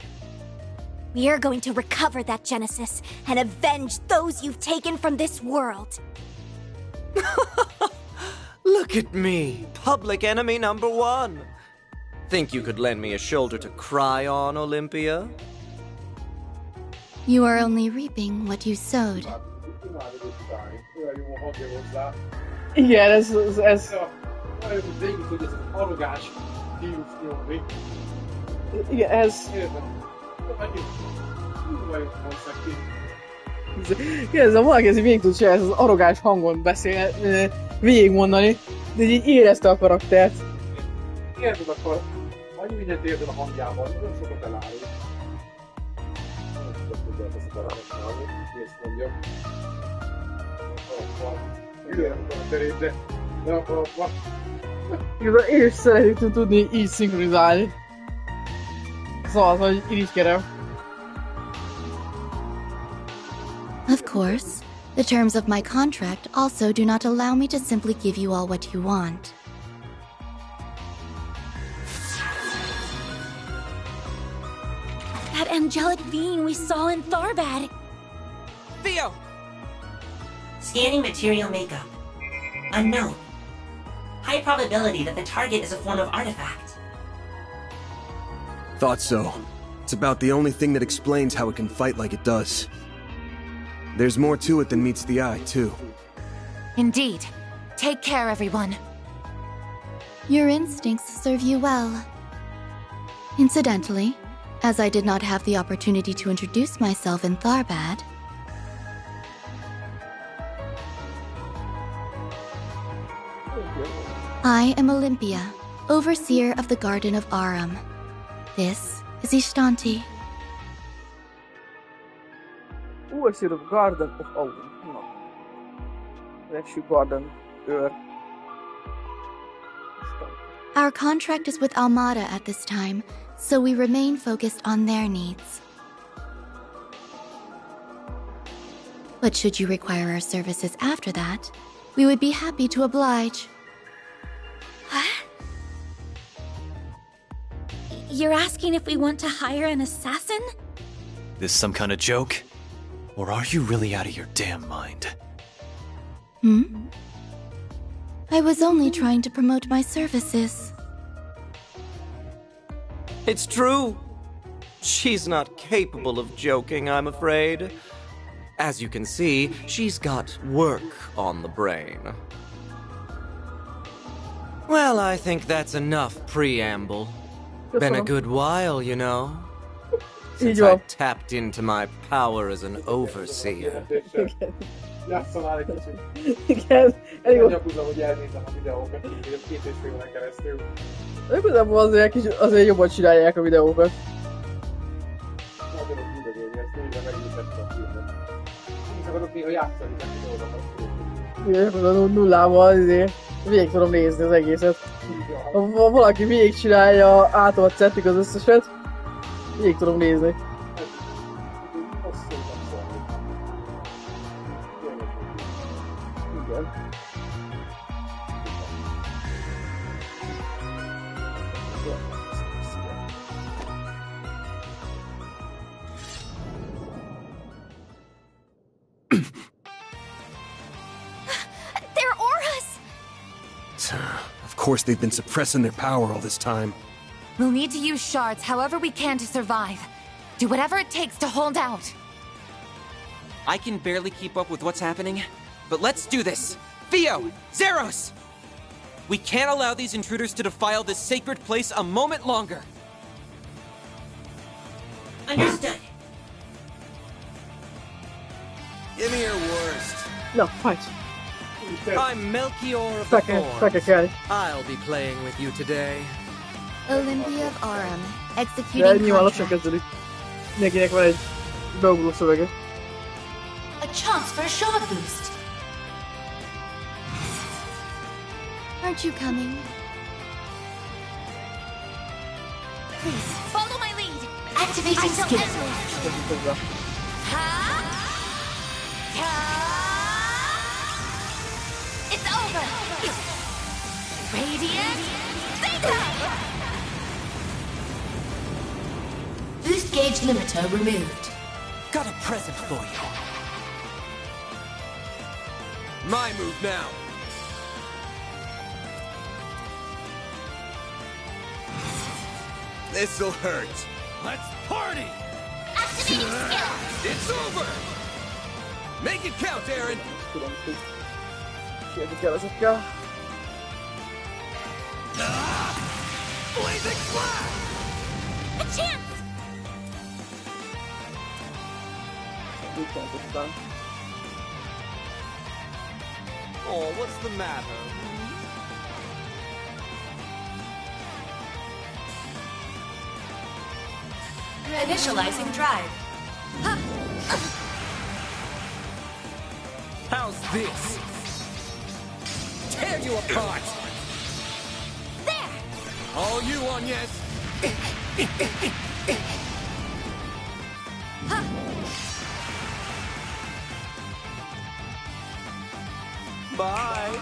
[SPEAKER 16] We are going to recover that Genesis and avenge those you've taken from this world.
[SPEAKER 12] Look at me, public enemy number one. Think you could lend me a shoulder to cry on, Olympia?
[SPEAKER 15] You are only reaping what you sowed.
[SPEAKER 1] Igen, ez... Igen, ez... Igen, ez a valaki ez végig tud csinálni, ez az arrogáns hangon beszél, végigmondani, de így érezte a karaktert.
[SPEAKER 2] Érted akkor, annyi mindent érted a hangjában, nagyon sokat elárul. Nagyon sokat tudja ezt a karakterát, kész mondjam.
[SPEAKER 1] Igazából én is szeretnék tudni így szinkronizálni. Szóval, hogy irigykedem.
[SPEAKER 15] Of course, the terms of my contract also do not allow me to simply give you all what you want.
[SPEAKER 16] That angelic being we saw in Tharbad.
[SPEAKER 14] Theo!
[SPEAKER 13] Scanning material makeup. Unknown. High probability that the target is a form of artifact.
[SPEAKER 5] Thought so. It's about the only thing that explains how it can fight like it does. There's more to it than meets the eye, too.
[SPEAKER 4] Indeed. Take care, everyone.
[SPEAKER 15] Your instincts serve you well. Incidentally, as I did not have the opportunity to introduce myself in Tharbad, I am Olympia, overseer of the Garden of Aram. This is Ishtanti.
[SPEAKER 1] Overseer of Garden of Aram. No. Első Garden őr.
[SPEAKER 15] Our contract is with Almada at this time, so we remain focused on their needs. But should you require our services after that, we would be happy to oblige.
[SPEAKER 16] What? You're asking if we want to hire an assassin?
[SPEAKER 9] This some kind of joke? Or are you really out of your damn mind?
[SPEAKER 15] I was only trying to promote my services.
[SPEAKER 12] It's true. She's not capable of joking, I'm afraid. As you can see, she's got work on the brain. Well, I think that's enough preamble. Been a good while, you know, since I tapped into my power as an overseer.
[SPEAKER 2] Játszol egy kicsit.
[SPEAKER 1] Igen, elég
[SPEAKER 2] volt. Nagyon húzom, hogy elnézem a videókat, így 2,5 éven keresztül.
[SPEAKER 1] Igazából azért jobban csinálják a videókat.
[SPEAKER 2] Nagyon úgy idegélni, ezt végre megültette a filmet. Én is akarok néha játszani a videókat.
[SPEAKER 1] Nullával végig tudom nézni az egészet. Ha valaki végigcsinálja átollt szettik az összeset, végig tudom nézni. Igen.
[SPEAKER 16] They're auras!
[SPEAKER 5] Of course they've been suppressing their power all this time.
[SPEAKER 4] We'll need to use shards however we can to survive. Do whatever it takes to hold out.
[SPEAKER 14] I can barely keep up with what's happening, but let's do this! Theo! Zeros! We can't allow these intruders to defile this sacred place a moment longer!
[SPEAKER 13] Understood.
[SPEAKER 12] Give me your worst.
[SPEAKER 1] No, fight.
[SPEAKER 12] I'm Melchior of the
[SPEAKER 1] Second,
[SPEAKER 12] Thorns. I'll be playing with you today.
[SPEAKER 15] Olympia of Aurum,
[SPEAKER 1] De
[SPEAKER 15] executing
[SPEAKER 1] nyilván lassan
[SPEAKER 15] contract.
[SPEAKER 1] kezdődik. Mindenkinek van egy beugró szövege.
[SPEAKER 8] A chance for a shard boost.
[SPEAKER 15] Aren't you coming?
[SPEAKER 8] Please, follow my lead. Activating skill. It's over. Radiant. Boost gauge limiter removed.
[SPEAKER 9] Got a present for you.
[SPEAKER 12] My move now. This'll hurt.
[SPEAKER 9] Let's party!
[SPEAKER 8] Activating skill.
[SPEAKER 12] It's over! Make it count, Aaron!
[SPEAKER 1] Tudom, hogy kérni kell ezekkel.
[SPEAKER 12] Blazing flash!
[SPEAKER 8] A chance.
[SPEAKER 1] Mit mondottam?
[SPEAKER 12] Oh, what's the matter?
[SPEAKER 8] Initializing drive.
[SPEAKER 12] How's this? Tear you apart!
[SPEAKER 8] There.
[SPEAKER 12] All you on, yes? Bye!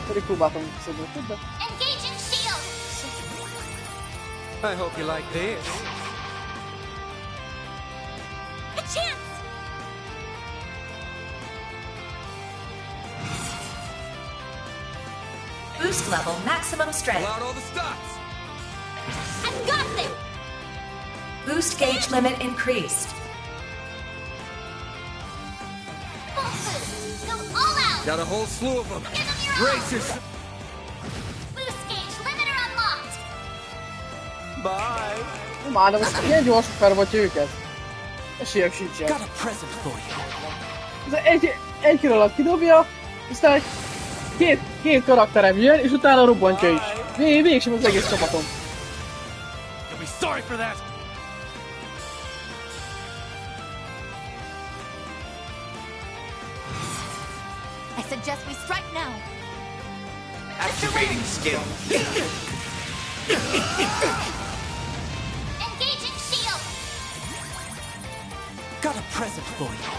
[SPEAKER 1] Pedig próbáltam szedni, de...
[SPEAKER 8] Engaging shield.
[SPEAKER 12] I hope you like this.
[SPEAKER 8] A chance. Boost level maximum strength.
[SPEAKER 12] Out all the stops!
[SPEAKER 8] I've got this.
[SPEAKER 6] Boost gauge limit increased.
[SPEAKER 8] Full boost. Go all out.
[SPEAKER 12] Got a whole slew of them.
[SPEAKER 8] Give them your all.
[SPEAKER 12] Racers!
[SPEAKER 8] Boost gauge limiter unlocked.
[SPEAKER 12] Bye!
[SPEAKER 1] Már de most ilyen gyorsan felrobbantja őket. Esélyem sincsen.
[SPEAKER 9] Got a present for you.
[SPEAKER 1] Ez egy kör alatt kidobja, aztán két karakterem jön, és utána robbantja is. Végsem az egész csapatom.
[SPEAKER 9] You'll be sorry for that!
[SPEAKER 4] I suggest we strike now.
[SPEAKER 3] Activating skill.
[SPEAKER 8] Engaging shield.
[SPEAKER 9] Got a present for you.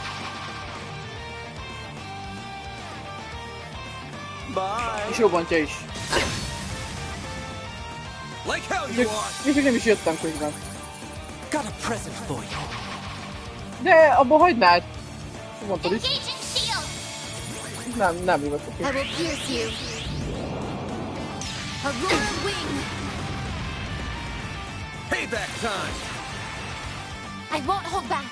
[SPEAKER 12] Bye!
[SPEAKER 1] És robbantja is.
[SPEAKER 12] Like hell you are!
[SPEAKER 1] Még nem is jöttem közben.
[SPEAKER 9] Got a present for you.
[SPEAKER 1] De abba hagynád. Mondtad is.
[SPEAKER 8] Engaging shield.
[SPEAKER 1] Nem hívottak
[SPEAKER 15] I
[SPEAKER 1] ki.
[SPEAKER 15] will pierce you. A royal wing.
[SPEAKER 12] Payback time!
[SPEAKER 4] I won't hold back.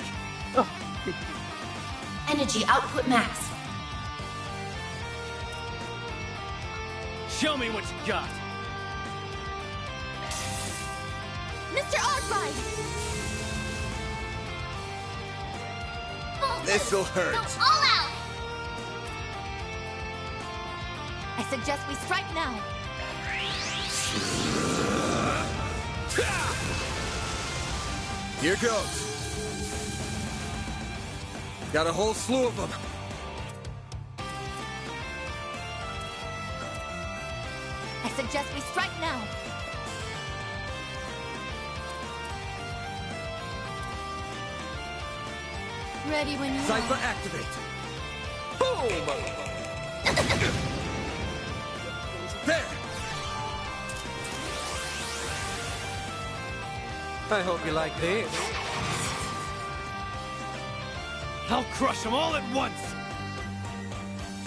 [SPEAKER 8] Energy output max.
[SPEAKER 9] Show me what you got.
[SPEAKER 8] Mr. Arkwright.
[SPEAKER 12] This'll hurt.
[SPEAKER 8] Go all out.
[SPEAKER 4] I suggest we strike now.
[SPEAKER 12] Here goes. Got a whole slew of them.
[SPEAKER 4] suggest we strike now.
[SPEAKER 15] Ready when you
[SPEAKER 9] Cypher
[SPEAKER 15] are.
[SPEAKER 9] activate. Boom! There!
[SPEAKER 12] I hope you like this.
[SPEAKER 9] I'll crush them all at once!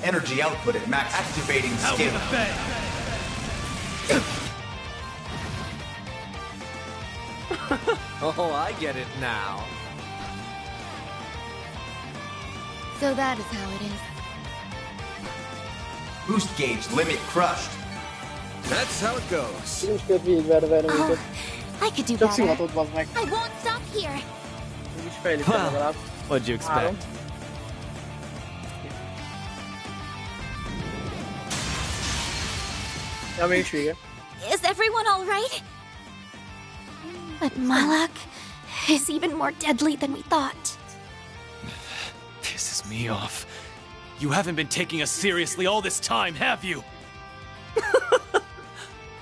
[SPEAKER 17] Energy output at max. Activating
[SPEAKER 9] Out
[SPEAKER 17] skill.
[SPEAKER 9] with a bang!
[SPEAKER 12] Oh, I get it now.
[SPEAKER 15] So that is how it is.
[SPEAKER 17] Boost gauge limit crushed.
[SPEAKER 5] That's how it goes.
[SPEAKER 1] Nem is kellett végigverni minket.
[SPEAKER 16] I could do
[SPEAKER 1] Csak
[SPEAKER 16] better.
[SPEAKER 1] szimatod bazd meg.
[SPEAKER 16] I won't stop here.
[SPEAKER 1] Mégis fejlődtem legalább.
[SPEAKER 9] What'd you expect?
[SPEAKER 1] Ja, mégis vége.
[SPEAKER 16] Is everyone all right? But Malak is even more deadly than we thought.
[SPEAKER 9] Pisses me off. You haven't been taking us seriously all this time, have you?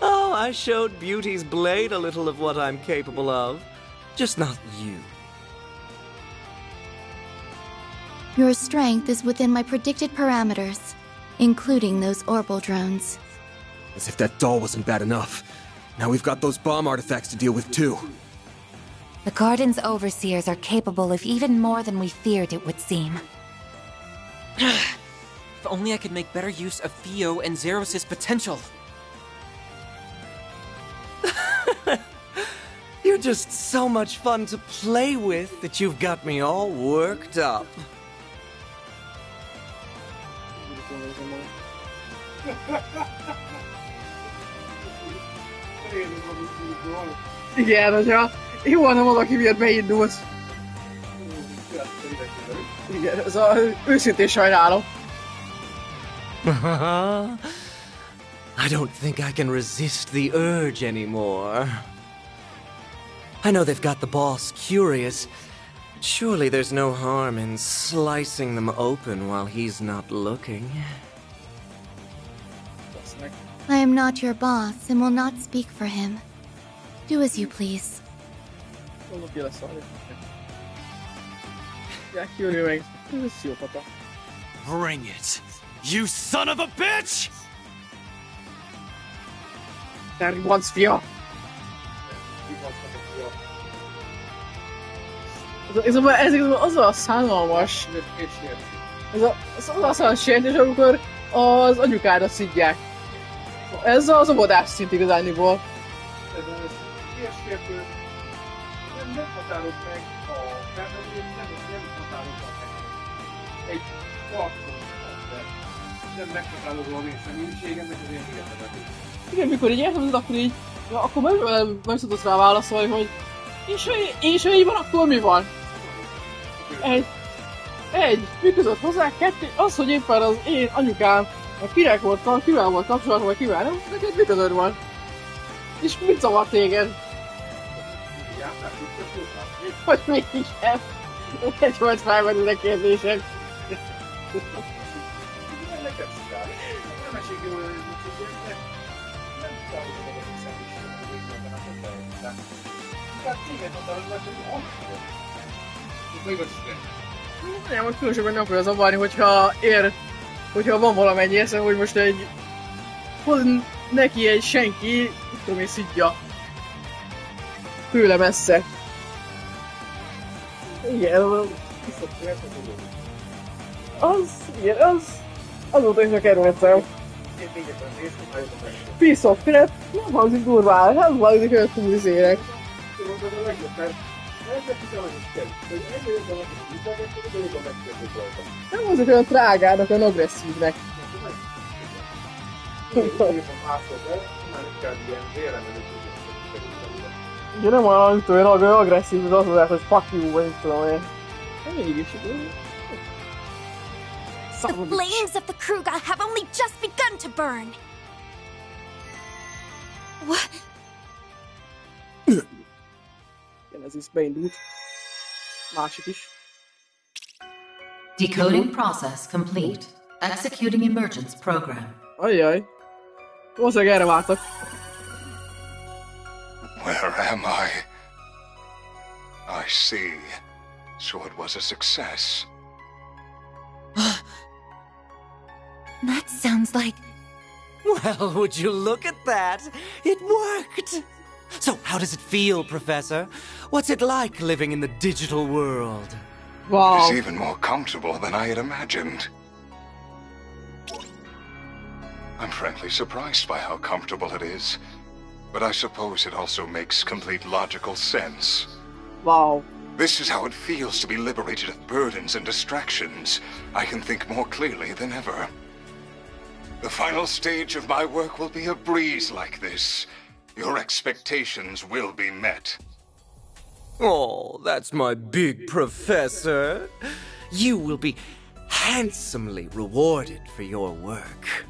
[SPEAKER 12] Oh, I showed Beauty's blade a little of what I'm capable of. Just not you.
[SPEAKER 15] Your strength is within my predicted parameters, including those orbital drones.
[SPEAKER 5] As if that doll wasn't bad enough. Now we've got those bomb artifacts to deal with too.
[SPEAKER 4] The Garden's overseers are capable of even more than we feared it would seem.
[SPEAKER 14] If only I could make better use of Theo and Zeros' potential.
[SPEAKER 12] You're just so much fun to play with that you've got me all worked up.
[SPEAKER 1] Igen, hogyha jó, ha valaki miatt beindulsz. Igen, ez a őszintén sajnálom.
[SPEAKER 12] I don't think I can resist the urge anymore. I know they've got the boss curious, but surely there's no harm in slicing them open while he's not looking.
[SPEAKER 15] I am not your boss and will not speak for him. Do as you please.
[SPEAKER 9] Bring it, you son of a bitch!
[SPEAKER 1] Te ribanc, fia! Ez az a szánalmas... Ez az a szánalmas jelentés, amikor az anyukára szidják. Ez az óvodás szint igazániból. Nem határoz meg a felmerülést, nem határozza meg egy tartalmat, nem meghatározva az én személyiségem, meg az én életemet. Igen, mikor így érted, akkor így, ja, akkor meg tudod rá válaszolni, hogy és ha így van, akkor mi van? Mi között hozzá, kettő, az, hogy éppen az én anyukám, kivel volt kapcsolatban, vagy kivel nem, neked mi között van? És mit zavar téged? Hogy mégis ez? Egy volt felmerül a kérdések. Nem, hogy különösebben nem akarja zavarni, hogyha van valamennyi eszem, hogy most hoz neki egy senki, tudom én, szidja. Tőle messze. Igen, azóta is csak erőltem. Piece of crap, nem hangzik durván, nem hangzik olyan túl izének. Nem hangzik olyan trágának, olyan agresszívnek. Ugye nem olyan agresszív, az az lehet, hogy fuck you, vagy nem tudom én. Mégis.
[SPEAKER 16] The flames of the Kruga have only just begun to burn. What?
[SPEAKER 1] Genesis beindult. Másik is.
[SPEAKER 18] Decoding process complete. Executing emergence program.
[SPEAKER 1] Ajjaj. Valószínűleg erre váltak.
[SPEAKER 18] Where am I? I see. So it was a success.
[SPEAKER 4] That sounds like...
[SPEAKER 12] Well, would you look at that? It worked! So, how does it feel, Professor? What's it like living in the digital world?
[SPEAKER 1] Wow.
[SPEAKER 18] It's even more comfortable than I had imagined. I'm frankly surprised by how comfortable it is. But I suppose it also makes complete logical sense.
[SPEAKER 1] Wow.
[SPEAKER 18] This is how it feels to be liberated of burdens and distractions. I can think more clearly than ever. The final stage of my work will be a breeze like this. Your expectations will be met.
[SPEAKER 12] Oh, that's my big professor. You will be handsomely rewarded for your work.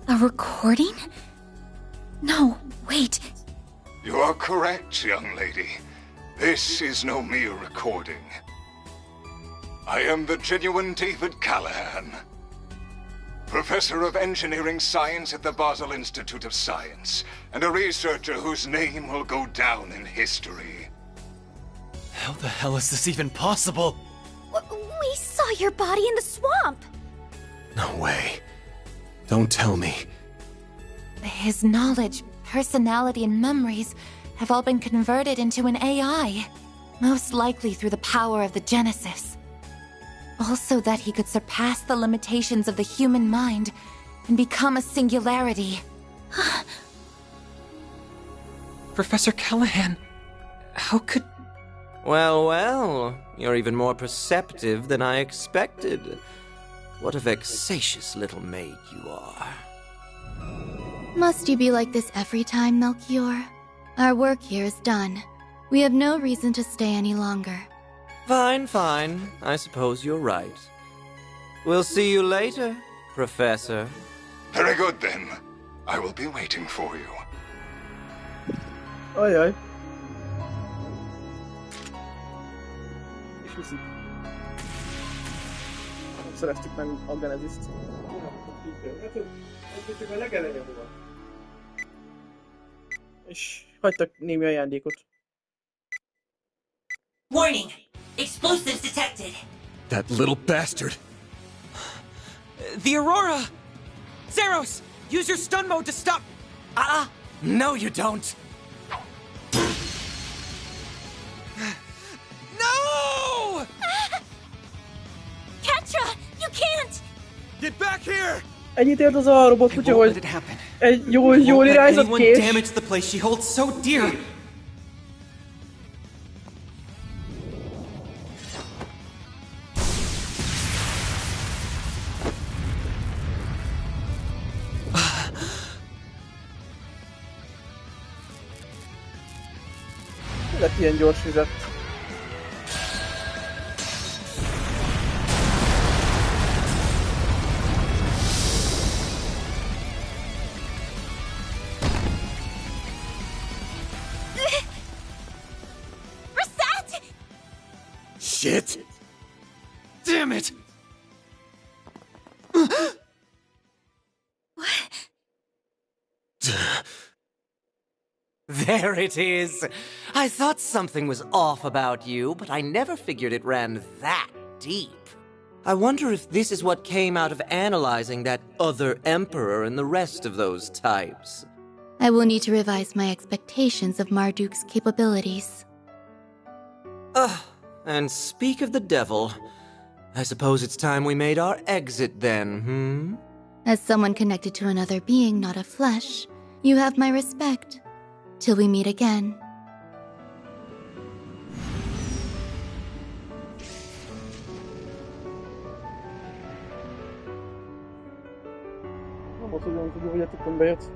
[SPEAKER 6] A recording? No, wait.
[SPEAKER 18] You are correct, young lady. This is no mere recording. I am the genuine David Callahan, Professor of Engineering Science at the Basel Institute of Science, and a researcher whose name will go down in history.
[SPEAKER 9] How the hell is this even possible?
[SPEAKER 16] We saw your body in the swamp!
[SPEAKER 5] No way. Don't tell me.
[SPEAKER 4] His knowledge, personality, and memories have all been converted into an AI. Most likely through the power of the Genesis. Also that he could surpass the limitations of the human mind and become a singularity.
[SPEAKER 14] Professor Callahan, how could...
[SPEAKER 12] Well, well, you're even more perceptive than I expected. What a vexatious little maid you are.
[SPEAKER 15] Must you be like this every time, Melchior? Our work here is done. We have no reason to stay any longer.
[SPEAKER 12] Fine, fine. I suppose you're right. We'll see you later, Professor.
[SPEAKER 18] Very good, then. I will be waiting for you.
[SPEAKER 1] Ajaj. És viszik. Nem szereztük meg a Genesist.
[SPEAKER 2] Ez csak a legeleje volt.
[SPEAKER 1] És hagytak némi ajándékot.
[SPEAKER 13] Warning! Explosives detected!
[SPEAKER 5] That little bastard!
[SPEAKER 14] The Aurora! Zeros! Use your stun mode to stop...
[SPEAKER 12] No, you don't!
[SPEAKER 14] No!
[SPEAKER 16] Ketra! You can't!
[SPEAKER 5] Get back here!
[SPEAKER 1] Ennyit ért az a robot kutya, hogy egy jól irányzott kés.
[SPEAKER 14] Damage the place she holds so dear.
[SPEAKER 1] Mi lett ilyen gyors vizet?
[SPEAKER 5] Shit!
[SPEAKER 14] Damn it!
[SPEAKER 12] There it is! I thought something was off about you, but I never figured it ran that deep. I wonder if this is what came out of analyzing that other emperor and the rest of those types.
[SPEAKER 15] I will need to revise my expectations of Marduk's capabilities.
[SPEAKER 12] And speak of the devil, I suppose it's time we made our exit then,
[SPEAKER 15] As someone connected to another being not of flesh, you have my respect. Till we meet again.
[SPEAKER 1] Nem volt, hogy a tippon bejött.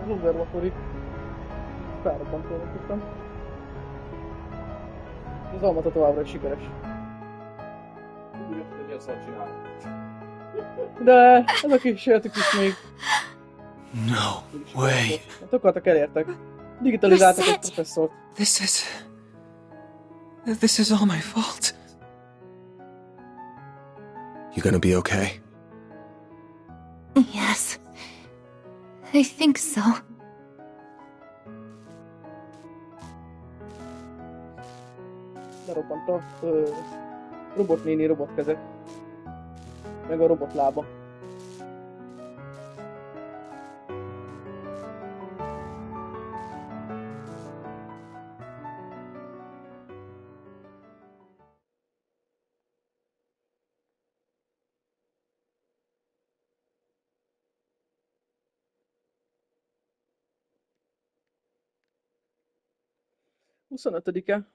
[SPEAKER 1] Az observatóri. Felrobbantónak tudtam. Az almata továbbra is sikeres.
[SPEAKER 2] Úgy, hogy ezt csinálom.
[SPEAKER 1] De ez a kísérletük is még...
[SPEAKER 9] No way.
[SPEAKER 1] Hát akartak, elértek. Digitalizáltak egy professzort.
[SPEAKER 9] This is all my fault.
[SPEAKER 5] You gonna be okay?
[SPEAKER 4] Yes. I think so.
[SPEAKER 1] Lerobbant a robotnéni robotkeze. Meg a robotlába. Huszonötödike.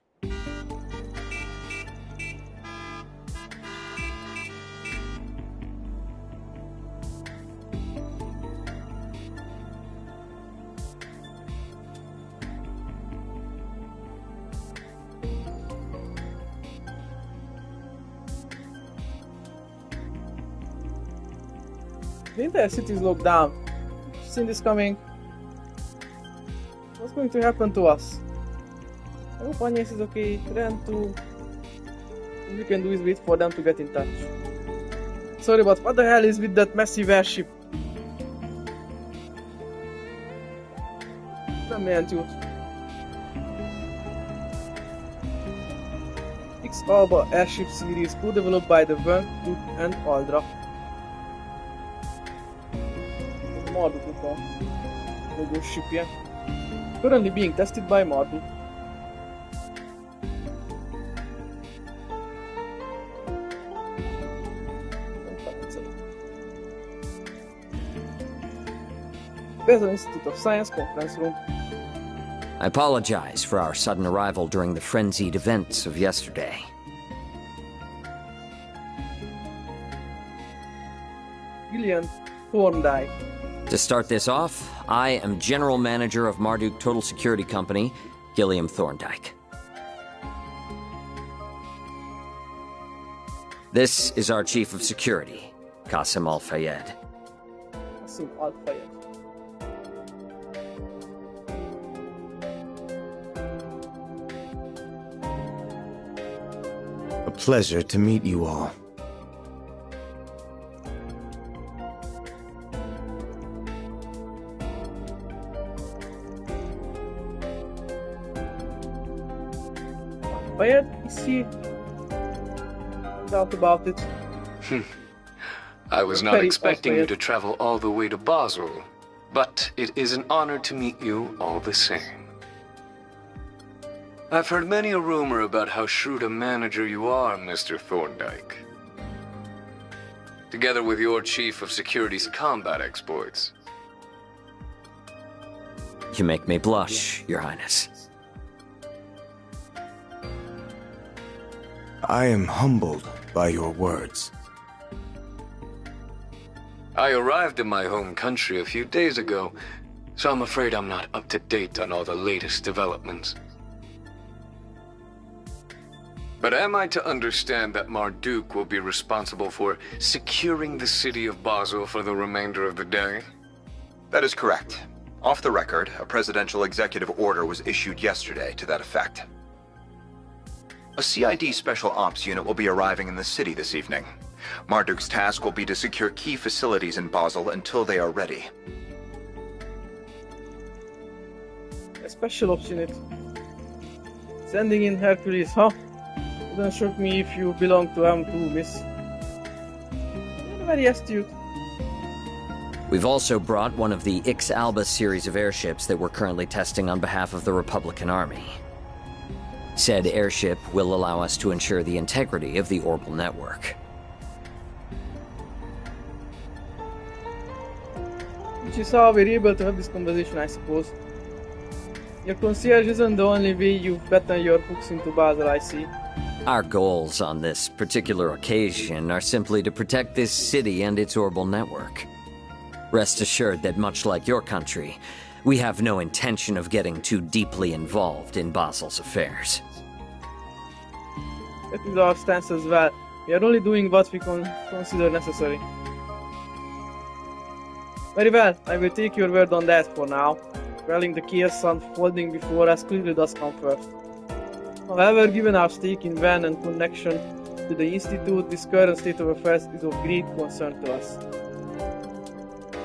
[SPEAKER 1] The entire city is locked down. Seen this coming? What's going to happen to us? I hope Agnes is okay. Ran to... All we can do is wait for them to get in touch. Sorry, but what the hell is with that massive airship? Nem jelent jót. X-Alba airship series co-developed by the Vern, Duke and Aldra. Ez a Marduknak a logós shipje. Currently being tested by Marduk. Basel Institute of Science conference room.
[SPEAKER 19] I apologize for our sudden arrival during the frenzied events of yesterday.
[SPEAKER 1] Gillian Thorndike.
[SPEAKER 19] To start this off, I am General Manager of Marduk Total Security Company, Gilliam Thorndike. This is our Chief of Security, Qasim Al-Fayed.
[SPEAKER 1] Qasim Al-Fayed.
[SPEAKER 20] A pleasure to meet you all.
[SPEAKER 1] Fayed, is he? Doubt about it.
[SPEAKER 21] I was not expecting you to travel all the way to Basel, but it is an honor to meet you all the same. I've heard many a rumor about how shrewd a manager you are, Mr. Thorndike. Together with your Chief of Security's combat exploits.
[SPEAKER 19] You make me blush, Your Highness.
[SPEAKER 20] I am humbled by your words.
[SPEAKER 21] I arrived in my home country a few days ago, so I'm afraid I'm not up to date on all the latest developments. But am I to understand that Marduk will be responsible for securing the city of Basel for the remainder of the day?
[SPEAKER 17] That is correct. Off the record, a presidential executive order was issued yesterday to that effect. A CID Special Ops unit will be arriving in the city this evening. Marduk's task will be to secure key facilities in Basel until they are ready.
[SPEAKER 1] A special ops unit. Sending in Hercules, huh? Wouldn't shock me if you belong to M2, miss. You're very astute.
[SPEAKER 19] We've also brought one of the X-Alba series of airships that we're currently testing on behalf of the Republican Army. Said airship will allow us to ensure the integrity of the orbital network.
[SPEAKER 1] Which is how we're able to have this conversation, I suppose. Your concierge isn't the only way you've gotten your hooks into Basel, I see.
[SPEAKER 19] Our goals on this particular occasion are simply to protect this city and its orbital network. Rest assured that much like your country, we have no intention of getting too deeply involved in Basel's affairs.
[SPEAKER 1] That is our stance as well. We are only doing what we consider necessary. Very well, I will take your word on that for now. Quelling the chaos unfolding before us clearly does come first. However, given our stake in Van and connection to the Institute, this current state of affairs is of great concern to us.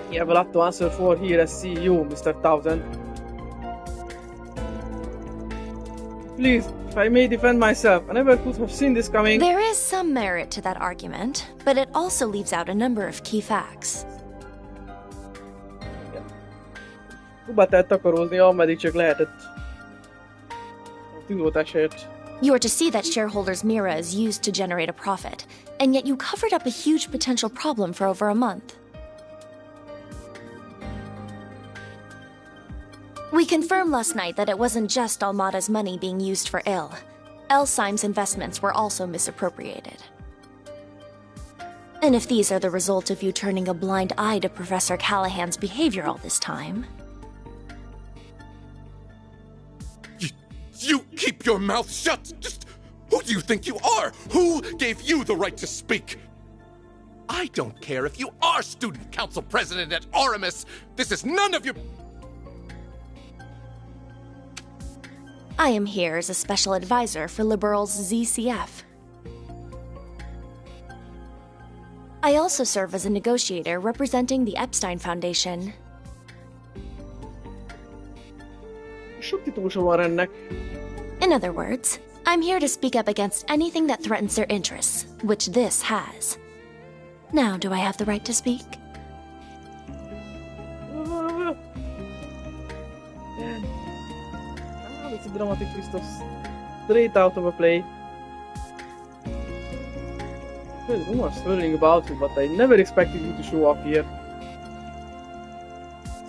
[SPEAKER 1] We have a lot to answer for here as CEO, Mr. Townsend. Please, if I may defend myself, I never could have seen this coming.
[SPEAKER 8] There is some merit to that argument, but it also leaves out a number of key facts.
[SPEAKER 1] Próbáltál takarózni, ameddig csak lehetett. A tűzoltásért.
[SPEAKER 8] You are to see that shareholders' Mira is used to generate a profit, and yet you covered up a huge potential problem for over a month. We confirmed last night that it wasn't just Almada's money being used for ill. Elsheim's investments were also misappropriated. And if these are the result of you turning a blind eye to Professor Callahan's behavior all this time...
[SPEAKER 11] You keep your mouth shut! Just who do you think you are? Who gave you the right to speak? I don't care if you are student council president at Aramis. This is none of your...
[SPEAKER 8] I am here as a special advisor for Liberal's ZCF. I also serve as a negotiator representing the Epstein Foundation.
[SPEAKER 1] Sok titulusa van ennek.
[SPEAKER 8] In other words, I'm here to speak up against anything that threatens their interests, which this has. Now, do I have the right to speak?
[SPEAKER 1] It's a dramatic twist of straight out of a play. There's rumors swirling about you, but I never expected you to show up here.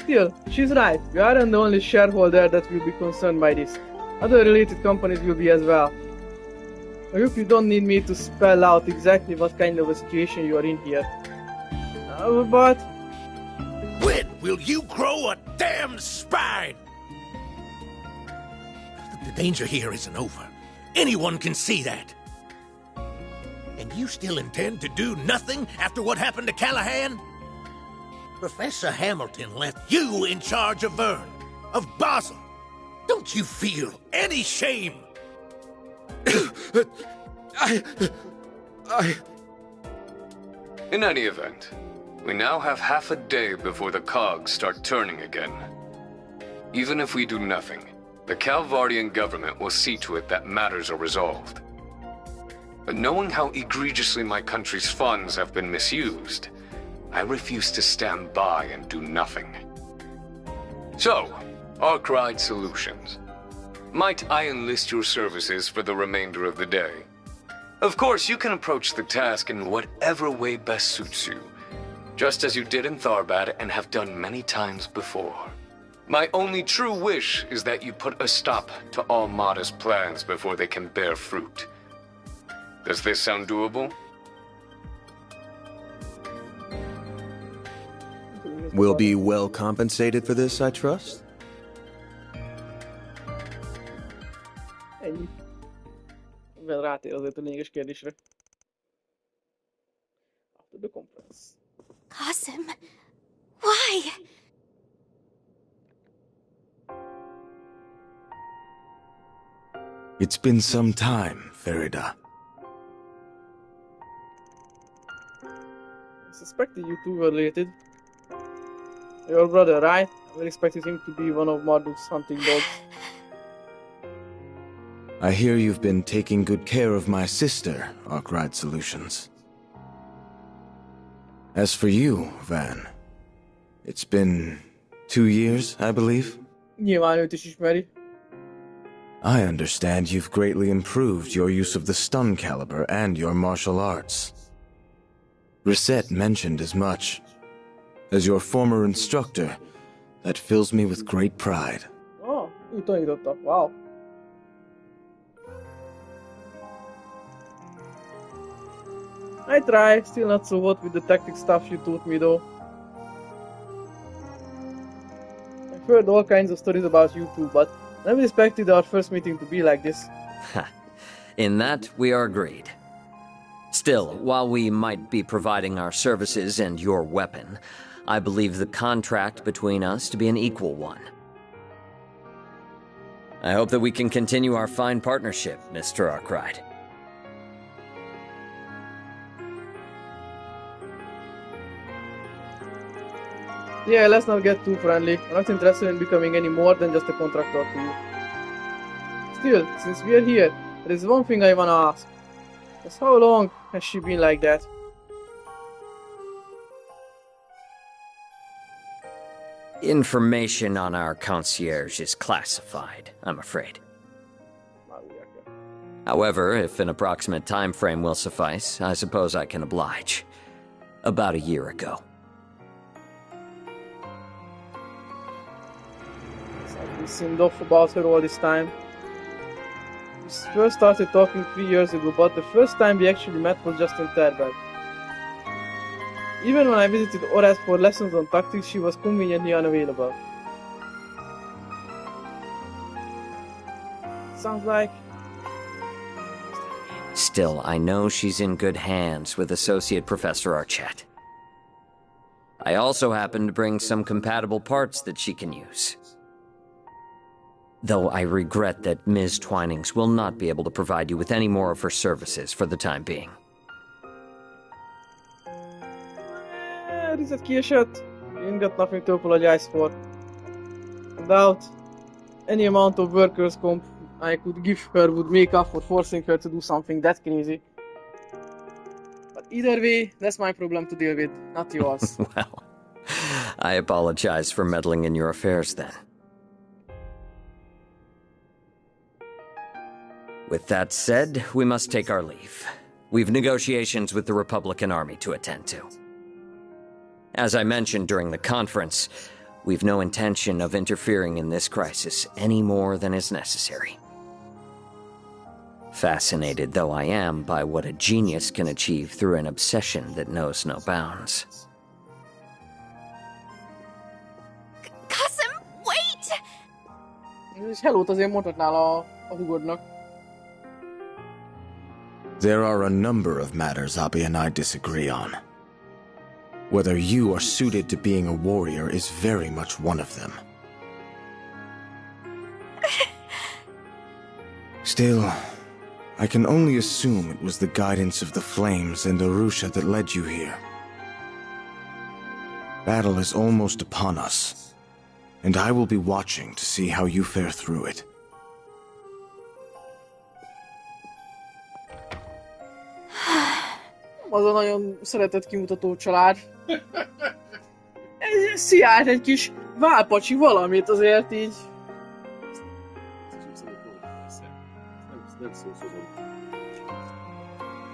[SPEAKER 1] Still, she's right. We aren't the only shareholder that will be concerned by this. Other related companies will be as well. I hope you don't need me to spell out exactly what kind of a situation you are in here. But...
[SPEAKER 11] When will you grow a damn spine? The danger here isn't over. Anyone can see that. And you still intend to do nothing after what happened to Callahan? Professor Hamilton left you in charge of Vern, of Basel. Don't you feel any shame?
[SPEAKER 21] In any event, we now have half a day before the cogs start turning again. Even if we do nothing, the Calvardian government will see to it that matters are resolved. But knowing how egregiously my country's funds have been misused, I refuse to stand by and do nothing. So, Arkwright Solutions. Might I enlist your services for the remainder of the day? Of course, you can approach the task in whatever way best suits you, just as you did in Tharbad and have done many times before. My only true wish is that you put a stop to all Mada's plans before they can bear fruit. Does this sound doable?
[SPEAKER 5] We'll be well compensated for this, I trust?
[SPEAKER 1] Ennyi. Mivel rátér azért a lényeges kérdésre. After the conference.
[SPEAKER 16] Qasim, why?
[SPEAKER 20] It's been some time, Farida.
[SPEAKER 1] I suspected you two were related. Your brother, right? I expected him to be one of Marduk's hunting dogs.
[SPEAKER 20] I hear you've been taking good care of my sister, Arkwright Solutions. As for you, Van, it's been 2 years, I believe?
[SPEAKER 1] Nyilván őt is ismeri.
[SPEAKER 20] I understand you've greatly improved your use of the stun caliber and your martial arts. Reset mentioned as much. As your former instructor, that fills me with great pride.
[SPEAKER 1] Oh, ő tanította. Wow. I try, still not so hot with the tactic stuff you taught me though. I've heard all kinds of stories about you too, but I never expected our first meeting to be like this.
[SPEAKER 19] In that, we are agreed. Still, while we might be providing our services and your weapon, I believe the contract between us to be an equal one. I hope that we can continue our fine partnership, Mr. Arkwright.
[SPEAKER 1] Yeah, let's not get too friendly. I'm not interested in becoming any more than just a contractor to you. Still, since we're here, there is one thing I wanna ask. Just how long has she been like that?
[SPEAKER 19] Information on our concierge is classified, I'm afraid. However, if an approximate time frame will suffice, I suppose I can oblige. About a year ago.
[SPEAKER 1] We seemed off about her all this time. We first started talking 3 years ago, but the first time we actually met was just in Daybreak. Even when I visited or asked for lessons on tactics, she was conveniently unavailable. Sounds like...
[SPEAKER 19] Still, I know she's in good hands with Associate Professor Archett. I also happen to bring some compatible parts that she can use. Though I regret that Ms. Twinings will not be able to provide you with any more of her services for the time being.
[SPEAKER 1] Rizet kiesett. Ain't got nothing to apologize for. I doubt any amount of workers' comp I could give her would make up for forcing her to do something that crazy. But either way, that's my problem to deal with, not yours.
[SPEAKER 19] Well, I apologize for meddling in your affairs then. With that said, we must take our leave. We've negotiations with the Republican Army to attend to. As I mentioned during the conference, we've no intention of interfering in this crisis any more than is necessary. Fascinated though I am by what a genius can achieve through an obsession that knows no bounds.
[SPEAKER 16] Kasim, wait!
[SPEAKER 1] És hello-t azért mondhatnál a hugodnak.
[SPEAKER 20] There are a number of matters Abby and I disagree on. Whether you are suited to being a warrior is very much one of them. Still, I can only assume it was the guidance of the flames and Arusha that led you here. Battle is almost upon us, and I will be watching to see how you fare through it.
[SPEAKER 1] Az a nagyon szeretett kimutató család. Sziált egy kis válpacsi valamit azért így.
[SPEAKER 2] Nem szószozom.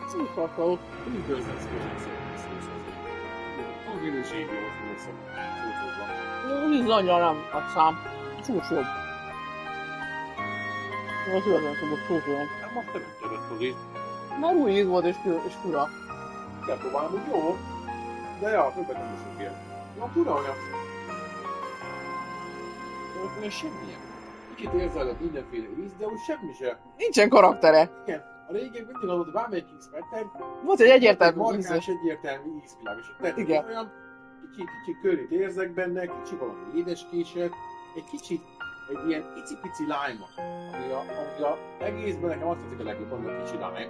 [SPEAKER 1] Szószakó.
[SPEAKER 2] Igazán szószozom. A minőségi volt szószozva.
[SPEAKER 1] Ez annyira nem a szám. Csúcsjobb. Az igazán szobott szószozom.
[SPEAKER 2] Nem azt nem tudod, hogy
[SPEAKER 1] Már új íz volt és fura.
[SPEAKER 2] kell próbálnom, hogy jó. De ja, többet nem is ilyen. Jó, fura olyan. Olyan semmilyen. Kicsit érzeled mindenféle íz, de úgy semmi sem.
[SPEAKER 1] Nincsen karaktere.
[SPEAKER 2] Igen. A régen mindig az volt bármelyik X-Meter.
[SPEAKER 1] Volt egy egyértelmű íze.
[SPEAKER 2] Markáns, egyértelmű ízvilág. És a tetszett
[SPEAKER 1] Igen.
[SPEAKER 2] olyan kicsi körét érzek benne, kicsi valami édeskéset, egy kicsit egy ilyen icipici lime-ot, ami a egészben nekem azt tetszik a legjobban, a kicsi lime.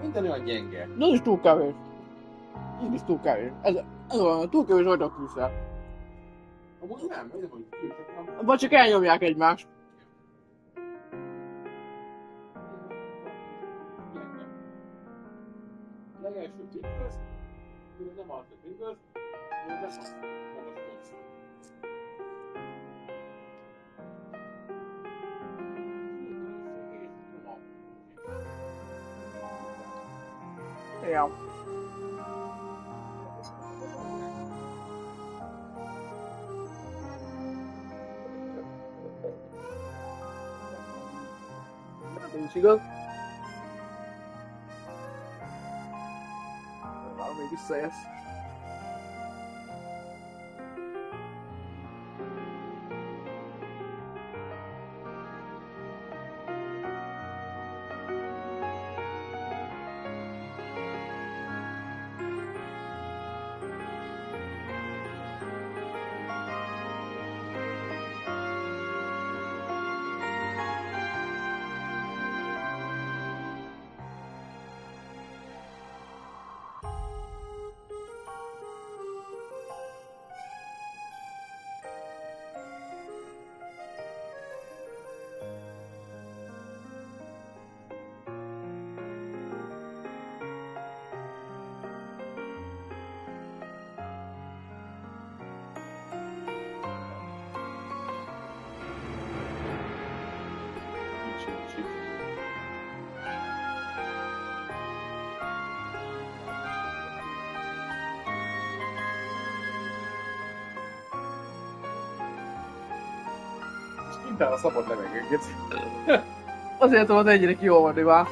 [SPEAKER 2] Minden olyan gyenge.
[SPEAKER 1] De ez is túl kevés. Ez is túl kevés. Ez olyan, túl kevés agyagfűszer.
[SPEAKER 2] Amúgy nem hogy kőket.
[SPEAKER 1] Vagy csak elnyomják egymást.
[SPEAKER 2] Legelső Pringles, nem az a Pringles, hanem nem az Monster.
[SPEAKER 1] Ja. Nincs igaz. Valami visszajössz.
[SPEAKER 2] kell a szabad levegőket.
[SPEAKER 1] Azért volt egyre kiolvadni már.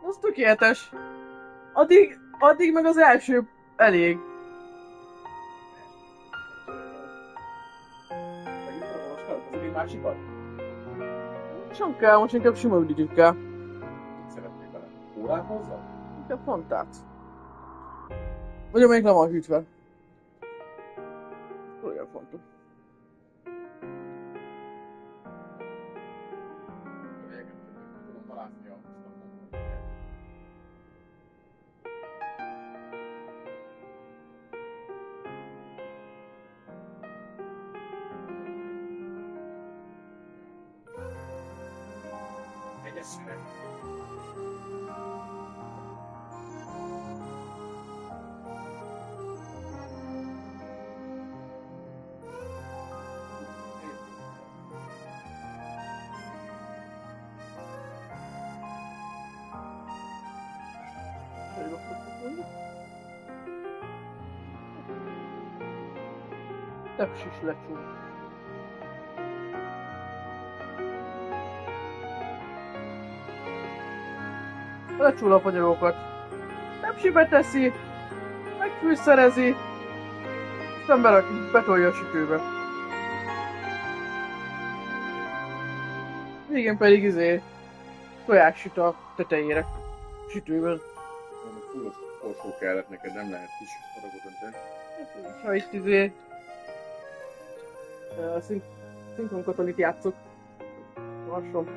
[SPEAKER 1] Az tökéletes. Addig meg az első elég.
[SPEAKER 2] Másikat?
[SPEAKER 1] Sem kell, most inkább sima üdítjük kell.
[SPEAKER 2] Szeretnék vele órát hozzá?
[SPEAKER 1] Inkább fontát. Vagy amelyik le van hűtve. Olyan fontos. Tepsis lecsúl. Lecsúl a fanyagokat. Tepsibe teszi, megfűszerezi, aztán betolja a sütőbe. Végén pedig tojás süt a tetejére. Sütőben.
[SPEAKER 2] Fullos korsó kellett neked, nem lehet kis adagot önteni.
[SPEAKER 1] Ha itt szinkron katolit játszok. Lassan.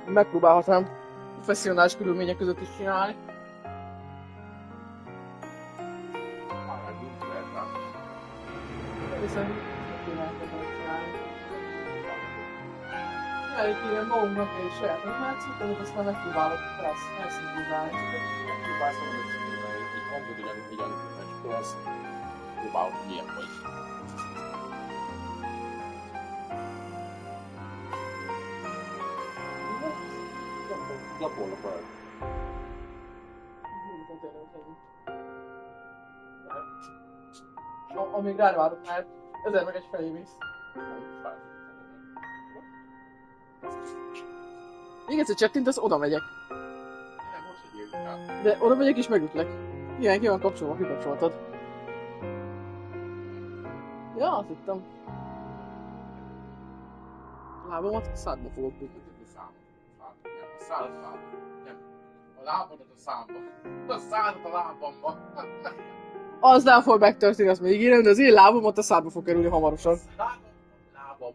[SPEAKER 1] Megpróbálhatnám professzionális körülmények között is csinálni. Viszont elég ilyen magunknak és saját animációt, amit aztán megpróbálok elszínvizálni.
[SPEAKER 2] Megpróbálsz valamit színvizálni, így hangod ugyan, mert csak azt próbálok milyen vagy. Lapolnak rajta.
[SPEAKER 1] Amíg rád várok, mert 1000 meg egy felé mész. Még egyszer csettintasz, oda megyek. De oda megyek és megütlek. Igen, ki van kapcsolva, kikapcsoltad. Ja, azt hittem. A lábamat a szádba fogok dugni.
[SPEAKER 2] A lábadat a számba. A szádat a lábamba.
[SPEAKER 1] Az nem fog megtörténni, azt még ígérem, de az én lábamat a szádba fog kerülni hamarosan.
[SPEAKER 2] Lábamba.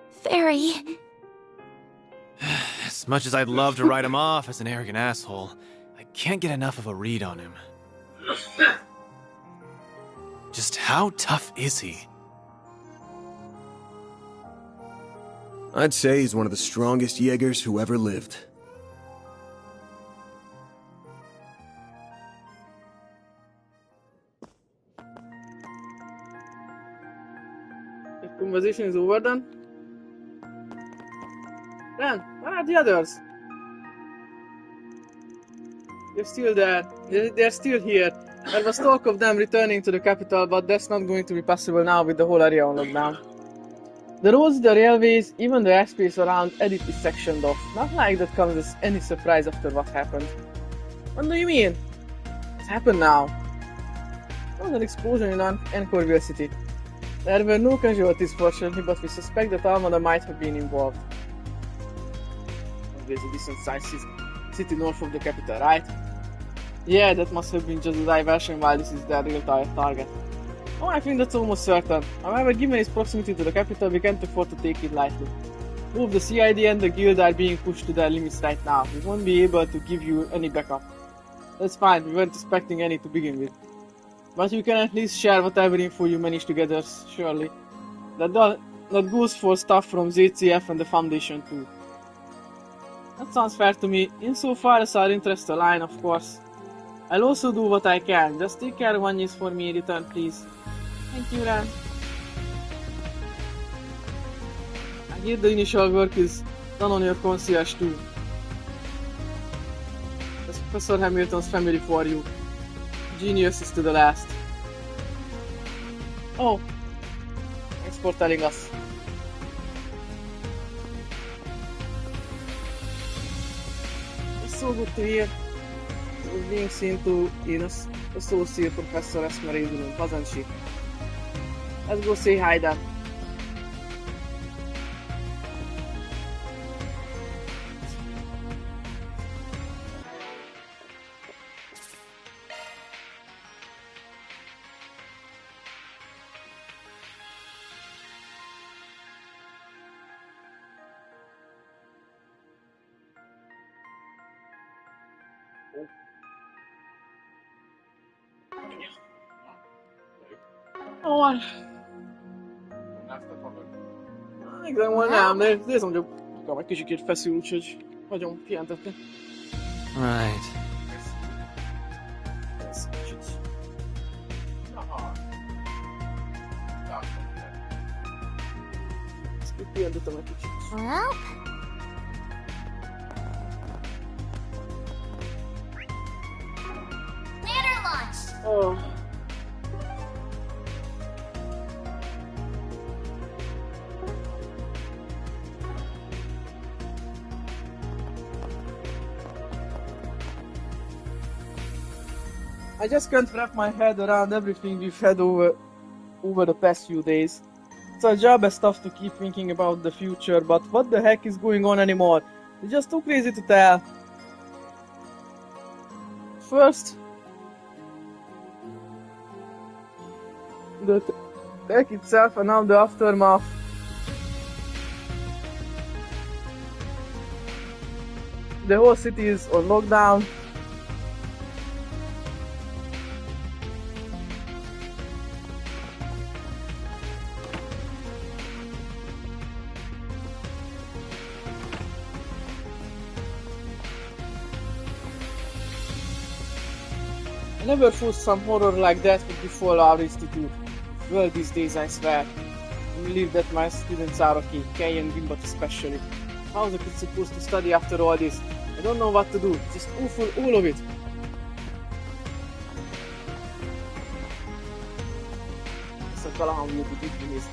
[SPEAKER 8] Fairy.
[SPEAKER 10] As much as I'd love to write him off as an arrogant asshole, I can't get enough of a read on him. Just how tough is he?
[SPEAKER 5] I'd say he's one of the strongest Jaegers who ever lived.
[SPEAKER 1] The conversation is over then? Ren, where are the others? They're still there. They're still here. There was talk of them returning to the capital, but that's not going to be possible now with the whole area on lockdown. The roads, the railways, even the airspace around Edith is sectioned off. Not like that comes as any surprise after what happened. What do you mean? It's happened now. There was an explosion in Anchorville City. There were no casualties fortunately, but we suspect that Almada might have been involved. There's a decent sized city north of the capital, right? Yeah, that must have been just a diversion while this is their real target. Oh, I think that's almost certain. However, given its proximity to the capital, we can't afford to take it lightly. Both the CID and the Guild are being pushed to their limits right now. We won't be able to give you any backup. That's fine, we weren't expecting any to begin with. But you can at least share whatever info you manage to gather, surely. That goes for stuff from ZCF and the Foundation too. That sounds fair to me, insofar as our interests align, of course. I'll also do what I can. Just take care of Agnes for me in return, please. Thank you, Ran. I hear the initial work is None on your concierge too. That's Professor Hamilton's family for you. Genius is to the last. Oh, thanks for telling us. It's so good to hear. We're being seen to associate Professor Esmeralda, wasn't she? Let's go say hi then. Oh, igen, volna, de nézem, hogy akar egy kicsikét feszül, úgyhogy hagyom pihentetni.
[SPEAKER 10] Right.
[SPEAKER 1] Ez kicsit. Ezt pihentetem egy kicsit.
[SPEAKER 16] Ladder launch!
[SPEAKER 1] Oh. I just can't wrap my head around everything we've had over the past few days. It's our job as tough to keep thinking about the future, but what the heck is going on anymore? It's just too crazy to tell. First, the tech itself and now the aftermath. The whole city is on lockdown. I never thought some horror like that would befall our institute. Well, these days, I swear. I believe that my students are okay, Kay and Gimbot especially. How's a kid supposed to study after all this? I don't know what to do. Just awful, all of it. So Callahan will be deeply missed.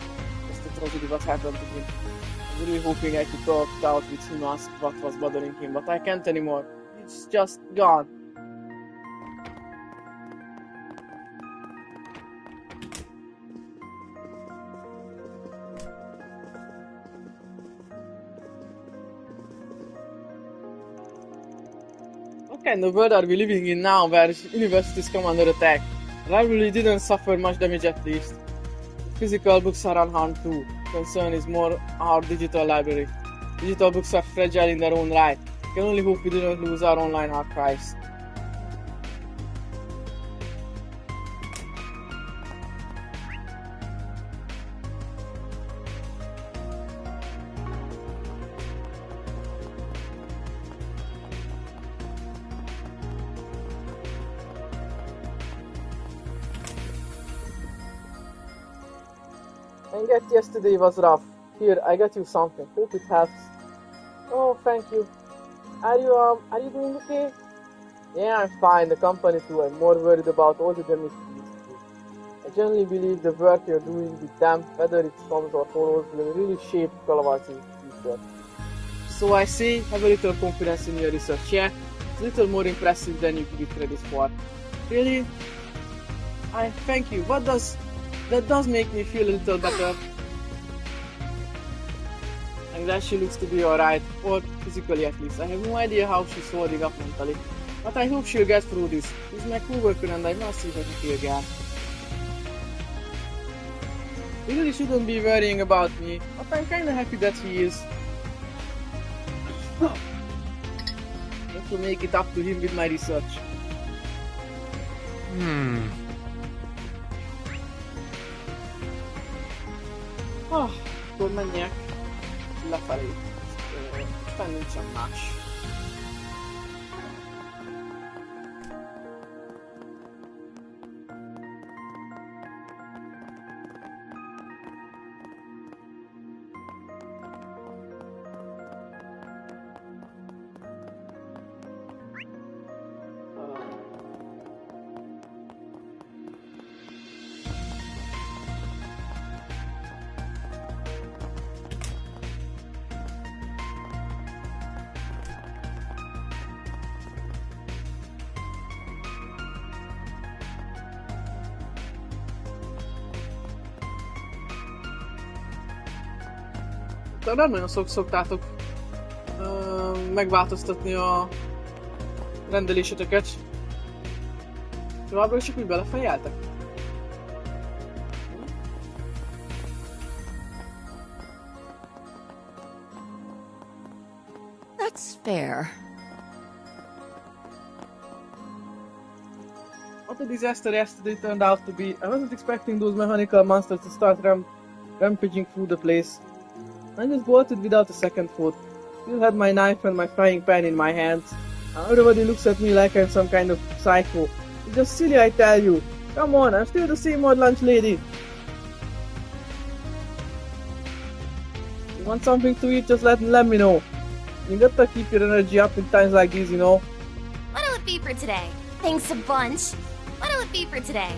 [SPEAKER 1] Just the tragedy what happened to him. I'm really hoping I could talk it out with him, ask what was bothering him, but I can't anymore. It's just gone. What kind of world are we living in now where universities come under attack? Library didn't suffer much damage at least. Physical books are unharmed too. Concern is more our digital library. Digital books are fragile in their own right. We can only hope we didn't lose our online archives. I guess yesterday was rough. Here, I got you something. Hope it helps. Oh, thank you. Are you doing okay? Yeah, I'm fine. The company too. I'm more worried about all the damage to the institute. I genuinely believe the work you're doing with them, whether it's comes or horrors, will really shape Kalavachi's future. So I see, have a little confidence in your research, yeah? It's a little more impressive than you give it credit for. Really? I thank you. That does make me feel a little better. I'm glad she looks to be alright, or physically at least. I have no idea how she's holding up mentally, but I hope she'll get through this. She's my co-worker and I must see her happy again. He really shouldn't be worrying about me, but I'm kinda happy that he is. I have to make it up to him with my research. Akkor menjek lefelé. Aztán nincsen más. De nem nagyon szoktátok megváltoztatni a rendeléseteket. Továbbra is csak úgy belefejeltek?
[SPEAKER 6] That's fair.
[SPEAKER 1] What a disaster yesterday turned out to be. I wasn't expecting those mechanical monsters to start rampaging through the place. I just bolted without a second thought. Still had my knife and my frying pan in my hands. Now everybody looks at me like I'm some kind of psycho. It's just silly, I tell you. Come on, I'm still the same old lunch lady. You want something to eat, just let me know. You gotta keep your energy up in times like these, you know.
[SPEAKER 16] What'll it be for today? Thanks a bunch. What'll it be for today?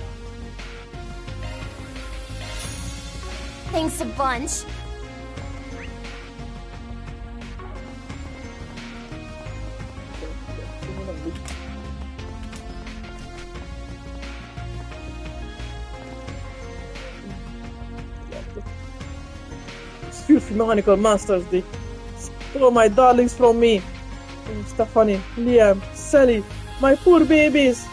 [SPEAKER 16] Thanks a bunch.
[SPEAKER 1] Filthy mechanical monsters, they stole my darlings from me. Stephanie, Liam, Sally, my poor babies.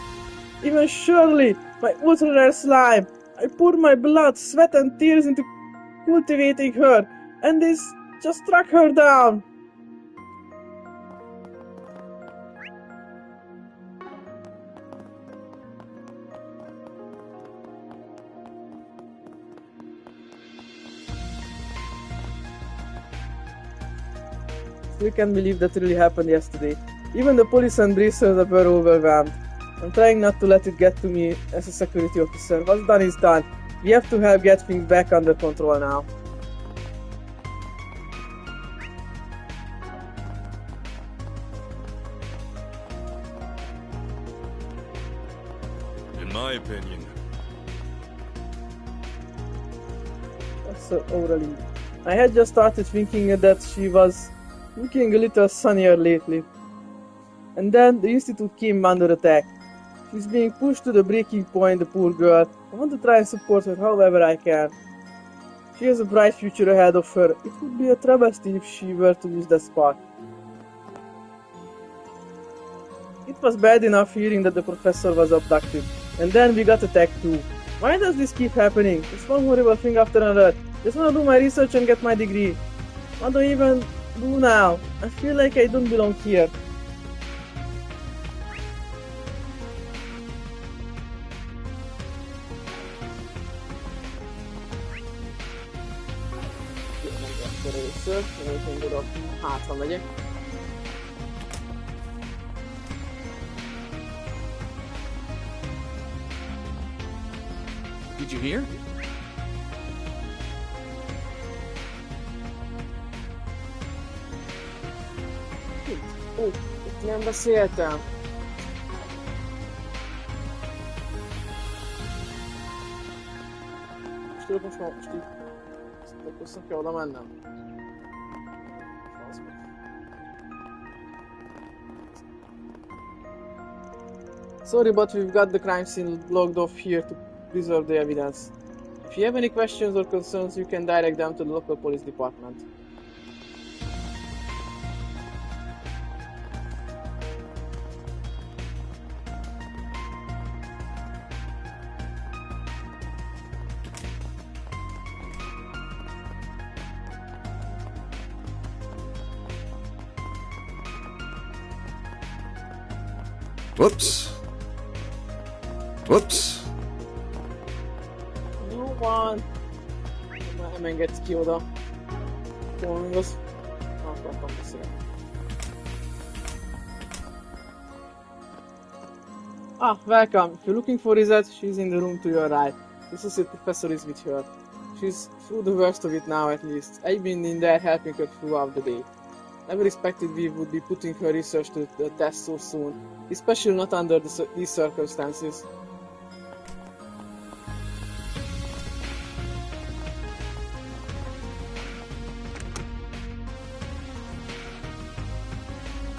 [SPEAKER 1] Even Shirley, my ultra rare slime. I poured my blood, sweat and tears into cultivating her, and they just struck her down. We can't believe that really happened yesterday. Even the police and bracers were overwhelmed. I'm trying not to let it get to me as a security officer. What's done is done. We have to help get things back under control now.
[SPEAKER 7] In my opinion.
[SPEAKER 1] That's so orally. I had just started thinking that she was looking a little sunnier lately. And then the Institute came under attack. She's being pushed to the breaking point, the poor girl. I want to try and support her however I can. She has a bright future ahead of her. It would be a travesty if she were to lose that spark. It was bad enough hearing that the professor was abducted. And then we got attacked too. Why does this keep happening? It's one horrible thing after another. Just want to do my research and get my degree. What do I even do now? I feel like I don't belong here. Hátra megyek.
[SPEAKER 9] Did you hear?
[SPEAKER 1] Itt nem beszéltem. Most így akkor kell oda mennem. Sorry, but we've got the crime scene logged off here to preserve the evidence. If you have any questions or concerns, you can direct them to the local police department.
[SPEAKER 5] Whoops. Whoops.
[SPEAKER 1] Jó van. Nem engedsz ki oda. Gondolsz. Akartam beszélni. Ah, welcome. If you're looking for Rizet, she's in the room to your right. The associate professor is with her. She's through the worst of it now at least. I've been in there helping her throughout the day. Never expected we would be putting her research to the test so soon, especially not under these circumstances.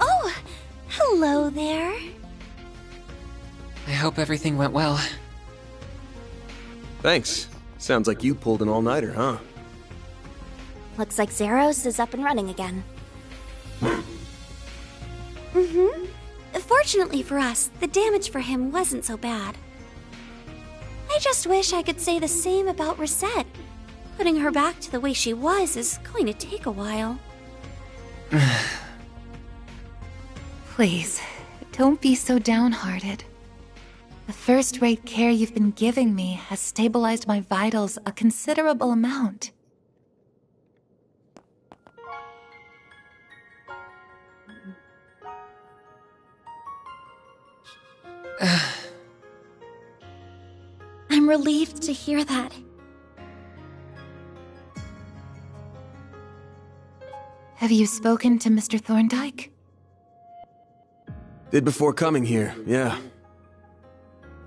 [SPEAKER 16] Oh, hello there.
[SPEAKER 14] I hope everything went well.
[SPEAKER 5] Thanks. Sounds like you pulled an all-nighter, huh?
[SPEAKER 16] Looks like Zeros is up and running again. Fortunately for us, the damage for him wasn't so bad. I just wish I could say the same about Reset. Putting her back to the way she was is going to take a while.
[SPEAKER 4] Please, don't be so downhearted. The first-rate care you've been giving me has stabilized my vitals a considerable amount.
[SPEAKER 16] I'm relieved to hear that.
[SPEAKER 4] Have you spoken to Mr. Thorndyke?
[SPEAKER 5] Did before coming here, yeah.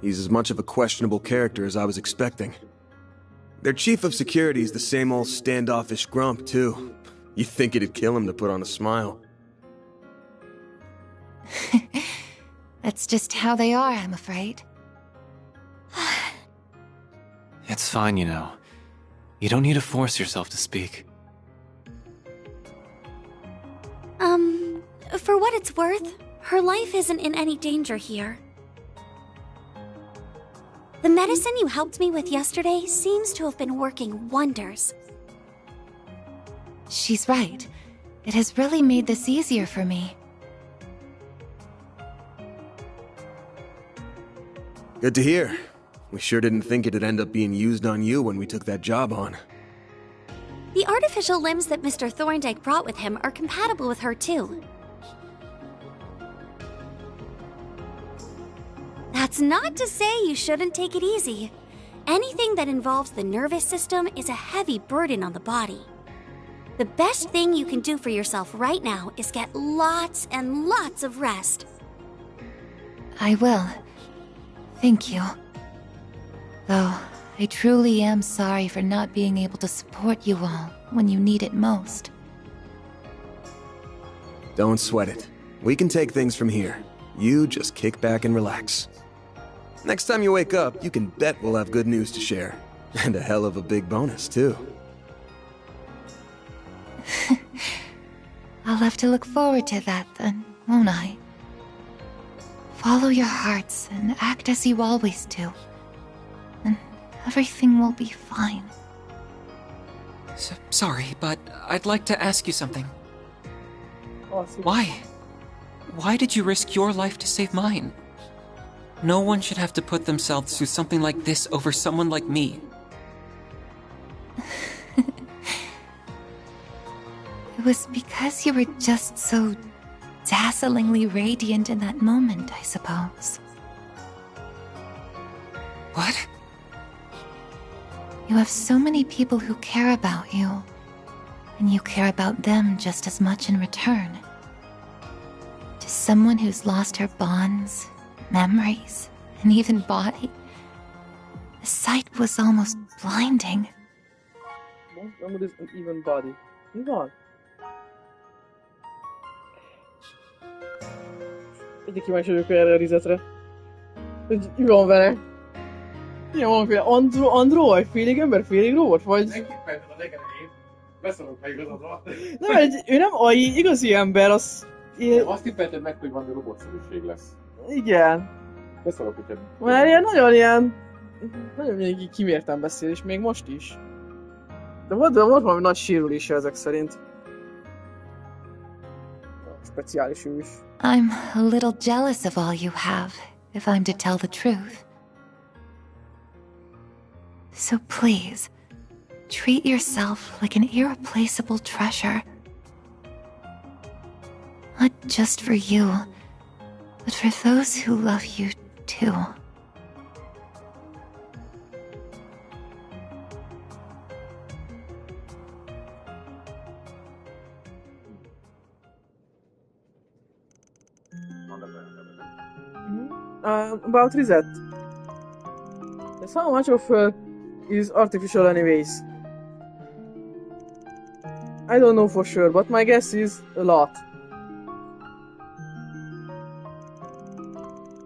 [SPEAKER 5] He's as much of a questionable character as I was expecting. Their chief of security is the same old standoffish grump, too. You'd think it'd kill him to put on a smile.
[SPEAKER 4] That's just how they are, I'm afraid.
[SPEAKER 10] It's fine, you know. You don't need to force yourself to speak.
[SPEAKER 16] For what it's worth, her life isn't in any danger here. The medicine you helped me with yesterday seems to have been working wonders.
[SPEAKER 4] She's right. It has really made this easier for me.
[SPEAKER 5] Good to hear. We sure didn't think it'd end up being used on you when we took that job on.
[SPEAKER 16] The artificial limbs that Mr. Thorndyke brought with him are compatible with her too. That's not to say you shouldn't take it easy. Anything that involves the nervous system is a heavy burden on the body. The best thing you can do for yourself right now is get lots and lots of rest.
[SPEAKER 4] I will. Thank you. Though, I truly am sorry for not being able to support you all when you need it most.
[SPEAKER 5] Don't sweat it. We can take things from here. You just kick back and relax. Next time you wake up, you can bet we'll have good news to share. And a hell of a big bonus, too.
[SPEAKER 4] I'll have to look forward to that then, won't I? Follow your hearts and act as you always do. And everything will be fine.
[SPEAKER 14] Sorry, but I'd like to ask you something.
[SPEAKER 1] Awesome.
[SPEAKER 14] Why? Why did you risk your life to save mine? No one should have to put themselves through something like this over someone like me.
[SPEAKER 4] It was because you were just so dazzlingly radiant in that moment, I suppose.
[SPEAKER 14] What?
[SPEAKER 4] You have so many people who care about you, and you care about them just as much in return. To someone who's lost her bonds, memories, and even body, the sight was almost blinding.
[SPEAKER 1] Most memories and even body. Mi van? Egyik kíváncsi vagyok erre a rizetre. Hogy mi van vele? Ilyen valamiféle android, félig ember, félig robot, vagy...
[SPEAKER 2] Megtippelted a legelején. Beszólok, ha igazad van.
[SPEAKER 1] Nem, ő nem AI, igazi ember, az...
[SPEAKER 2] Nem, azt tippelted meg, hogy valami robotszerűség lesz.
[SPEAKER 1] Igen.
[SPEAKER 2] Beszólok, hogy...
[SPEAKER 1] Már nagyon így kimérten beszél, és még most is. De volt valami nagy sérülése ezek szerint. Speciális ő is.
[SPEAKER 4] I'm a little jealous of all you have, if I'm to tell the truth. So please, treat yourself like an irreplaceable treasure. Not just for you, but for those who love you too.
[SPEAKER 1] About Reset. Yes, how much of her is artificial anyways? I don't know for sure, but my guess is a lot.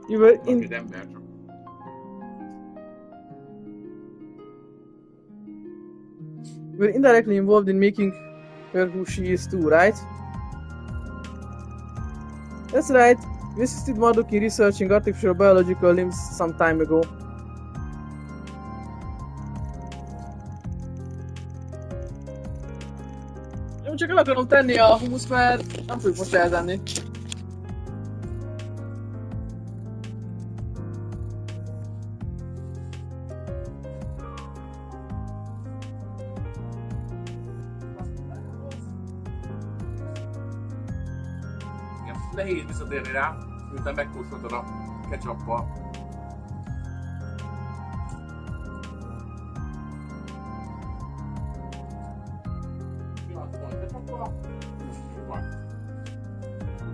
[SPEAKER 1] You were indirectly involved in making her who she is too, right? That's right. We assisted Marduk in researching artificial biological limbs some time ago. Jó, csak el akarom tenni a humuszt, mert nem fogjuk most eltenni.
[SPEAKER 2] Nehéz visszatérni rá, miután megkóstoltad a ketchuppal.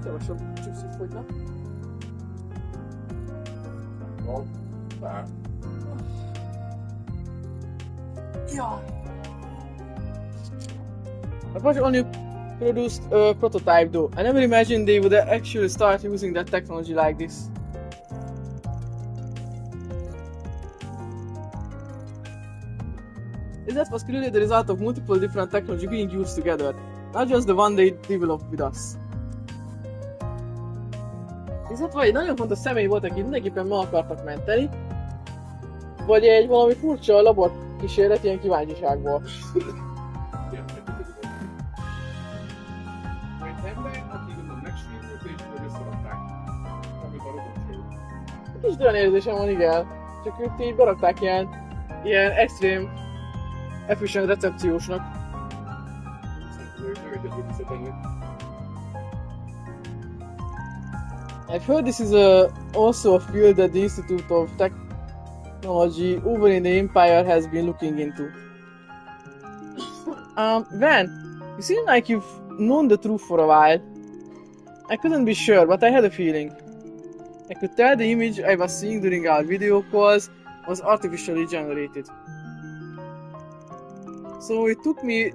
[SPEAKER 1] Kevesebb chipsit fogynak. Ja. A project only produced a prototype though. I never imagined they would actually start using that technology like this. That was clearly the result of multiple different technology being used together, not just the one they developed with us. Viszont vagy egy nagyon fontos személy volt, akit mindenképpen meg akartak menteni, vagy egy valami furcsa labor kísérlet ilyen kíváncsiságból. Kicsit olyan érzésem van, igen. Csak őt így berakták ilyen extrém efficient recepciósnak. I've heard this is also a field that the Institute of Technology over in the Empire has been looking into. Van, you seem like you've known the truth for a while. I couldn't be sure, but I had a feeling. I could tell the image I was seeing during our video calls was artificially generated. So it took me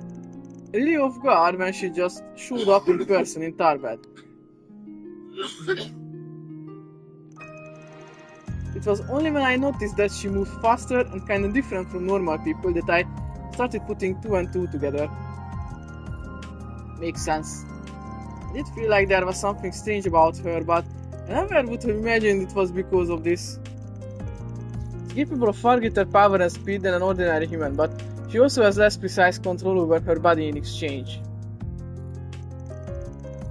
[SPEAKER 1] really off guard when she just showed up in person in Tarbet. It was only when I noticed that she moved faster and kinda different from normal people that I started putting two and two together. Makes sense. I did feel like there was something strange about her, but I never would have imagined it was because of this. She's capable of far greater power and speed than an ordinary human, but she also has less precise control over her body in exchange.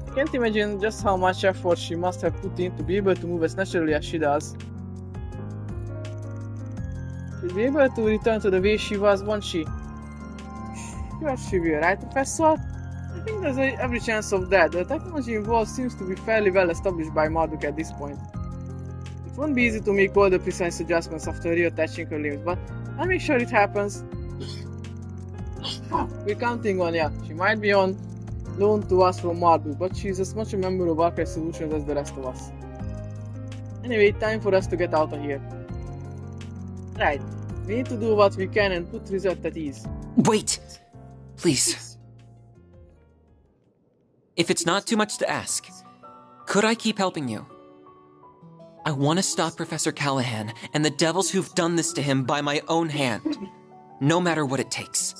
[SPEAKER 1] I can't imagine just how much effort she must have put in to be able to move as naturally as she does. She'll be able to return to the way she was once she will, right, Professor? I think there's every chance of that. The technology involved seems to be fairly well established by Marduk at this point. It won't be easy to make all the precise adjustments after reattaching her limbs, but I'll make sure it happens. We're counting on ya. She might be on loan to us from Marduk, but she's as much a member of Archive Solutions as the rest of us. Anyway, time for us to get out of here. Right, we need to do what we can and put Result at ease.
[SPEAKER 14] Wait! Please. If it's not too much to ask, could I keep helping you? I want to stop Professor Callahan and the devils who've done this to him by my own hand, no matter what it takes.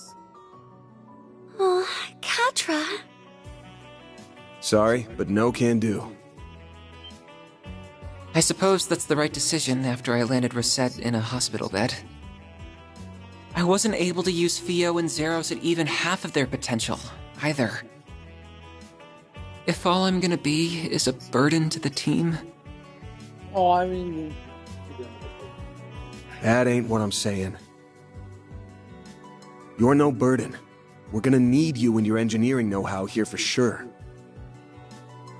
[SPEAKER 16] Oh, Katra.
[SPEAKER 5] Sorry, but no can do.
[SPEAKER 14] I suppose that's the right decision after I landed Rosette in a hospital bed. I wasn't able to use Fio and Zeros at even half of their potential, either. If all I'm gonna be is a burden to the team...
[SPEAKER 1] Oh, I mean...
[SPEAKER 5] That ain't what I'm saying. You're no burden. We're gonna need you and your engineering know-how here for sure.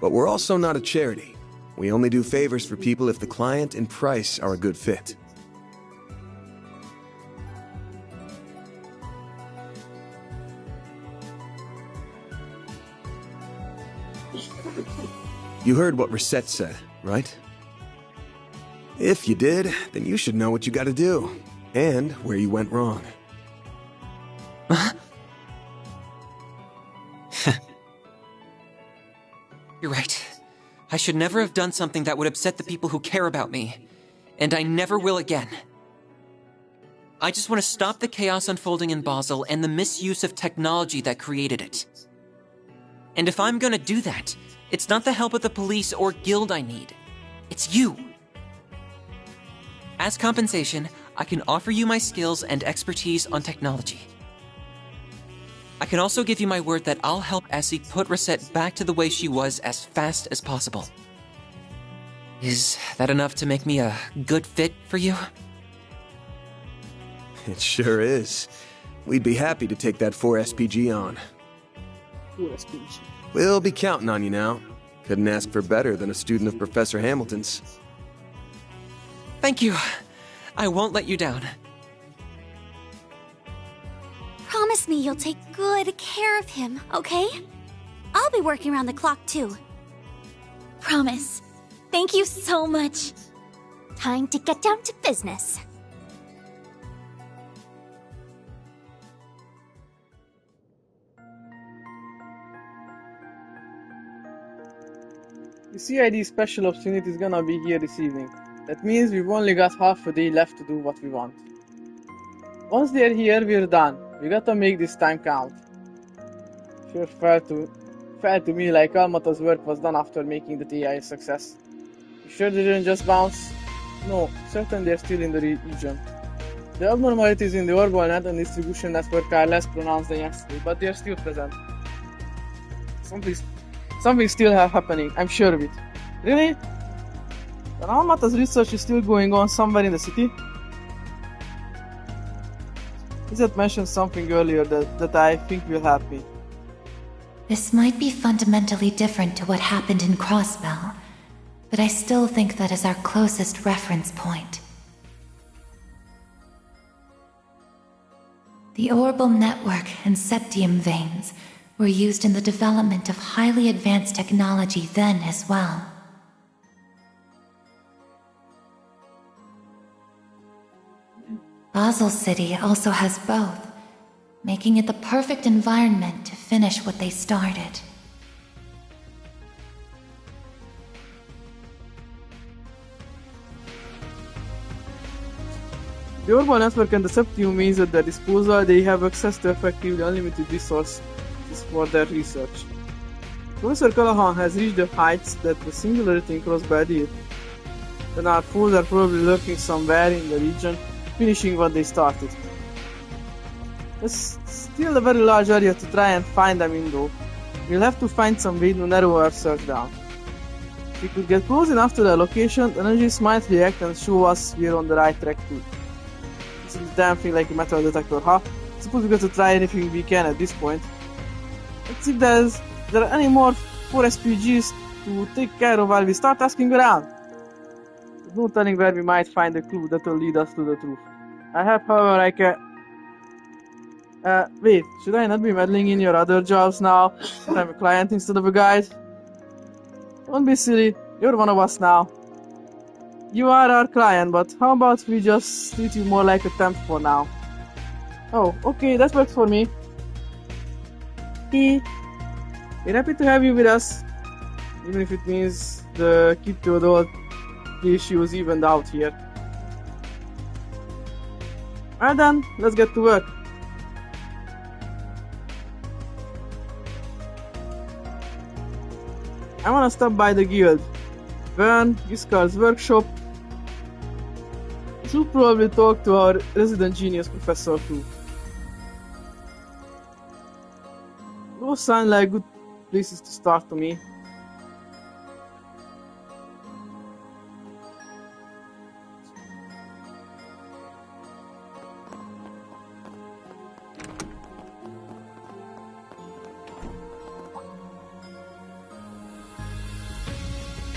[SPEAKER 5] But we're also not a charity. We only do favors for people if the client and price are a good fit. You heard what Reset said, right? If you did, then you should know what you gotta do, and where you went wrong.
[SPEAKER 14] You're right. I should never have done something that would upset the people who care about me. And I never will again. I just want to stop the chaos unfolding in Basel and the misuse of technology that created it. And if I'm gonna do that, it's not the help of the police or guild I need. It's you. As compensation, I can offer you my skills and expertise on technology. I can also give you my word that I'll help Essie put Reset back to the way she was as fast as possible. Is that enough to make me a good fit for you?
[SPEAKER 5] It sure is. We'd be happy to take that 4 SPG on.
[SPEAKER 1] 4 SPG.
[SPEAKER 5] We'll be counting on you now. Couldn't ask for better than a student of Professor Hamilton's.
[SPEAKER 14] Thank you. I won't let you down.
[SPEAKER 16] Promise me you'll take good care of him, okay? I'll be working around the clock too.
[SPEAKER 7] Promise. Thank you so much.
[SPEAKER 16] Time to get down to business.
[SPEAKER 1] The CID special ops unit is gonna be here this evening. That means we've only got half a day left to do what we want. Once they're here, we're done. We gotta make this time count. Sure felt to me like Almata's work was done after making the TI a success. You sure they didn't just bounce? No, certain they're still in the region. The abnormalities in the orbital net and distribution network are less pronounced than yesterday, but they're still present. Something's still happening, I'm sure of it. Really? Then Almata's research is still going on somewhere in the city? Izzet mentioned something earlier that I think will help me.
[SPEAKER 4] This might be fundamentally different to what happened in Crossbell, but I still think that is our closest reference point. The orbital network and septium veins were used in the development of highly advanced technology then as well. Basel City also has both, making it the perfect environment to finish what they started.
[SPEAKER 1] The orbital network and the septium means at their disposal they have access to effectively unlimited resources for their research. Professor Callahan has reached the heights that the singularity in Crossbell did. Then our fools are probably lurking somewhere in the region, finishing what they started. There's still a very large area to try and find them in though. We'll have to find some way to narrow our search down. If we could get close enough to their location, the energies might react and show us we're on the right track too. This is damn thing like a metal detector, huh? Suppose we got to try anything we can at this point. Let's see if there are any more 4 SPGs to take care of while we start asking around. There's no telling where we might find a clue that will lead us to the truth. I have, however, like a... wait, should I not be meddling in your other jobs now? I'm a client instead of a guide? Don't be silly, you're one of us now. You are our client, but how about we just treat you more like a temp for now? Oh, okay, that works for me. We're happy to have you with us, even if it means the kid to adult issues evened out here. Alright then, let's get to work. I wanna stop by the guild. Vern, Giskar's workshop. We should probably talk to our resident genius professor too. Those sound like good places to start to me.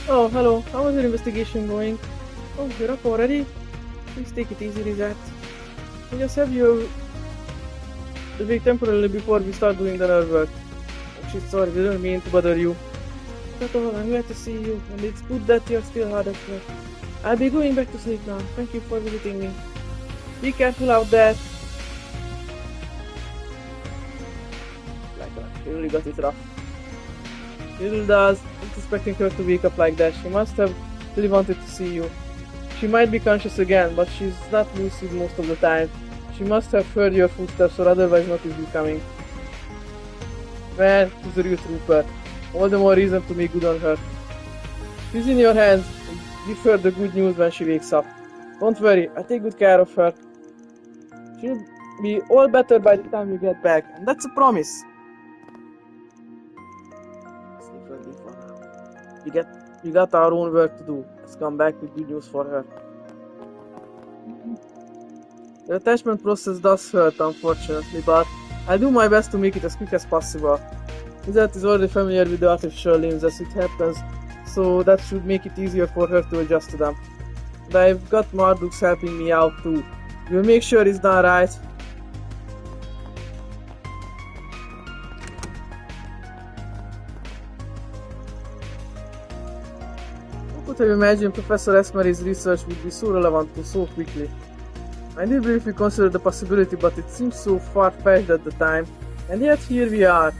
[SPEAKER 1] Oh, hello. How is your investigation going? Oh, you're up already? Please take it easy, Reset. We'll just have you away temporarily before we start doing the nerve work. Oh shit, sorry, we didn't mean to bother you. Not all, I'm glad to see you, and it's good that you're still hard at work. I'll be going back to sleep now. Thank you for visiting me. Be careful out there. Like that, she really got it rough. Little does, not expecting her to wake up like that. She must have really wanted to see you. She might be conscious again, but she's not lucid most of the time. She must have heard your footsteps or otherwise noticed you coming. Man, she's a real trooper. All the more reason to make good on her. She's in your hands. Give her the good news when she wakes up. Don't worry, I take good care of her. She'll be all better by the time you get back, and that's a promise. We got our own work to do. Let's come back with good news for her. The attachment process does hurt, unfortunately, but I'll do my best to make it as quick as possible. Lizette is already familiar with the artificial limbs as it happens, so that should make it easier for her to adjust to them. And I've got Marduk's helping me out too. We'll make sure it's done right. Who could have imagined Professor Esmery's research would be so relevant to so quickly? I did briefly consider the possibility, but it seemed so far-fetched at the time, and yet here we are.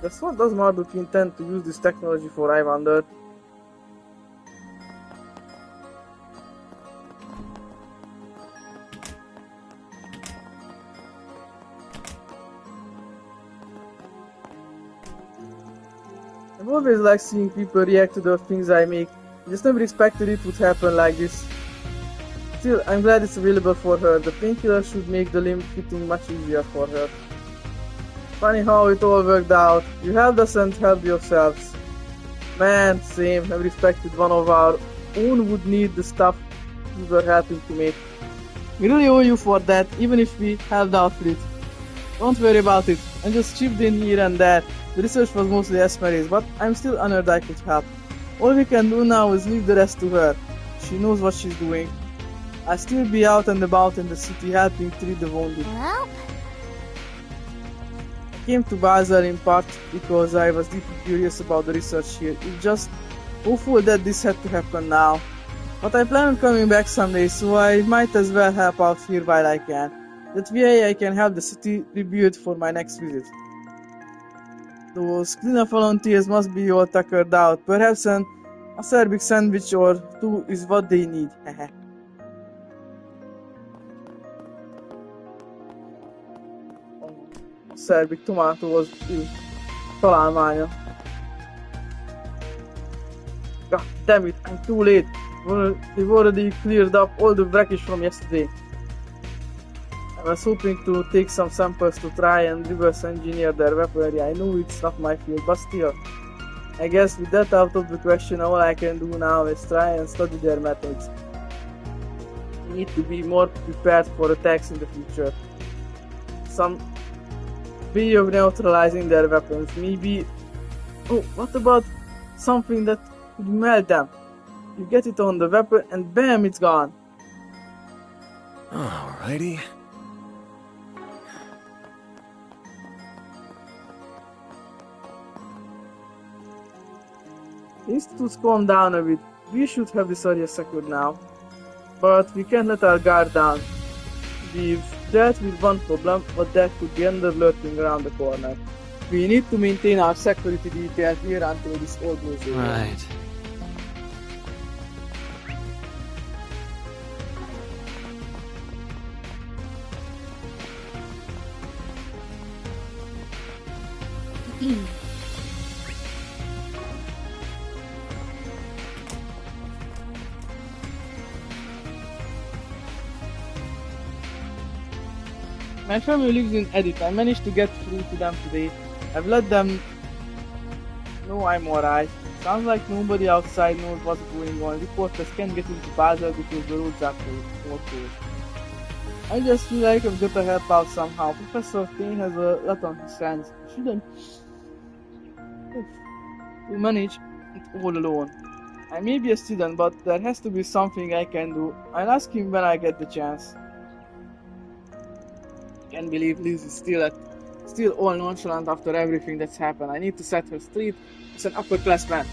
[SPEAKER 1] Just what does Marduk intend to use this technology for, I wonder? I've always liked seeing people react to the things I make. I just never expected it would happen like this. Still, I'm glad it's available for her. The painkiller should make the limb fitting much easier for her. Funny how it all worked out. You helped us and helped yourselves. Man, same. I've respected one of our own would need the stuff you were helping to make. We really owe you for that, even if we helped out with it. Don't worry about it. I just chipped in here and there. The research was mostly Esmery's, but I'm still honored I could help. All we can do now is leave the rest to her. She knows what she's doing. I'll still be out and about in the city helping treat the wounded.
[SPEAKER 16] Well,
[SPEAKER 1] I came to Basel in part because I was deeply curious about the research here. It's just awful that this had to happen now. But I plan on coming back someday, so I might as well help out here while I can. That way I can help the city rebuild for my next visit. Those cleanup volunteers must be all tuckered out. Perhaps an acerbic sandwich or two is what they need. Acerbic tomato was találmánya. God damn it, I'm too late. We've already cleared up all the wreckage from yesterday. I was hoping to take some samples to try and reverse engineer their weaponry. I know it's not my field, but still. I guess with that out of the question, all I can do now is try and study their methods. We need to be more prepared for attacks in the future. Some way of neutralizing their weapons. Maybe... Oh, what about something that could melt them? You get it on the weapon and bam, it's gone.
[SPEAKER 5] Alrighty.
[SPEAKER 1] The Institute's calmed down a bit. We should have this area secured now. But we can't let our guard down. We've dealt with one problem, but there could be another lurking around the corner. We need to maintain our security detail here until this all goes away.
[SPEAKER 10] Right.
[SPEAKER 1] My family lives in Edith. I managed to get through to them today. I've let them know I'm alright. Sounds like nobody outside knows what's going on. Reporters can't get into Basel because the roads are closed. I just feel like I've got to help out somehow. Professor Kane has a lot on his hands. He shouldn't manage it all alone. I may be a student, but there has to be something I can do. I'll ask him when I get the chance. I can't believe Liz is still all nonchalant after everything that's happened. I need to set her straight. It's an upperclassman.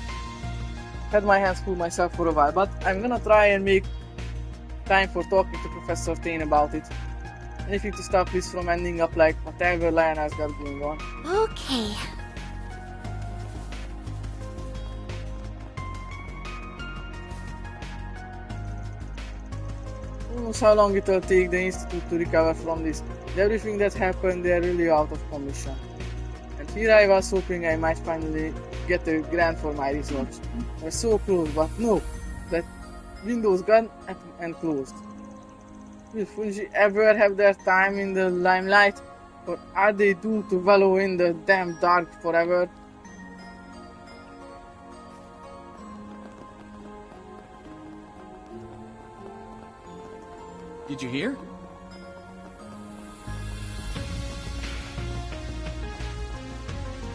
[SPEAKER 1] Had my hands full myself for a while, but I'm gonna try and make time for talking to Professor Tane about it. Anything to stop this from ending up like whatever Liona's got going on.
[SPEAKER 16] Okay.
[SPEAKER 1] Who knows how long it'll take the Institute to recover from this. With everything that happened, they're really out of commission. And Here I was hoping I might finally get a grant for my research. I was so close, but no. That window's gone and closed. Will Fuji ever have their time in the limelight? Or are they doomed to wallow in the damn dark forever?
[SPEAKER 9] Did you hear?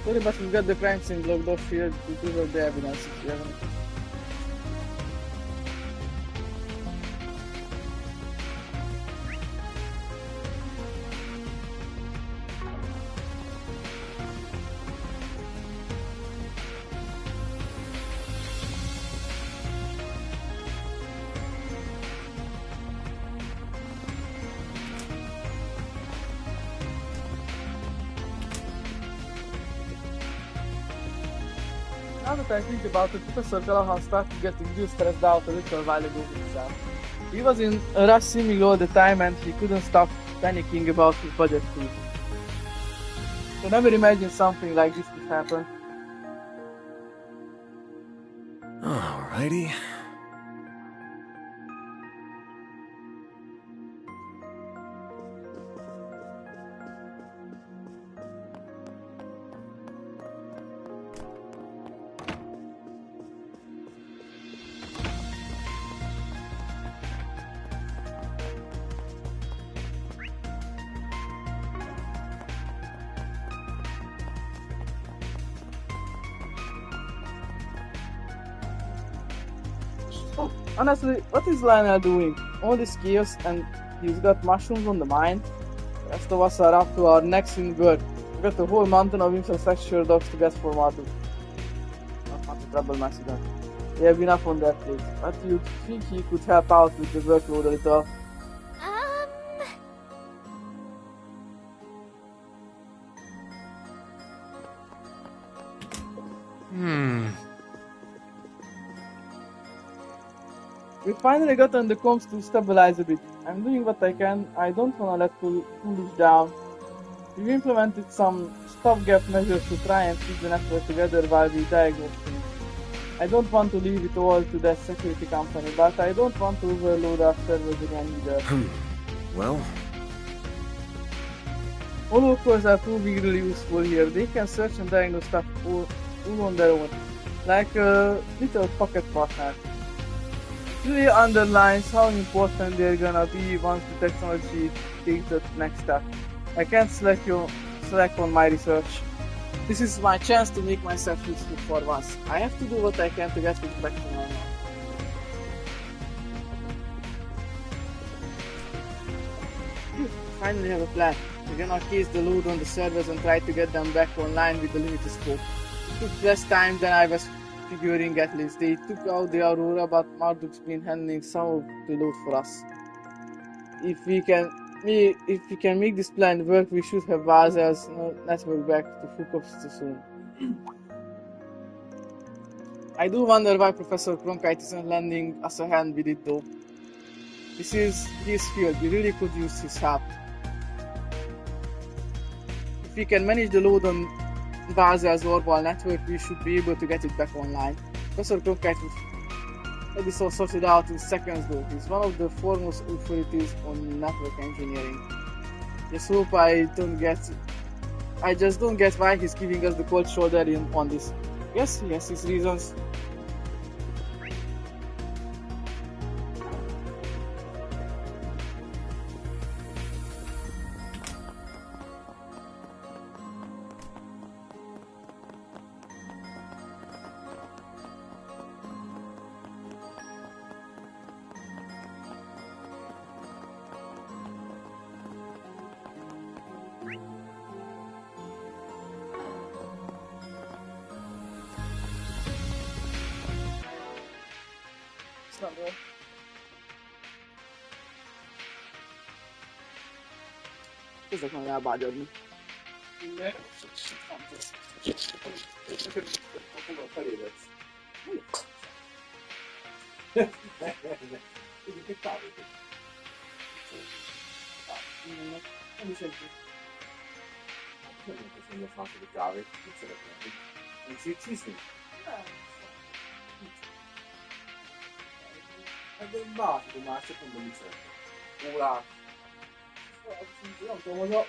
[SPEAKER 1] Sorry, but we've got the crime scene blocked off here to preserve the evidence if you haven't. Now that I think about it, Professor Callahan started getting real stressed out a little while ago himself. He was in a rush seemingly all the time and he couldn't stop panicking about his budget too. I never imagined something like this would happen.
[SPEAKER 5] Alrighty.
[SPEAKER 1] Honestly, what is Lionel doing? All this chaos and he's got mushrooms on the mind. The rest of us are up to our necks in work. We've got a whole mountain of infrastructure dogs to get for Marduk. Not much trouble, Macedon. We have enough on that plate. But you think he could help out with the workload a little? We finally got on the comms to stabilize a bit. I'm doing what I can. I don't wanna let Foolish down. We've implemented some stopgap measures to try and keep the network together while we diagnose things. I don't want to leave it all to that security company, but I don't want to overload our servers again either.
[SPEAKER 5] Well,
[SPEAKER 1] Holocores are proving really useful here. They can search and diagnose stuff all on their own, like a little pocket partner. It really underlines how important they're gonna be once the technology takes the next step. I can't slack on my research. This is my chance to make myself useful for once. I have to do what I can to get things back to normal. Finally have a plan. We're gonna case the load on the servers and try to get them back online with the limited scope. It took less time than I was figuring at least. They took out the Aurora, but Marduk's been handling some of the load for us. If we can make this plan work, we should have Vaza's network back to full capacity soon. I do wonder why Professor Cronkite isn't lending us a hand with it though. This is his field, we really could use his help. If we can manage the load on Vaza's orbital network, we should be able to get it back online. Professor Cronkite would get this all sorted out in seconds though. He's one of the foremost authorities on network engineering. Just hope I just don't get why he's giving us the cold shoulder on this. Yes, he has his reasons. It's not good. Ezek van elbágyadni. Nem is egyik.
[SPEAKER 2] Nem köszönöm a második kávét. Mit szeretnél? Nincs itt csíszni? Nem. Hát bármikor már csak mondom, mit szeretnél. Ólát. Nem tudom, hogy a...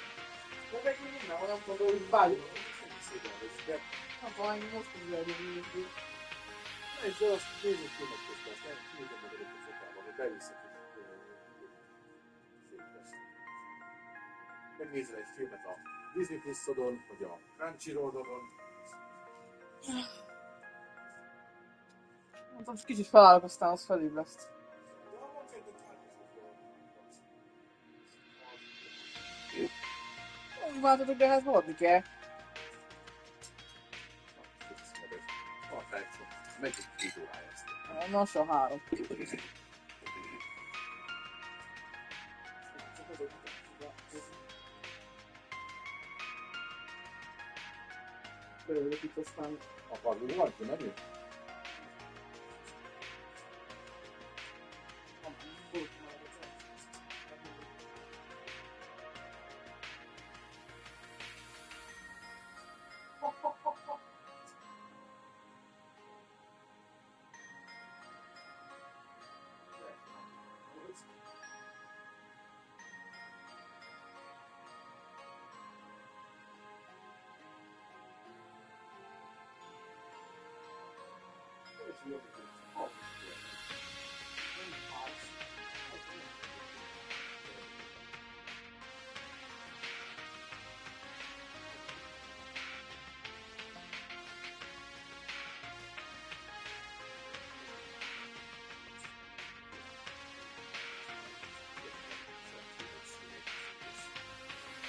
[SPEAKER 2] De meg mindig nem olyan mondom, hogy bármikor nem szépen először. Nem tudom, hogy most is elmondjuk. Ne is, de azt nézzük filmet közben, azt nem tudom, hogy a fotában, hogy beviszek is szépen. Megnézel egy filmet a Disney Plus-odon, vagy a Crunchyroll-on.
[SPEAKER 1] Mondtam, hogy kicsit felállok, aztán az felébreszt. Úgy váltatok, de ehhez maradni kell.
[SPEAKER 2] Megyünk 2 órája ezt.
[SPEAKER 1] Lassan 3. Belőlük itt aztán...
[SPEAKER 2] Akarjuk valaki menni?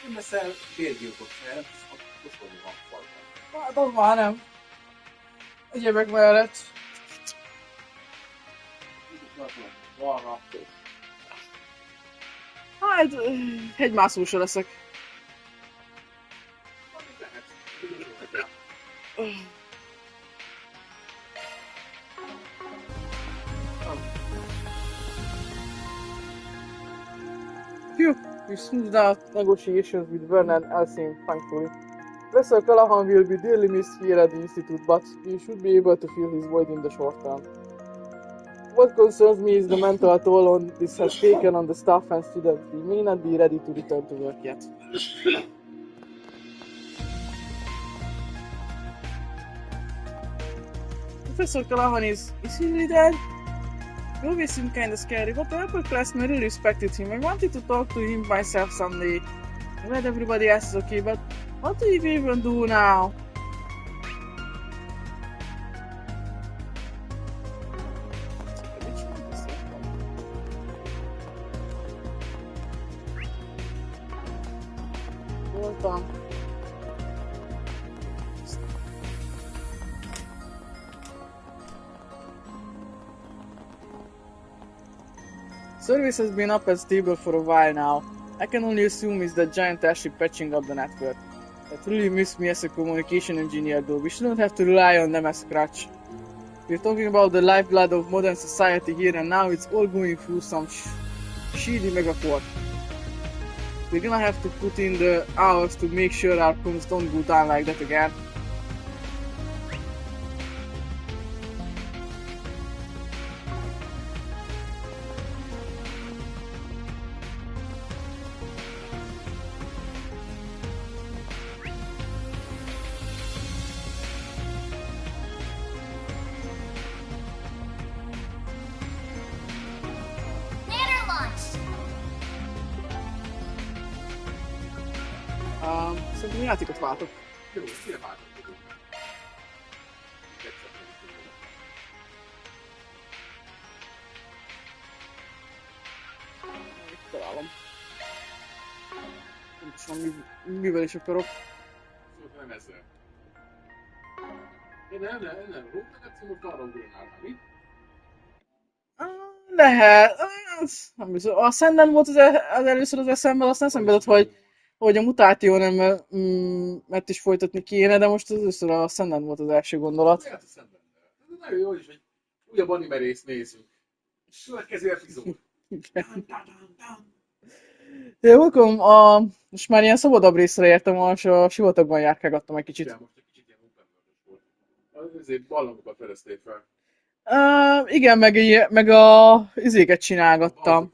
[SPEAKER 2] Nem leszel bérgyilkos, mert osztani van falban.
[SPEAKER 1] Hát az már nem. Egyébek mellett.
[SPEAKER 2] Valna.
[SPEAKER 1] Hát, hegymászósa leszek. Phew, you smoothed out negotiations with Vernon Elsing, thankfully. Professor Callahan will be dearly missed here at the Institute, but he should be able to fill his void in the short term. What concerns me is the mental toll this has taken on the staff and students. We may not be ready to return to work yet. Professor Callahan is he really dead? He always seemed kinda scary, but the upper classmen really respected him. I wanted to talk to him myself someday. I read everybody else is okay, but what do you even do now? Voltam. Service has been up and stable for a while now. I can only assume it's that giant airship patching up the network. That really missed me as a communication engineer though. We shouldn't have to rely on them as crutch. We're talking about the lifeblood of modern society here and now it's all going through some shitty megacore. We're gonna have to put in the hours to make sure our comms don't go down like that again. Szerintem játékot váltok.
[SPEAKER 2] Jó, mire váltok?
[SPEAKER 1] Találom. Nem tudom, mivel is akarok.
[SPEAKER 2] Szóval nem ezzel. Én nem. Rótnak most arra ugránál, mi?
[SPEAKER 1] Lehet. Nem biztos. A Senden volt az először az eszemben, aztán eszembe jutott, hogy a mutáció nem, mert is folytatni kéne, de most az először a Senden volt az első gondolat.
[SPEAKER 2] Lehet a Senden. Nagyon jó is, hogy újabb anime részt nézzünk. Következő epizód.
[SPEAKER 1] Ja, welcome. Most már ilyen szabadabb részre értem, most a sivatagban járkálgattam egy kicsit.
[SPEAKER 2] Azért barlangokat fedezték fel.
[SPEAKER 1] Igen, meg a izéket csinálgattam.